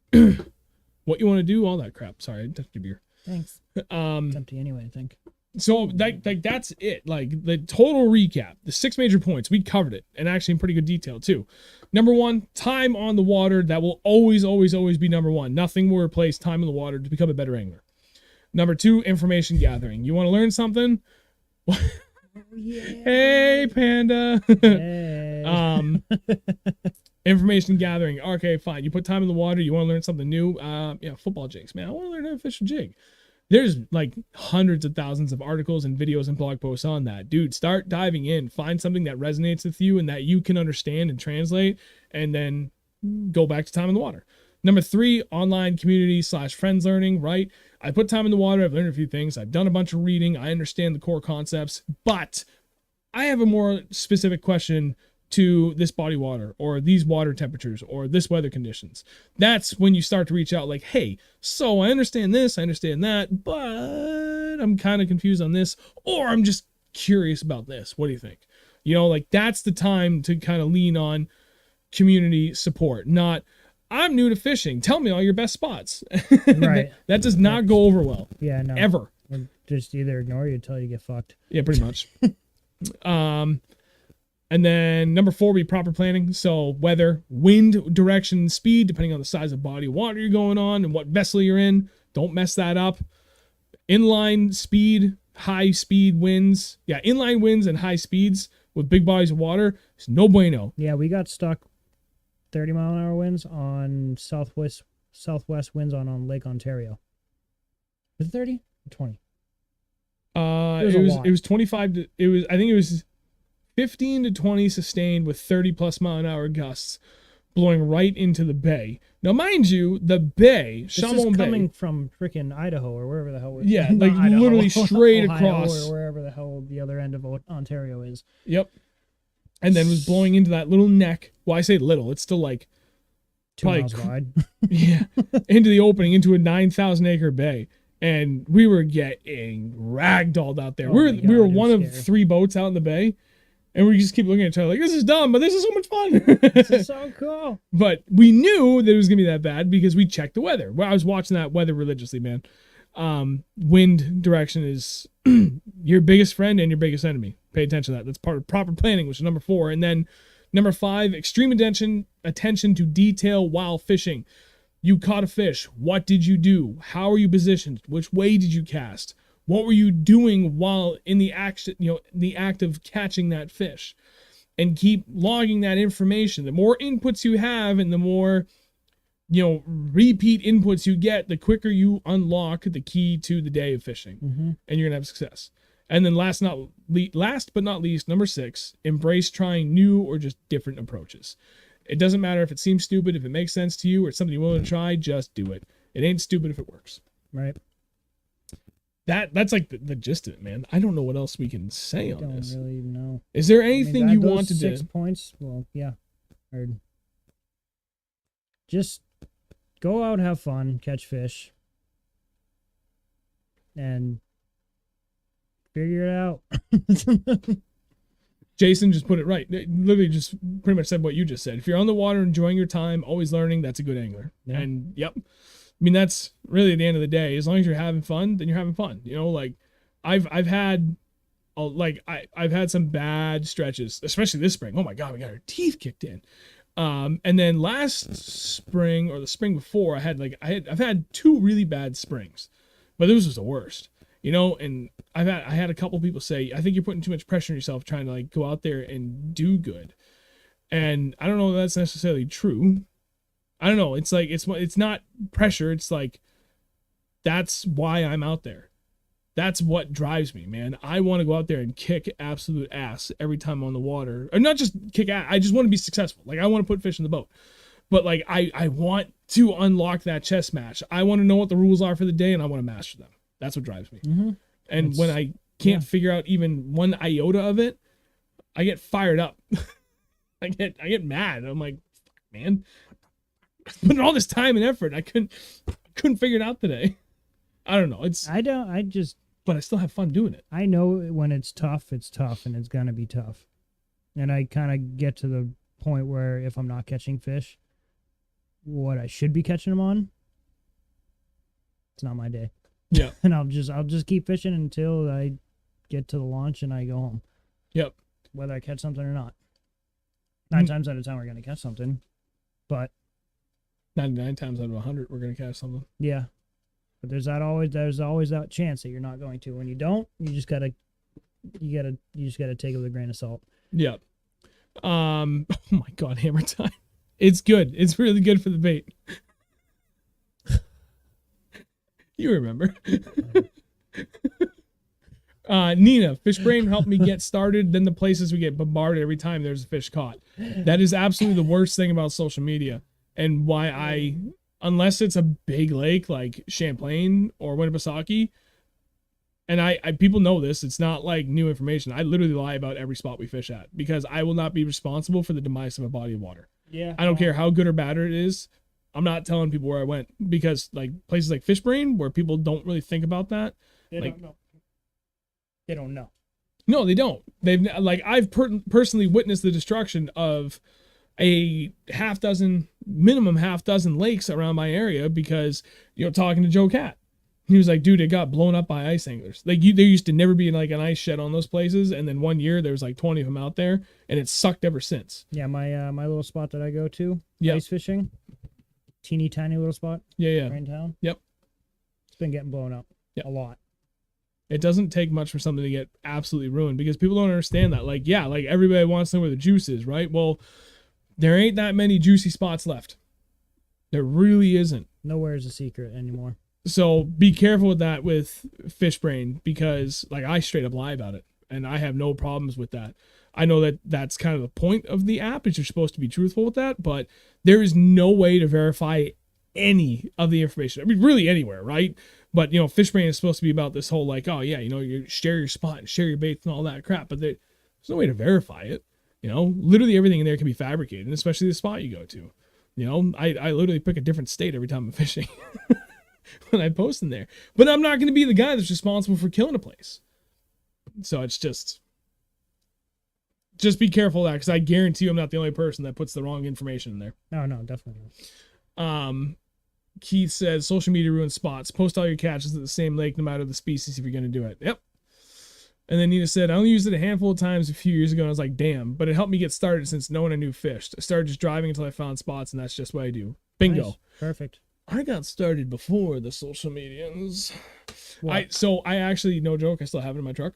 what you want to do, all that crap. Sorry, I touched your beer. Thanks. It's empty anyway, I think. So that's it. Like the total recap, the 6 major points, we covered it, and actually in pretty good detail too. Number 1, time on the water. That will always, always, always be number 1. Nothing will replace time on the water to become a better angler. Number 2, information gathering. You want to learn something? Yeah. Hey, Panda. Hey. Information gathering. Okay, fine. You put time in the water. You want to learn something new? Football jigs. Man, I want to learn how to fish a jig. There's like hundreds of thousands of articles and videos and blog posts on that. Dude, start diving in. Find something that resonates with you and that you can understand and translate, and then go back to time in the water. Number 3, online community / friends learning, right? I put time in the water. I've learned a few things. I've done a bunch of reading. I understand the core concepts, but I have a more specific question to this body water or these water temperatures or this weather conditions. That's when you start to reach out like, hey, so I understand this, I understand that, but I'm kind of confused on this, or I'm just curious about this. What do you think? That's the time to kind of lean on community support, not I'm new to fishing. Tell me all your best spots. Right. That does not go over well. Yeah, no. Ever. Or just either ignore you until you get fucked. Yeah, pretty much. And then number 4 will be proper planning. So weather, wind, direction, speed, depending on the size of body of water you're going on and what vessel you're in. Don't mess that up. Inline speed, high speed winds. Yeah, inline winds and high speeds with big bodies of water is no bueno. Yeah, we got stuck 30-mile-an-hour winds on southwest winds on Lake Ontario. Was it 30 or 20? It was 25 to, I think it was 15 to 20 sustained with 30 plus mile an hour gusts. blowing right into the bay. Now, mind you, the bay, This is Champlain coming Bay, from freaking Idaho or wherever the hell. yeah, not like Idaho, literally straight Ohio across. or wherever the hell the other end of Ontario is. Yep. And then was blowing into that little neck. Well, I say little. It's still like 2 miles wide. yeah, into the opening, into a 9,000 acre bay. And we were getting ragdolled out there. Oh we my God, were it was one of scary. 3 boats out in the bay. And we just keep looking at each other like, this is dumb, but this is so much fun. This is so cool. But we knew that it was going to be that bad because we checked the weather. Well, I was watching that weather religiously, man. Wind direction is your biggest friend and your biggest enemy. Pay attention to that. That's part of proper planning, which is number 4. And then number 5, extreme attention to detail while fishing. You caught a fish. What did you do? How are you positioned? Which way did you cast? What were you doing while in the action, the act of catching that fish? And keep logging that information. The more inputs you have and the more, repeat inputs you get, the quicker you unlock the key to the day of fishing. Mm-hmm. And you're going to have success. And then last but not least, number 6, embrace trying new or just different approaches. It doesn't matter if it seems stupid, if it makes sense to you or it's something you want to try, just do it. It ain't stupid if it works. Right. That's like the gist of it, man. I don't know what else we can say on this. Don't really know. Is there anything you want to do? 6 points. Well, yeah. Heard. Just go out, have fun, catch fish, and figure it out. Jason just put it right. It literally just pretty much said what you just said. If you're on the water, enjoying your time, always learning, that's a good angler. Yeah. And yep. I mean, that's really at the end of the day. As long as you're having fun, then you're having fun. I've had I've had some bad stretches, especially this spring. Oh my God, we got our teeth kicked in. And then last spring or the spring before, I've had 2 really bad springs, but this was the worst. And I had a couple people say, I think you're putting too much pressure on yourself trying to go out there and do good. And I don't know if that's necessarily true. I don't know. It's like, it's not pressure. It's like, that's why I'm out there. That's what drives me, man. I want to go out there and kick absolute ass every time I'm on the water. Or not just kick ass. I just want to be successful. I want to put fish in the boat. But I want to unlock that chess match. I want to know what the rules are for the day and I want to master them. That's what drives me. Mm-hmm. And when I can't figure out even one iota of it, I get fired up. I get mad. I'm like, man, put in all this time and effort. I couldn't figure it out today. I don't know. But I still have fun doing it. I know when it's tough, and it's gonna be tough. And I kind of get to the point where if I'm not catching fish, what I should be catching them on, it's not my day. Yeah. And I'll just keep fishing until I get to the launch and I go home. Yep. Whether I catch something or not. 9 times out of 10 we're gonna catch something. But 99 times out of 100 we're gonna catch something. yeah. But there's always that chance that you're not going to. When you don't, you just gotta take it with a grain of salt. Yep. Oh my God, hammer time. It's good. It's really good for the bait. You remember. Nina, fish brain helped me get started. Then the places we get bombarded every time there's a fish caught. That is absolutely the worst thing about social media. And why unless it's a big lake like Champlain or Winnipesaukee, and I people know this, it's not like new information. I literally lie about every spot we fish at because I will not be responsible for the demise of a body of water. Yeah. I don't care how good or bad it is. I'm not telling people where I went because places like Fishbrain where people don't really think about that. They don't know. They don't know. No, they don't. I've personally witnessed the destruction of a minimum half dozen lakes around my area because, talking to Joe Cat. He was like, dude, it got blown up by ice anglers. There used to never be an ice shed on those places. And then one year there was 20 of them out there and it's sucked ever since. Yeah. My little spot that I go to, Yep. ice fishing, teeny tiny little spot. Yeah. Right in town. Yep. It's been getting blown up. Yep. A lot. It doesn't take much for something to get absolutely ruined because people don't understand that. Everybody wants to know where the juice is, right? Well, there ain't that many juicy spots left. There really isn't. Nowhere is a secret anymore. So be careful with that with Fishbrain because I straight up lie about it and I have no problems with that. I know that that's kind of the point of the app, is you're supposed to be truthful with that, but there is no way to verify any of the information. I mean, really anywhere, right? But, you know, Fishbrain is supposed to be about this whole like, oh yeah, you know, you share your spot and share your baits and all that crap, but there's no way to verify it. You know, literally everything in there can be fabricated, especially the spot you go to. You know, I literally pick a different state every time I'm fishing when I post in there. But I'm not going to be the guy that's responsible for killing a place. So it's just be careful of that, because I guarantee you I'm not the only person that puts the wrong information in there. No, definitely not. Keith says, social media ruins spots. Post all your catches at the same lake, no matter the species, if you're going to do it. Yep. And then Nita said, I only used it a handful of times a few years ago, and I was like, damn, but it helped me get started since no one I knew fished. I started just driving until I found spots, and that's just what I do. Bingo. Nice. Perfect. I got started before the social medians. What? I actually, no joke, I still have it in my truck.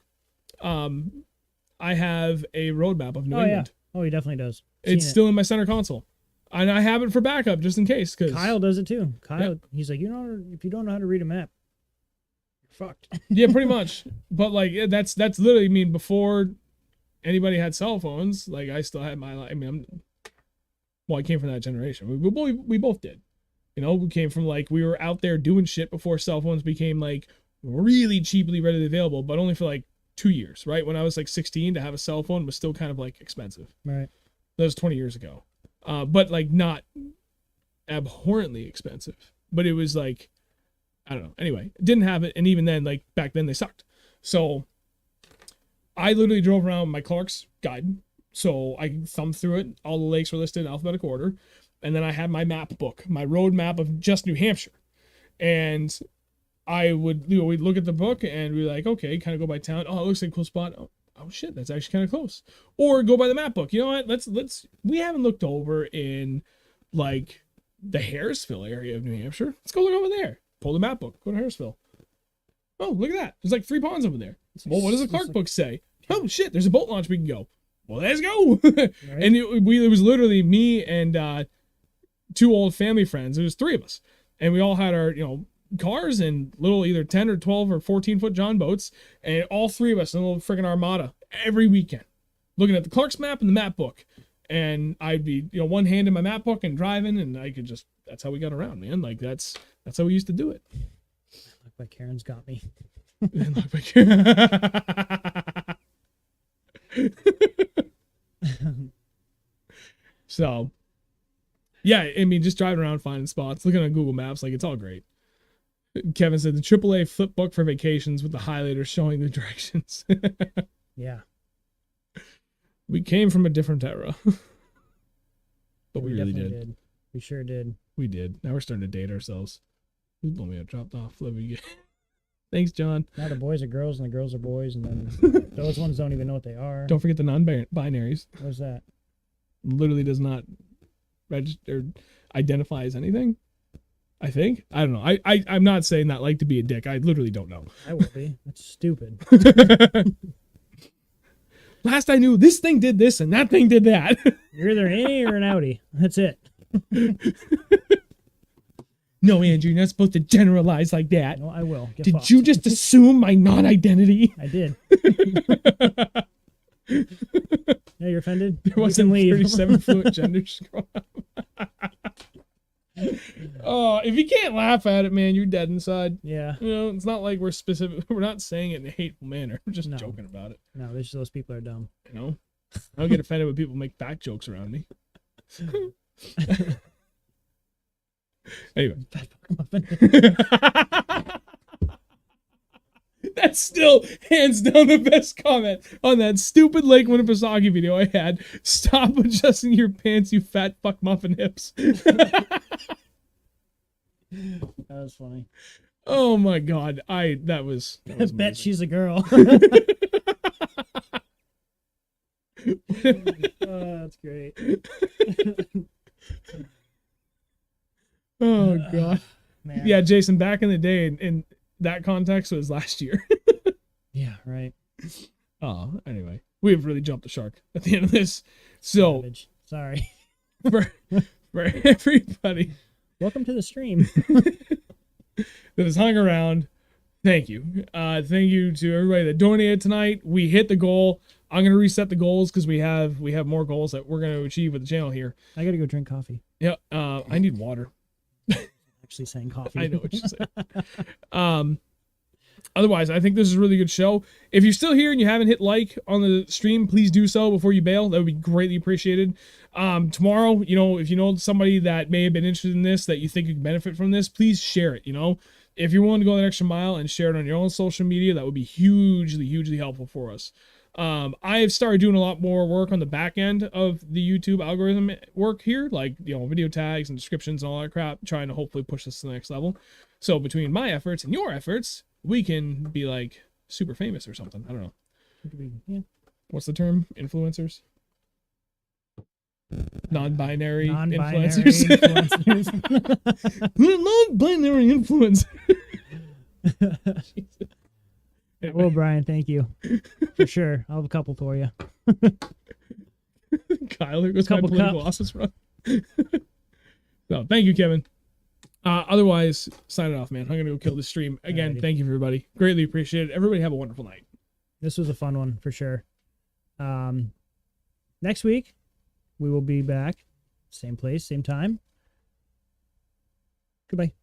I have a roadmap of New England. Yeah. Oh, he definitely does. It's still in my center console. And I have it for backup just in case. Cause, Kyle does it too. Kyle, yeah. He's like, if you don't know how to read a map, you're fucked. Yeah, pretty much. But like, that's literally, I mean, before anybody had cell phones, like I still had my, I mean, I came from that generation. We both did. You know, we came from like, we were out there doing shit before cell phones became like really cheaply readily available, but only for like 2 years, right? When I was like 16, to have a cell phone was still kind of like expensive. Right. That was 20 years ago. But like not abhorrently expensive, but it was like, I don't know. Anyway, didn't have it. And even then, like back then they sucked. So I literally drove around my Clark's guide. So I thumbed through it. All the lakes were listed in alphabetical order. And then I had my map book, my road map of just New Hampshire. And I would, we'd look at the book and be like, okay, kind of go by town. Oh, it looks like a cool spot. Oh shit, that's actually kind of close. Or go by the map book. You know what? Let's we haven't looked over in like the Harrisville area of New Hampshire. Let's go look over there. Pull the map book. Go to Harrisville. Oh, look at that. There's like 3 ponds over there. Well, what does the Clark book say? Oh shit, there's a boat launch we can go. Well, let's go. Right. And it was literally me and 2 old family friends. It was 3 of us. And we all had our, cars and little either 10 or 12 or 14-foot John boats, and all 3 of us in a little freaking armada every weekend, looking at the Clark's map and the map book. And I'd be, one hand in my map book and driving, and I could just, that's how we got around, man. Like that's how we used to do it. Look like Karen's got me. So, yeah, I mean, just driving around finding spots, looking at Google Maps, like it's all great. Kevin said the AAA flip book for vacations with the highlighter showing the directions. Yeah. We came from a different era. But we really did. We sure did. We did. Now we're starting to date ourselves. Who's blowing me up? Dropped off. Let me get. Thanks, John. Now the boys are girls and the girls are boys, and then those ones don't even know what they are. Don't forget the non-binaries. What's that? Literally does not register, identify as anything. I think. I don't know. I'm not saying that like to be a dick. I literally don't know. I will be. That's stupid. Last I knew, this thing did this and that thing did that. You're either an A or an outie. That's it. No, Andrew, you're not supposed to generalize like that. No, I will. Get did fucked. you just assume my non-identity? I did. Yeah, you're offended? There wasn't 37 fluent genders growing up. Oh, if you can't laugh at it, man, you're dead inside. Yeah. It's not like we're not saying it in a hateful manner. We're just joking about it. No, those people are dumb. I don't get offended when people make back jokes around me. Anyway. That's still hands down the best comment on that stupid Lake Winnipesaukee video I had. Stop adjusting your pants, you fat fuck muffin hips. That was funny. Oh my god. That was I bet she's a girl. That's great. Oh god. Man. Yeah, Jason, back in the day in that context was last year. Yeah, right. Oh, anyway. We've really jumped the shark at the end of this. So Savage. Sorry. for everybody, welcome to the stream. that has hung around, thank you. Thank you to everybody that donated tonight. We hit the goal. I'm gonna reset the goals because we have more goals that we're gonna achieve with the channel here. I gotta go drink coffee. Yeah, I need water. Actually saying coffee. I know what you're saying. Otherwise, I think this is a really good show. If you're still here and you haven't hit like on the stream, please do so before you bail. That would be greatly appreciated. Tomorrow, if you know somebody that may have been interested in this, that you think could benefit from this, please share it. If you're willing to go that extra mile and share it on your own social media, that would be hugely, hugely helpful for us. I have started doing a lot more work on the back end of the YouTube algorithm work here, like, video tags and descriptions and all that crap, trying to hopefully push this to the next level. So between my efforts and your efforts, we can be like super famous or something. I don't know. Yeah. What's the term? Influencers? Non-binary Non-binary influencers. Non-binary influencers. Well, Brian, thank you. For sure. I'll have a couple for you. Kyle, here goes my political office run. No, thank you, Kevin. Otherwise, sign it off, man. I'm going to go kill this stream. Again, Thank you, everybody. Greatly appreciate it. Everybody have a wonderful night. This was a fun one, for sure. Next week, we will be back. Same place, same time. Goodbye.